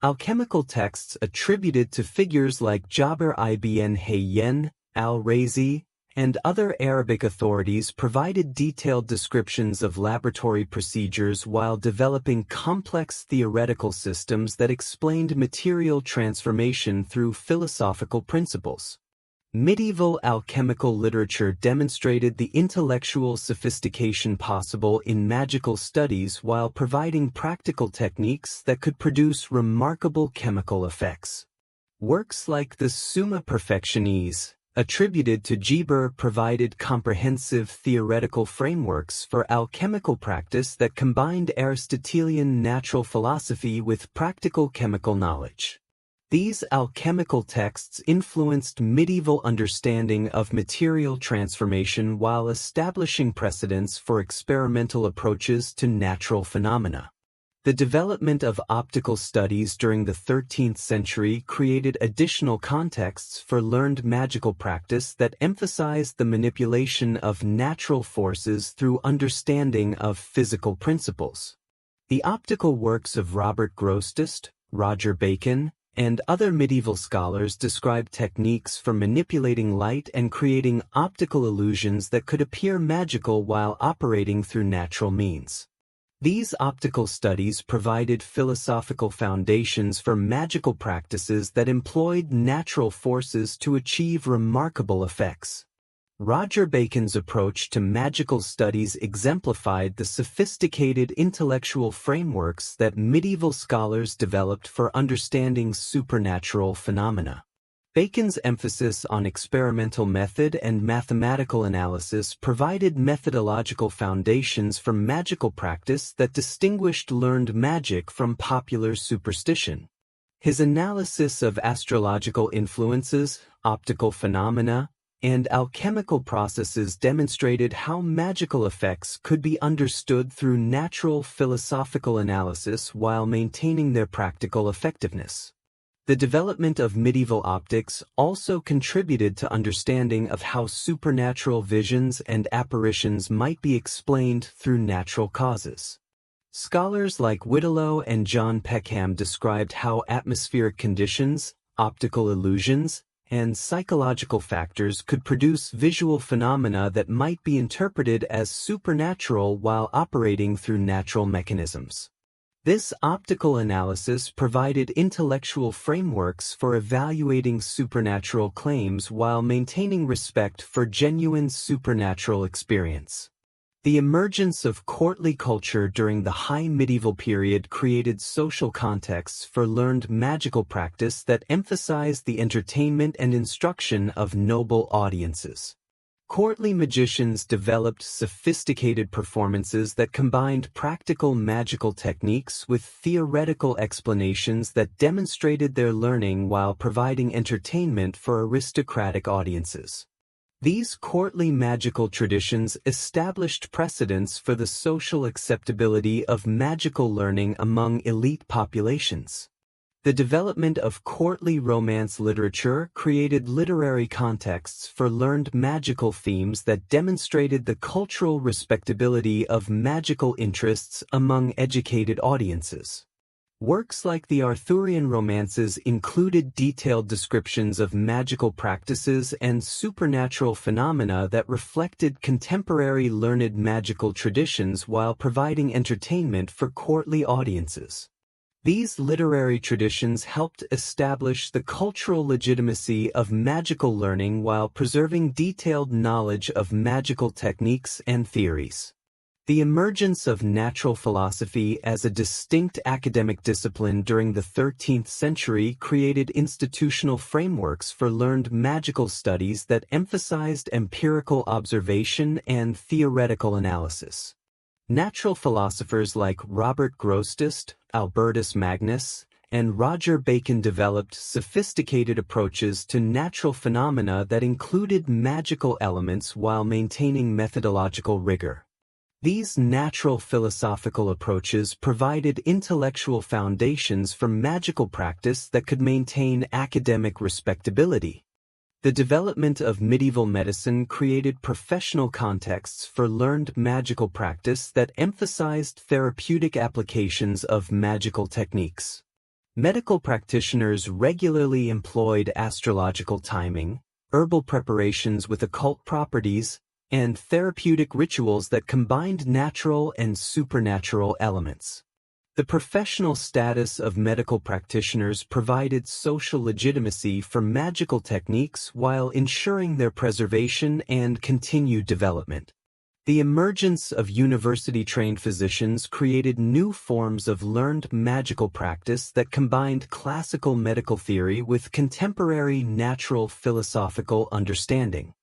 Alchemical texts attributed to figures like Jabir ibn Hayyan, al-Razi, and other Arabic authorities provided detailed descriptions of laboratory procedures while developing complex theoretical systems that explained material transformation through philosophical principles. Medieval alchemical literature demonstrated the intellectual sophistication possible in magical studies while providing practical techniques that could produce remarkable chemical effects. Works like the Summa Perfectionis, attributed to Geber, provided comprehensive theoretical frameworks for alchemical practice that combined Aristotelian natural philosophy with practical chemical knowledge. These alchemical texts influenced medieval understanding of material transformation while establishing precedents for experimental approaches to natural phenomena. The development of optical studies during the 13th century created additional contexts for learned magical practice that emphasized the manipulation of natural forces through understanding of physical principles. The optical works of Robert Grosseteste, Roger Bacon, and other medieval scholars describe techniques for manipulating light and creating optical illusions that could appear magical while operating through natural means. These optical studies provided philosophical foundations for magical practices that employed natural forces to achieve remarkable effects. Roger Bacon's approach to magical studies exemplified the sophisticated intellectual frameworks that medieval scholars developed for understanding supernatural phenomena. Bacon's emphasis on experimental method and mathematical analysis provided methodological foundations for magical practice that distinguished learned magic from popular superstition. His analysis of astrological influences, optical phenomena, and alchemical processes demonstrated how magical effects could be understood through natural philosophical analysis while maintaining their practical effectiveness. The development of medieval optics also contributed to understanding of how supernatural visions and apparitions might be explained through natural causes. Scholars like Whittelow and John Peckham described how atmospheric conditions, optical illusions, and psychological factors could produce visual phenomena that might be interpreted as supernatural while operating through natural mechanisms. This optical analysis provided intellectual frameworks for evaluating supernatural claims while maintaining respect for genuine supernatural experience. The emergence of courtly culture during the High Medieval period created social contexts for learned magical practice that emphasized the entertainment and instruction of noble audiences. Courtly magicians developed sophisticated performances that combined practical magical techniques with theoretical explanations that demonstrated their learning while providing entertainment for aristocratic audiences. These courtly magical traditions established precedents for the social acceptability of magical learning among elite populations. The development of courtly romance literature created literary contexts for learned magical themes that demonstrated the cultural respectability of magical interests among educated audiences. Works like the Arthurian romances included detailed descriptions of magical practices and supernatural phenomena that reflected contemporary learned magical traditions while providing entertainment for courtly audiences. These literary traditions helped establish the cultural legitimacy of magical learning while preserving detailed knowledge of magical techniques and theories. The emergence of natural philosophy as a distinct academic discipline during the 13th century created institutional frameworks for learned magical studies that emphasized empirical observation and theoretical analysis. Natural philosophers like Robert Grosseteste, Albertus Magnus, and Roger Bacon developed sophisticated approaches to natural phenomena that included magical elements while maintaining methodological rigor. These natural philosophical approaches provided intellectual foundations for magical practice that could maintain academic respectability. The development of medieval medicine created professional contexts for learned magical practice that emphasized therapeutic applications of magical techniques. Medical practitioners regularly employed astrological timing, herbal preparations with occult properties, and therapeutic rituals that combined natural and supernatural elements. The professional status of medical practitioners provided social legitimacy for magical techniques while ensuring their preservation and continued development. The emergence of university-trained physicians created new forms of learned magical practice that combined classical medical theory with contemporary natural philosophical understanding.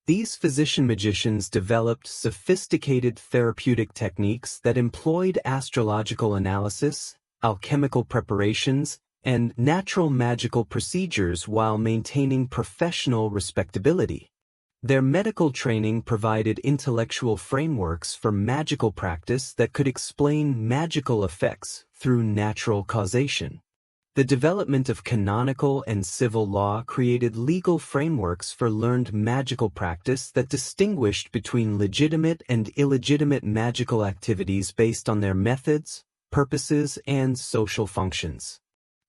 These physician-magicians developed sophisticated therapeutic techniques that employed astrological analysis, alchemical preparations, and natural magical procedures while maintaining professional respectability. Their medical training provided intellectual frameworks for magical practice that could explain magical effects through natural causation. The development of canonical and civil law created legal frameworks for learned magical practice that distinguished between legitimate and illegitimate magical activities based on their methods, purposes, and social functions.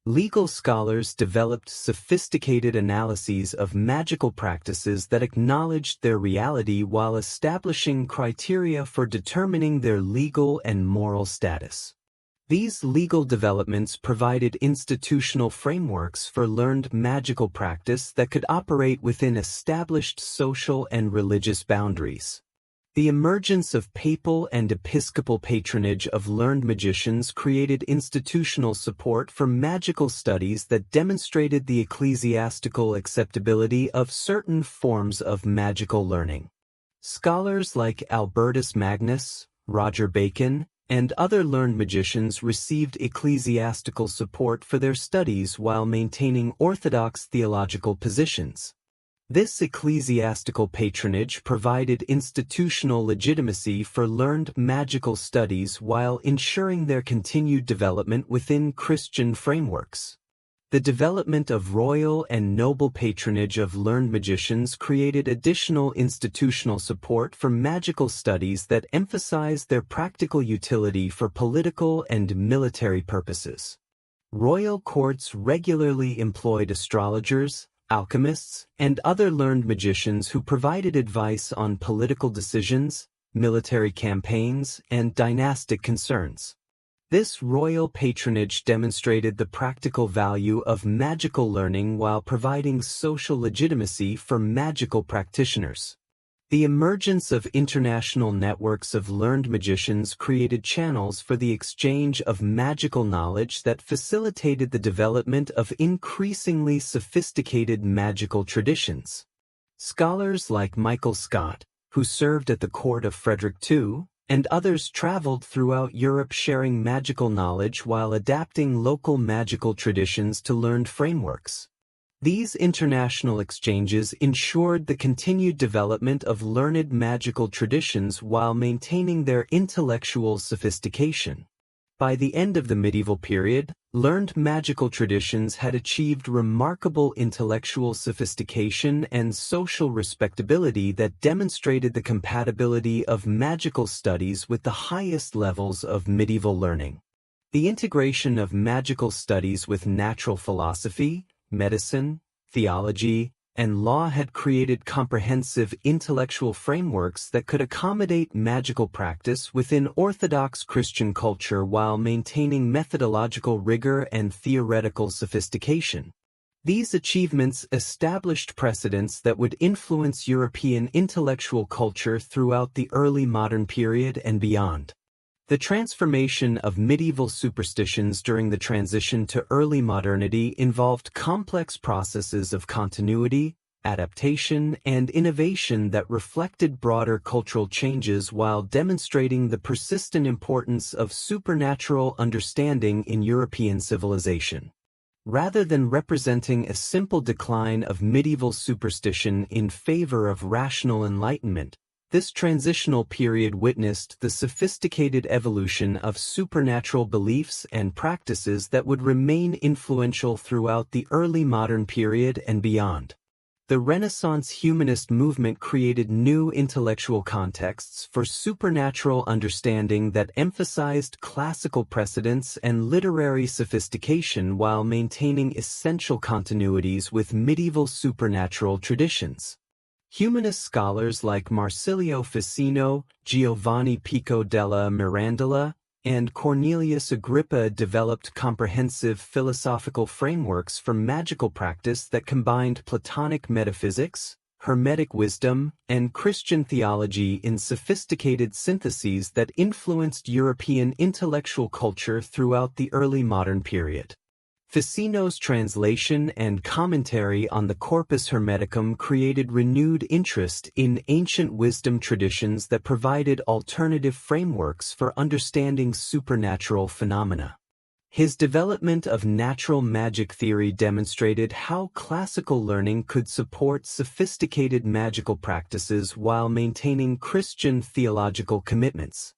Legal scholars developed sophisticated analyses of magical practices that acknowledged their reality while establishing criteria for determining their legal and moral status. These legal developments provided institutional frameworks for learned magical practice that could operate within established social and religious boundaries. The emergence of papal and episcopal patronage of learned magicians created institutional support for magical studies that demonstrated the ecclesiastical acceptability of certain forms of magical learning. Scholars like Albertus Magnus, Roger Bacon, and other learned magicians received ecclesiastical support for their studies while maintaining orthodox theological positions. This ecclesiastical patronage provided institutional legitimacy for learned magical studies while ensuring their continued development within Christian frameworks. The development of royal and noble patronage of learned magicians created additional institutional support for magical studies that emphasized their practical utility for political and military purposes. Royal courts regularly employed astrologers, alchemists, and other learned magicians who provided advice on political decisions, military campaigns, and dynastic concerns. This royal patronage demonstrated the practical value of magical learning while providing social legitimacy for magical practitioners. The emergence of international networks of learned magicians created channels for the exchange of magical knowledge that facilitated the development of increasingly sophisticated magical traditions. Scholars like Michael Scott, who served at the court of Frederick II, and others traveled throughout Europe sharing magical knowledge while adapting local magical traditions to learned frameworks. These international exchanges ensured the continued development of learned magical traditions while maintaining their intellectual sophistication. By the end of the medieval period, learned magical traditions had achieved remarkable intellectual sophistication and social respectability that demonstrated the compatibility of magical studies with the highest levels of medieval learning. The integration of magical studies with natural philosophy, medicine, theology, and law had created comprehensive intellectual frameworks that could accommodate magical practice within Orthodox Christian culture while maintaining methodological rigor and theoretical sophistication. These achievements established precedents that would influence European intellectual culture throughout the early modern period and beyond. The transformation of medieval superstitions during the transition to early modernity involved complex processes of continuity, adaptation, and innovation that reflected broader cultural changes while demonstrating the persistent importance of supernatural understanding in European civilization. Rather than representing a simple decline of medieval superstition in favor of rational enlightenment, This transitional period witnessed the sophisticated evolution of supernatural beliefs and practices that would remain influential throughout the early modern period and beyond. The Renaissance humanist movement created new intellectual contexts for supernatural understanding that emphasized classical precedents and literary sophistication while maintaining essential continuities with medieval supernatural traditions. Humanist scholars like Marsilio Ficino, Giovanni Pico della Mirandola, and Cornelius Agrippa developed comprehensive philosophical frameworks for magical practice that combined Platonic metaphysics, Hermetic wisdom, and Christian theology in sophisticated syntheses that influenced European intellectual culture throughout the early modern period. Ficino's translation and commentary on the Corpus Hermeticum created renewed interest in ancient wisdom traditions that provided alternative frameworks for understanding supernatural phenomena. His development of natural magic theory demonstrated how classical learning could support sophisticated magical practices while maintaining Christian theological commitments.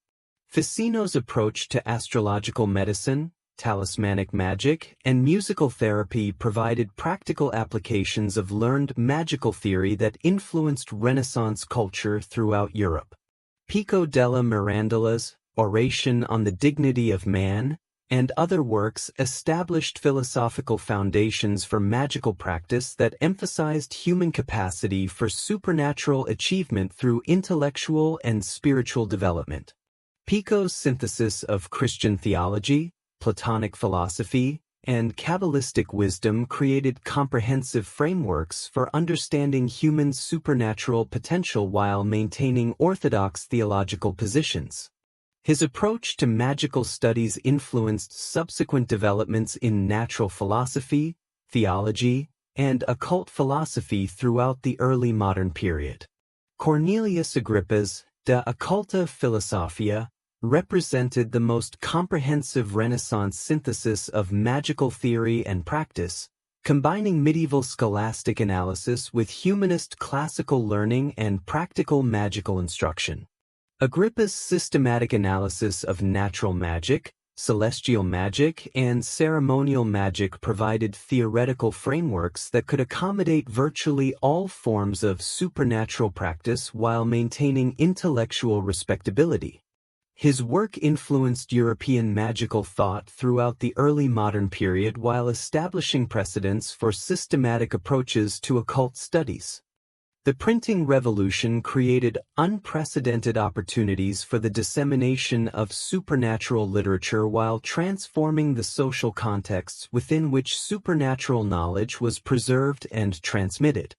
Ficino's approach to astrological medicine, talismanic magic, and musical therapy provided practical applications of learned magical theory that influenced Renaissance culture throughout Europe. Pico della Mirandola's Oration on the Dignity of Man and other works established philosophical foundations for magical practice that emphasized human capacity for supernatural achievement through intellectual and spiritual development. Pico's synthesis of Christian theology, Platonic philosophy, and Kabbalistic wisdom created comprehensive frameworks for understanding human supernatural potential while maintaining orthodox theological positions. His approach to magical studies influenced subsequent developments in natural philosophy, theology, and occult philosophy throughout the early modern period. Cornelius Agrippa's De Occulta Philosophia represented the most comprehensive Renaissance synthesis of magical theory and practice, combining medieval scholastic analysis with humanist classical learning and practical magical instruction. Agrippa's systematic analysis of natural magic, celestial magic, and ceremonial magic provided theoretical frameworks that could accommodate virtually all forms of supernatural practice while maintaining intellectual respectability. His work influenced European magical thought throughout the early modern period while establishing precedents for systematic approaches to occult studies. The printing revolution created unprecedented opportunities for the dissemination of supernatural literature while transforming the social contexts within which supernatural knowledge was preserved and transmitted.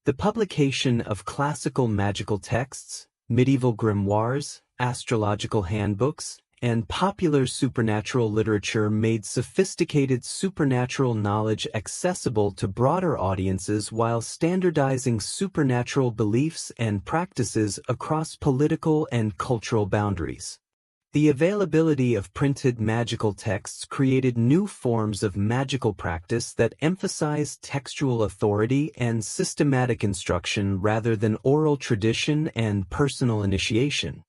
The publication of classical magical texts, medieval grimoires, astrological handbooks, and popular supernatural literature made sophisticated supernatural knowledge accessible to broader audiences while standardizing supernatural beliefs and practices across political and cultural boundaries. The availability of printed magical texts created new forms of magical practice that emphasized textual authority and systematic instruction rather than oral tradition and personal initiation.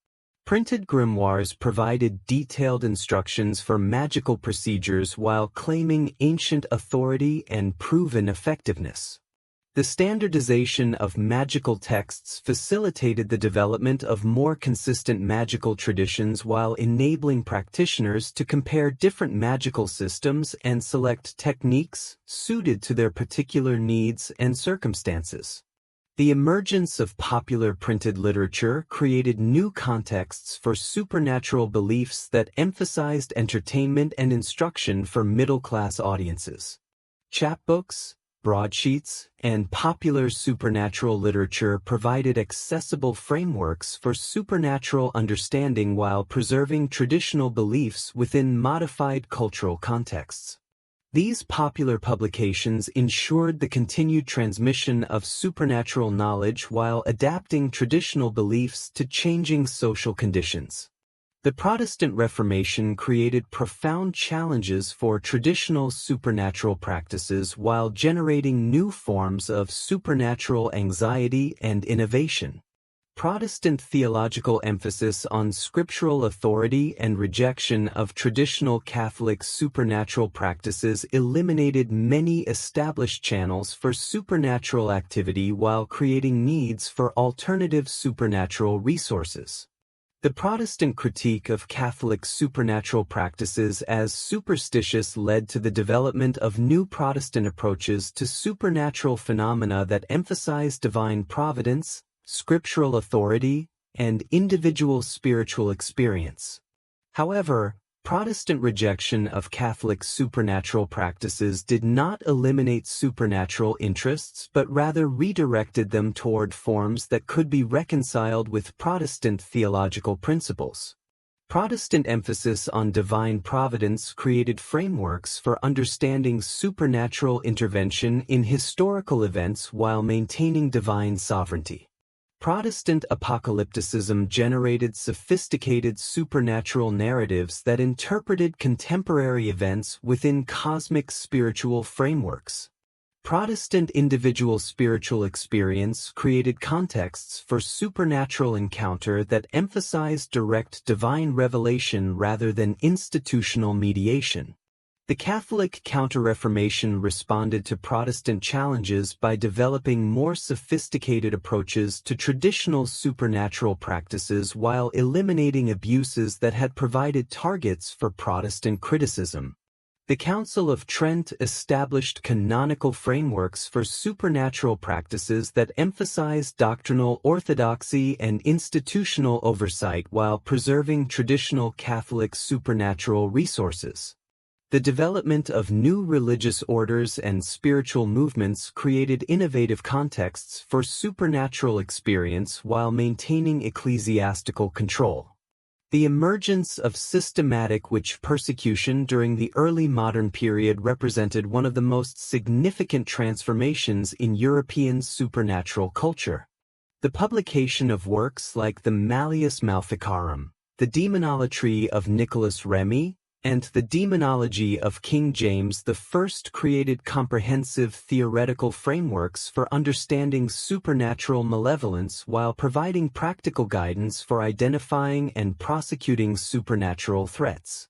Printed grimoires provided detailed instructions for magical procedures while claiming ancient authority and proven effectiveness. The standardization of magical texts facilitated the development of more consistent magical traditions while enabling practitioners to compare different magical systems and select techniques suited to their particular needs and circumstances. The emergence of popular printed literature created new contexts for supernatural beliefs that emphasized entertainment and instruction for middle-class audiences. Chapbooks, broadsheets, and popular supernatural literature provided accessible frameworks for supernatural understanding while preserving traditional beliefs within modified cultural contexts. These popular publications ensured the continued transmission of supernatural knowledge while adapting traditional beliefs to changing social conditions. The Protestant Reformation created profound challenges for traditional supernatural practices while generating new forms of supernatural anxiety and innovation. Protestant theological emphasis on scriptural authority and rejection of traditional Catholic supernatural practices eliminated many established channels for supernatural activity while creating needs for alternative supernatural resources. The Protestant critique of Catholic supernatural practices as superstitious led to the development of new Protestant approaches to supernatural phenomena that emphasize divine providence, scriptural authority, and individual spiritual experience. However, Protestant rejection of Catholic supernatural practices did not eliminate supernatural interests but rather redirected them toward forms that could be reconciled with Protestant theological principles. Protestant emphasis on divine providence created frameworks for understanding supernatural intervention in historical events while maintaining divine sovereignty. Protestant apocalypticism generated sophisticated supernatural narratives that interpreted contemporary events within cosmic spiritual frameworks. Protestant individual spiritual experience created contexts for supernatural encounter that emphasized direct divine revelation rather than institutional mediation. The Catholic Counter-Reformation responded to Protestant challenges by developing more sophisticated approaches to traditional supernatural practices while eliminating abuses that had provided targets for Protestant criticism. The Council of Trent established canonical frameworks for supernatural practices that emphasized doctrinal orthodoxy and institutional oversight while preserving traditional Catholic supernatural resources. The development of new religious orders and spiritual movements created innovative contexts for supernatural experience while maintaining ecclesiastical control. The emergence of systematic witch persecution during the early modern period represented one of the most significant transformations in European supernatural culture. The publication of works like the Malleus Maleficarum, the Demonolatry of Nicholas Remy, and the Demonology of King James I created comprehensive theoretical frameworks for understanding supernatural malevolence while providing practical guidance for identifying and prosecuting supernatural threats.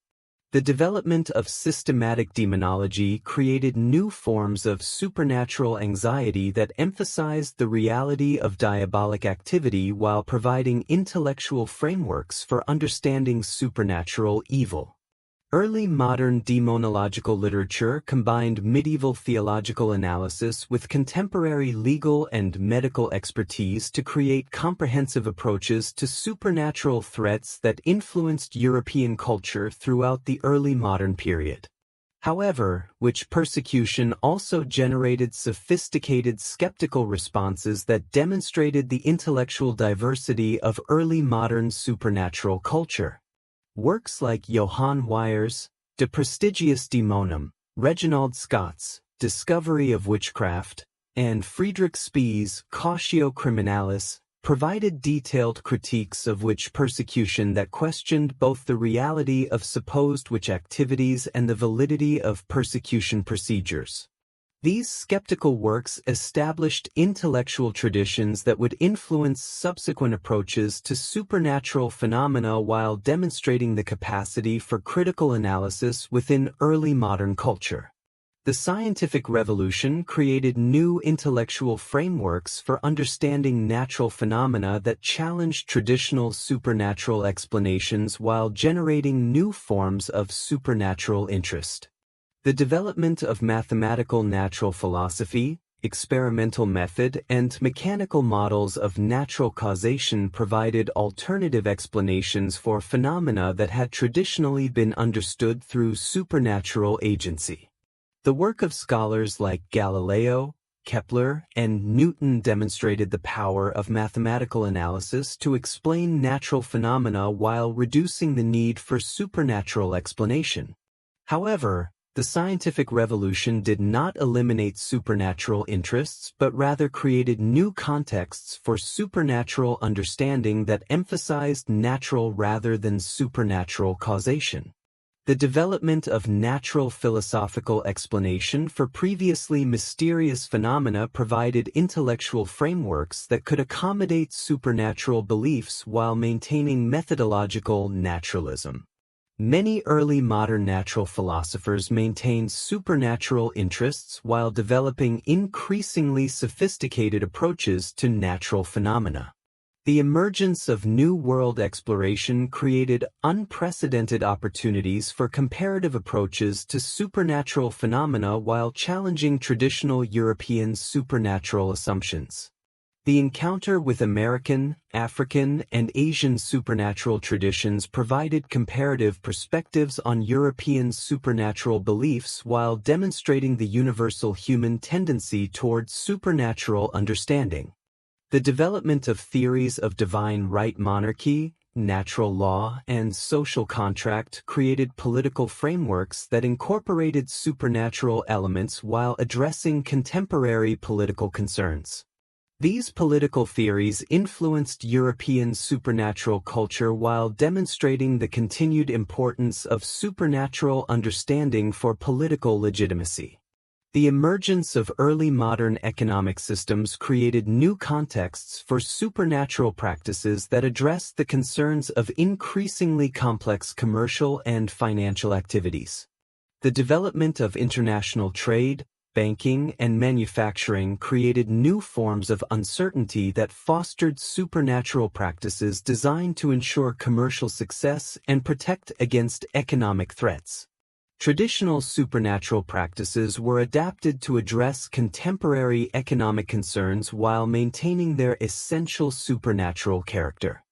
The development of systematic demonology created new forms of supernatural anxiety that emphasized the reality of diabolic activity while providing intellectual frameworks for understanding supernatural evil. Early modern demonological literature combined medieval theological analysis with contemporary legal and medical expertise to create comprehensive approaches to supernatural threats that influenced European culture throughout the early modern period. However, witch persecution also generated sophisticated skeptical responses that demonstrated the intellectual diversity of early modern supernatural culture. Works like Johann Weyer's De Prestigiis Daemonum, Reginald Scott's Discovery of Witchcraft, and Friedrich Spee's Cautio Criminalis provided detailed critiques of witch persecution that questioned both the reality of supposed witch activities and the validity of persecution procedures. These skeptical works established intellectual traditions that would influence subsequent approaches to supernatural phenomena while demonstrating the capacity for critical analysis within early modern culture. The scientific revolution created new intellectual frameworks for understanding natural phenomena that challenged traditional supernatural explanations while generating new forms of supernatural interest. The development of mathematical natural philosophy, experimental method, and mechanical models of natural causation provided alternative explanations for phenomena that had traditionally been understood through supernatural agency. The work of scholars like Galileo, Kepler, and Newton demonstrated the power of mathematical analysis to explain natural phenomena while reducing the need for supernatural explanation. However, the scientific revolution did not eliminate supernatural interests but rather created new contexts for supernatural understanding that emphasized natural rather than supernatural causation. The development of natural philosophical explanation for previously mysterious phenomena provided intellectual frameworks that could accommodate supernatural beliefs while maintaining methodological naturalism. Many early modern natural philosophers maintained supernatural interests while developing increasingly sophisticated approaches to natural phenomena. The emergence of New World exploration created unprecedented opportunities for comparative approaches to supernatural phenomena while challenging traditional European supernatural assumptions. The encounter with American, African, and Asian supernatural traditions provided comparative perspectives on European supernatural beliefs while demonstrating the universal human tendency towards supernatural understanding. The development of theories of divine right, monarchy, natural law, and social contract created political frameworks that incorporated supernatural elements while addressing contemporary political concerns. These political theories influenced European supernatural culture while demonstrating the continued importance of supernatural understanding for political legitimacy. The emergence of early modern economic systems created new contexts for supernatural practices that addressed the concerns of increasingly complex commercial and financial activities. The development of international trade, banking, and manufacturing created new forms of uncertainty that fostered supernatural practices designed to ensure commercial success and protect against economic threats. Traditional supernatural practices were adapted to address contemporary economic concerns while maintaining their essential supernatural character.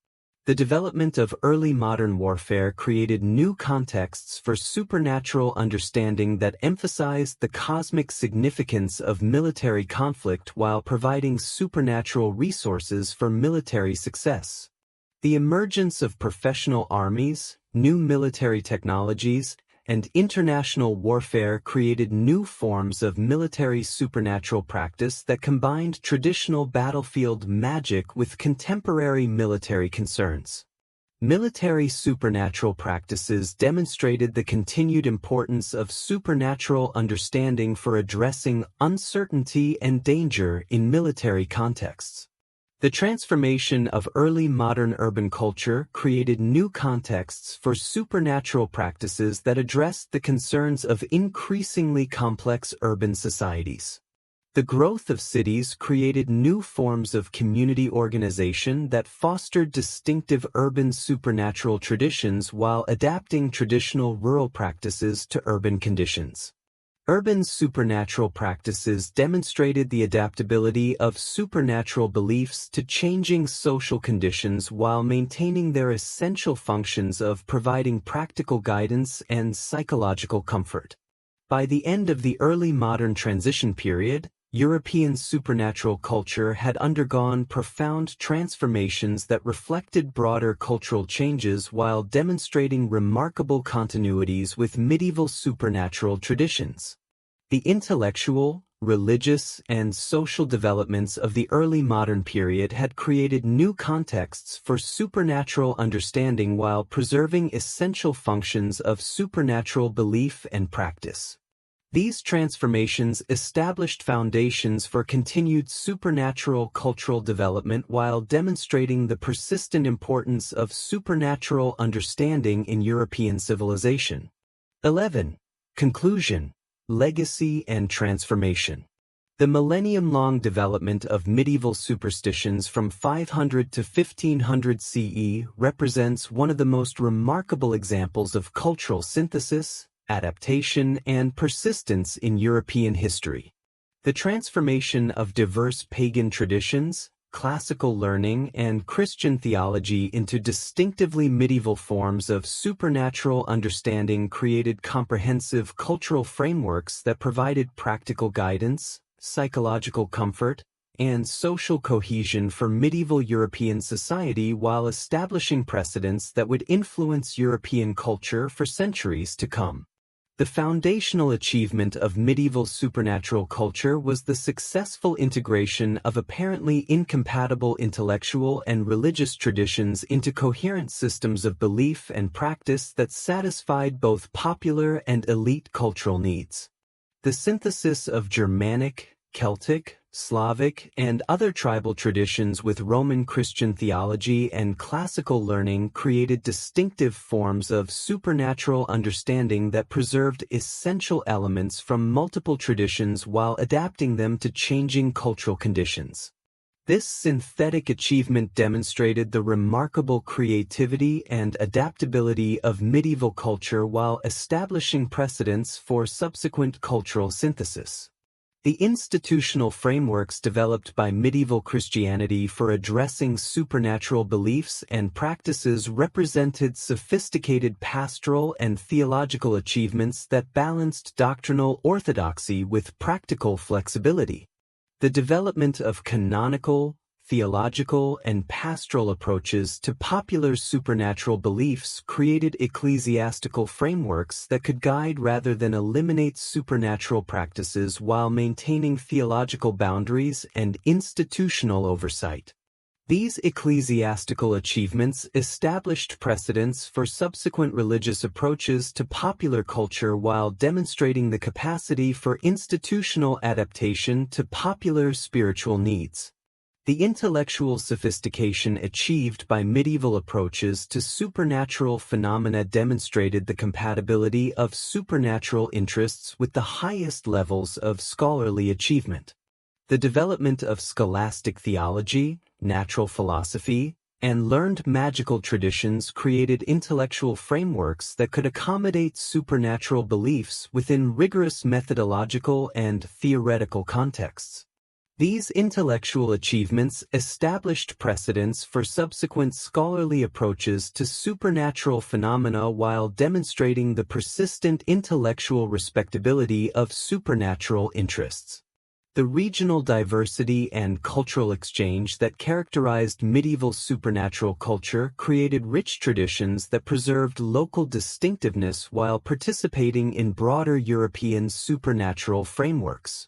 The development of early modern warfare created new contexts for supernatural understanding that emphasized the cosmic significance of military conflict while providing supernatural resources for military success. The emergence of professional armies, new military technologies, and international warfare created new forms of military supernatural practice that combined traditional battlefield magic with contemporary military concerns. Military supernatural practices demonstrated the continued importance of supernatural understanding for addressing uncertainty and danger in military contexts. The transformation of early modern urban culture created new contexts for supernatural practices that addressed the concerns of increasingly complex urban societies. The growth of cities created new forms of community organization that fostered distinctive urban supernatural traditions while adapting traditional rural practices to urban conditions. Urban supernatural practices demonstrated the adaptability of supernatural beliefs to changing social conditions while maintaining their essential functions of providing practical guidance and psychological comfort. By the end of the early modern transition period, European supernatural culture had undergone profound transformations that reflected broader cultural changes while demonstrating remarkable continuities with medieval supernatural traditions. The intellectual, religious, and social developments of the early modern period had created new contexts for supernatural understanding while preserving essential functions of supernatural belief and practice. These transformations established foundations for continued supernatural cultural development while demonstrating the persistent importance of supernatural understanding in European civilization. 11. Conclusion, legacy, and transformation. The millennium-long development of medieval superstitions from 500 to 1500 CE represents one of the most remarkable examples of cultural synthesis, adaptation, and persistence in European history. The transformation of diverse pagan traditions, classical learning, and Christian theology into distinctively medieval forms of supernatural understanding created comprehensive cultural frameworks that provided practical guidance, psychological comfort, and social cohesion for medieval European society while establishing precedents that would influence European culture for centuries to come. The foundational achievement of medieval supernatural culture was the successful integration of apparently incompatible intellectual and religious traditions into coherent systems of belief and practice that satisfied both popular and elite cultural needs. The synthesis of Germanic, Celtic, Slavic, and other tribal traditions with Roman Christian theology and classical learning created distinctive forms of supernatural understanding that preserved essential elements from multiple traditions while adapting them to changing cultural conditions. This synthetic achievement demonstrated the remarkable creativity and adaptability of medieval culture while establishing precedents for subsequent cultural synthesis. The institutional frameworks developed by medieval Christianity for addressing supernatural beliefs and practices represented sophisticated pastoral and theological achievements that balanced doctrinal orthodoxy with practical flexibility. The development of canonical, theological, and pastoral approaches to popular supernatural beliefs created ecclesiastical frameworks that could guide rather than eliminate supernatural practices while maintaining theological boundaries and institutional oversight. These ecclesiastical achievements established precedents for subsequent religious approaches to popular culture while demonstrating the capacity for institutional adaptation to popular spiritual needs. The intellectual sophistication achieved by medieval approaches to supernatural phenomena demonstrated the compatibility of supernatural interests with the highest levels of scholarly achievement. The development of scholastic theology, natural philosophy, and learned magical traditions created intellectual frameworks that could accommodate supernatural beliefs within rigorous methodological and theoretical contexts. These intellectual achievements established precedents for subsequent scholarly approaches to supernatural phenomena while demonstrating the persistent intellectual respectability of supernatural interests. The regional diversity and cultural exchange that characterized medieval supernatural culture created rich traditions that preserved local distinctiveness while participating in broader European supernatural frameworks.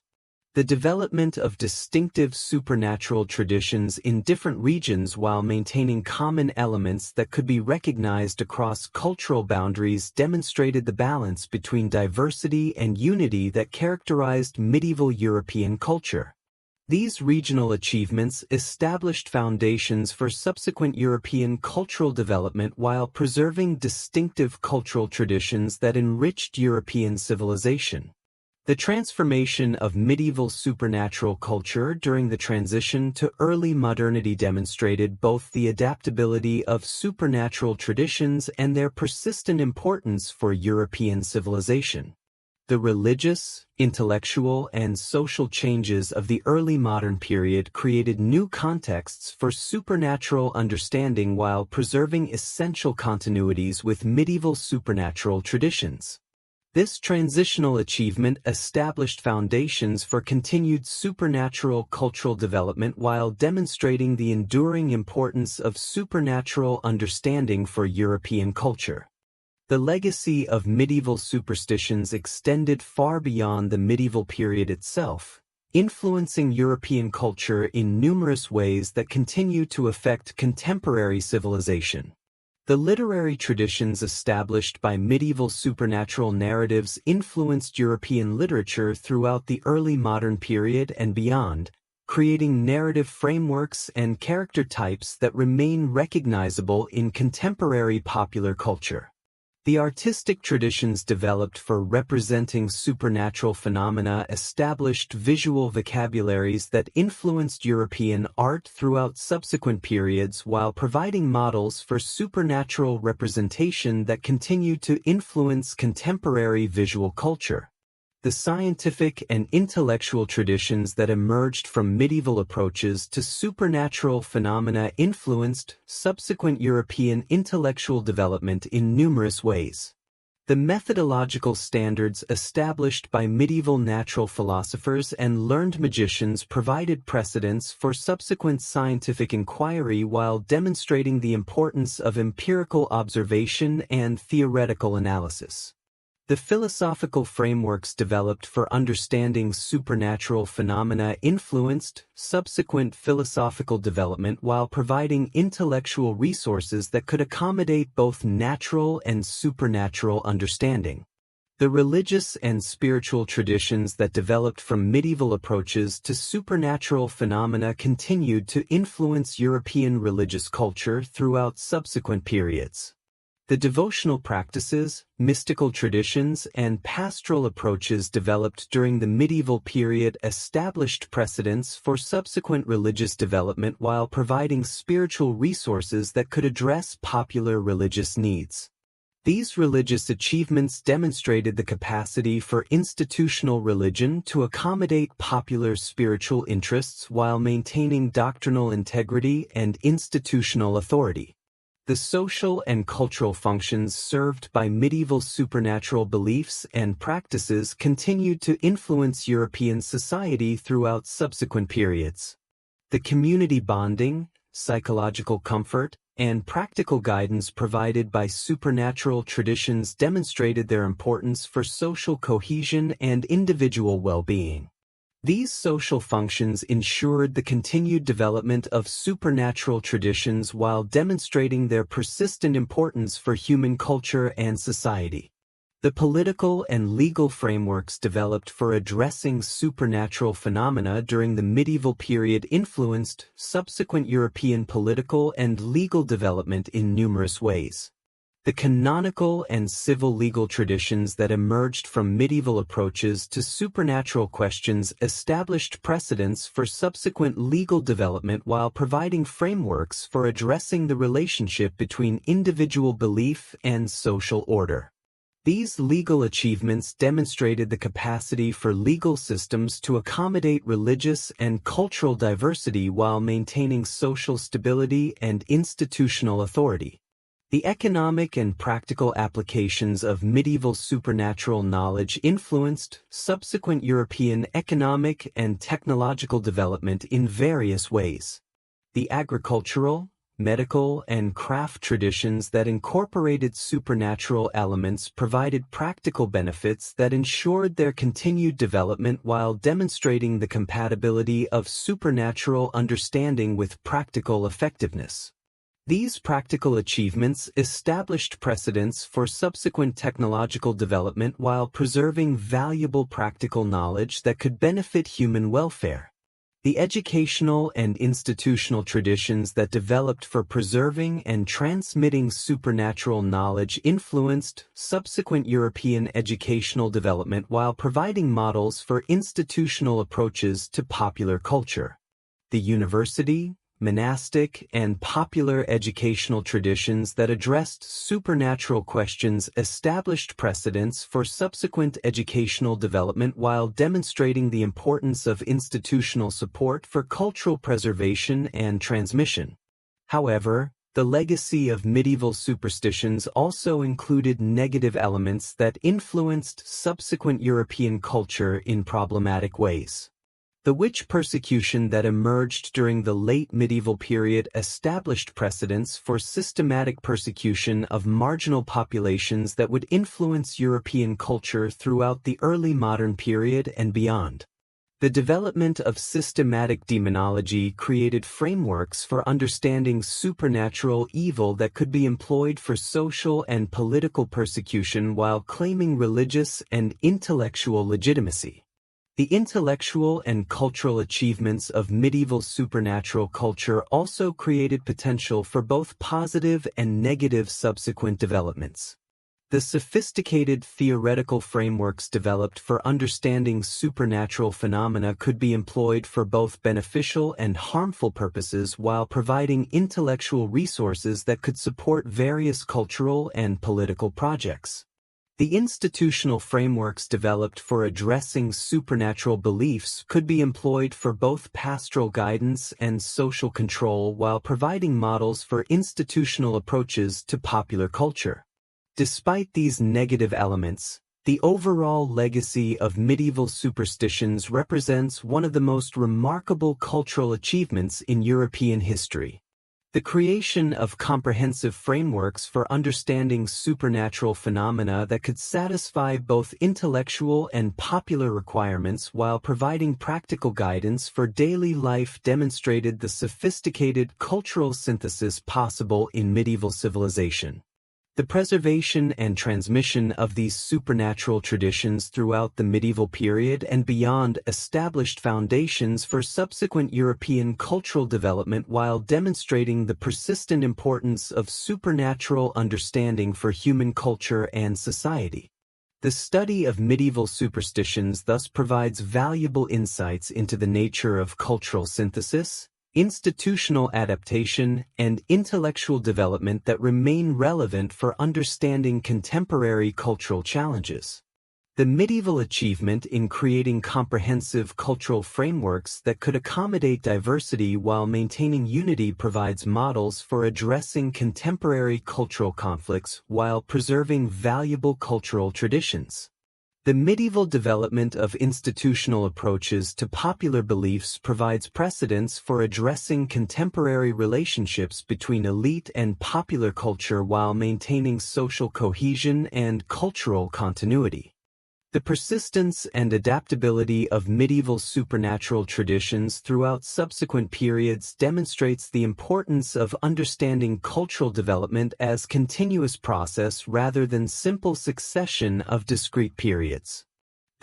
The development of distinctive supernatural traditions in different regions while maintaining common elements that could be recognized across cultural boundaries demonstrated the balance between diversity and unity that characterized medieval European culture. These regional achievements established foundations for subsequent European cultural development while preserving distinctive cultural traditions that enriched European civilization. The transformation of medieval supernatural culture during the transition to early modernity demonstrated both the adaptability of supernatural traditions and their persistent importance for European civilization. The religious, intellectual, and social changes of the early modern period created new contexts for supernatural understanding while preserving essential continuities with medieval supernatural traditions. This transitional achievement established foundations for continued supernatural cultural development while demonstrating the enduring importance of supernatural understanding for European culture. The legacy of medieval superstitions extended far beyond the medieval period itself, influencing European culture in numerous ways that continue to affect contemporary civilization. The literary traditions established by medieval supernatural narratives influenced European literature throughout the early modern period and beyond, creating narrative frameworks and character types that remain recognizable in contemporary popular culture. The artistic traditions developed for representing supernatural phenomena established visual vocabularies that influenced European art throughout subsequent periods while providing models for supernatural representation that continued to influence contemporary visual culture. The scientific and intellectual traditions that emerged from medieval approaches to supernatural phenomena influenced subsequent European intellectual development in numerous ways. The methodological standards established by medieval natural philosophers and learned magicians provided precedents for subsequent scientific inquiry while demonstrating the importance of empirical observation and theoretical analysis. The philosophical frameworks developed for understanding supernatural phenomena influenced subsequent philosophical development while providing intellectual resources that could accommodate both natural and supernatural understanding. The religious and spiritual traditions that developed from medieval approaches to supernatural phenomena continued to influence European religious culture throughout subsequent periods. The devotional practices, mystical traditions, and pastoral approaches developed during the medieval period established precedents for subsequent religious development while providing spiritual resources that could address popular religious needs. These religious achievements demonstrated the capacity for institutional religion to accommodate popular spiritual interests while maintaining doctrinal integrity and institutional authority. The social and cultural functions served by medieval supernatural beliefs and practices continued to influence European society throughout subsequent periods. The community bonding, psychological comfort, and practical guidance provided by supernatural traditions demonstrated their importance for social cohesion and individual well-being. These social functions ensured the continued development of supernatural traditions while demonstrating their persistent importance for human culture and society. The political and legal frameworks developed for addressing supernatural phenomena during the medieval period influenced subsequent European political and legal development in numerous ways. The canonical and civil legal traditions that emerged from medieval approaches to supernatural questions established precedents for subsequent legal development while providing frameworks for addressing the relationship between individual belief and social order. These legal achievements demonstrated the capacity for legal systems to accommodate religious and cultural diversity while maintaining social stability and institutional authority. The economic and practical applications of medieval supernatural knowledge influenced subsequent European economic and technological development in various ways. The agricultural, medical, and craft traditions that incorporated supernatural elements provided practical benefits that ensured their continued development while demonstrating the compatibility of supernatural understanding with practical effectiveness. These practical achievements established precedents for subsequent technological development while preserving valuable practical knowledge that could benefit human welfare. The educational and institutional traditions that developed for preserving and transmitting supernatural knowledge influenced subsequent European educational development while providing models for institutional approaches to popular culture. The university, monastic, and popular educational traditions that addressed supernatural questions established precedents for subsequent educational development while demonstrating the importance of institutional support for cultural preservation and transmission. However, the legacy of medieval superstitions also included negative elements that influenced subsequent European culture in problematic ways. The witch persecution that emerged during the late medieval period established precedents for systematic persecution of marginal populations that would influence European culture throughout the early modern period and beyond. The development of systematic demonology created frameworks for understanding supernatural evil that could be employed for social and political persecution while claiming religious and intellectual legitimacy. The intellectual and cultural achievements of medieval supernatural culture also created potential for both positive and negative subsequent developments. The sophisticated theoretical frameworks developed for understanding supernatural phenomena could be employed for both beneficial and harmful purposes while providing intellectual resources that could support various cultural and political projects. The institutional frameworks developed for addressing supernatural beliefs could be employed for both pastoral guidance and social control while providing models for institutional approaches to popular culture. Despite these negative elements, the overall legacy of medieval superstitions represents one of the most remarkable cultural achievements in European history. The creation of comprehensive frameworks for understanding supernatural phenomena that could satisfy both intellectual and popular requirements while providing practical guidance for daily life demonstrated the sophisticated cultural synthesis possible in medieval civilization. The preservation and transmission of these supernatural traditions throughout the medieval period and beyond established foundations for subsequent European cultural development while demonstrating the persistent importance of supernatural understanding for human culture and society. The study of medieval superstitions thus provides valuable insights into the nature of cultural synthesis, institutional adaptation, and intellectual development that remain relevant for understanding contemporary cultural challenges. The medieval achievement in creating comprehensive cultural frameworks that could accommodate diversity while maintaining unity provides models for addressing contemporary cultural conflicts while preserving valuable cultural traditions. The medieval development of institutional approaches to popular beliefs provides precedents for addressing contemporary relationships between elite and popular culture while maintaining social cohesion and cultural continuity. The persistence and adaptability of medieval supernatural traditions throughout subsequent periods demonstrates the importance of understanding cultural development as continuous process rather than simple succession of discrete periods.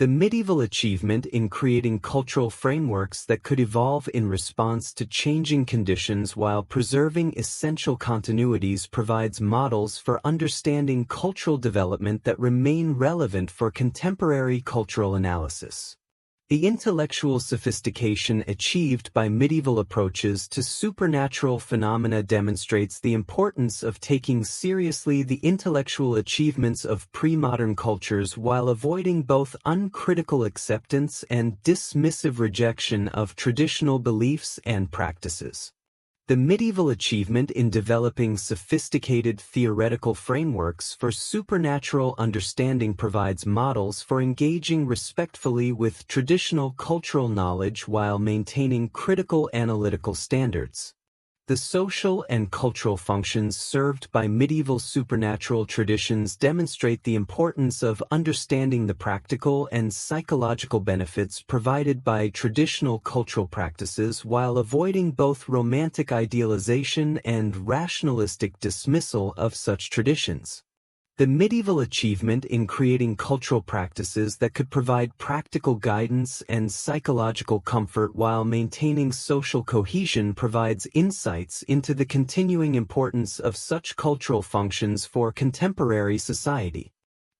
The medieval achievement in creating cultural frameworks that could evolve in response to changing conditions while preserving essential continuities provides models for understanding cultural development that remain relevant for contemporary cultural analysis. The intellectual sophistication achieved by medieval approaches to supernatural phenomena demonstrates the importance of taking seriously the intellectual achievements of pre-modern cultures while avoiding both uncritical acceptance and dismissive rejection of traditional beliefs and practices. The medieval achievement in developing sophisticated theoretical frameworks for supernatural understanding provides models for engaging respectfully with traditional cultural knowledge while maintaining critical analytical standards. The social and cultural functions served by medieval supernatural traditions demonstrate the importance of understanding the practical and psychological benefits provided by traditional cultural practices while avoiding both romantic idealization and rationalistic dismissal of such traditions. The medieval achievement in creating cultural practices that could provide practical guidance and psychological comfort while maintaining social cohesion provides insights into the continuing importance of such cultural functions for contemporary society.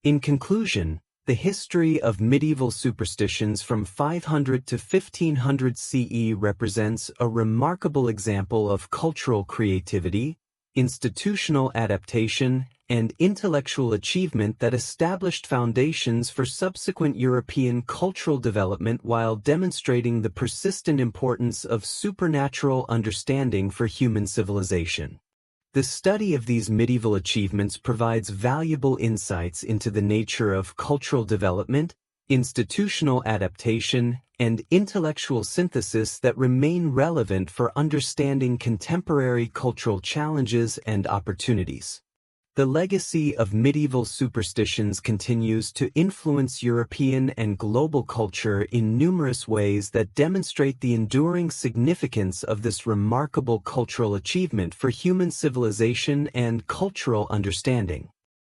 In conclusion, the history of medieval superstitions from 500 to 1500 CE represents a remarkable example of cultural creativity, institutional adaptation, and intellectual achievement that established foundations for subsequent European cultural development while demonstrating the persistent importance of supernatural understanding for human civilization. The study of these medieval achievements provides valuable insights into the nature of cultural development, institutional adaptation, and intellectual synthesis that remain relevant for understanding contemporary cultural challenges and opportunities. The legacy of medieval superstitions continues to influence European and global culture in numerous ways that demonstrate the enduring significance of this remarkable cultural achievement for human civilization and cultural understanding.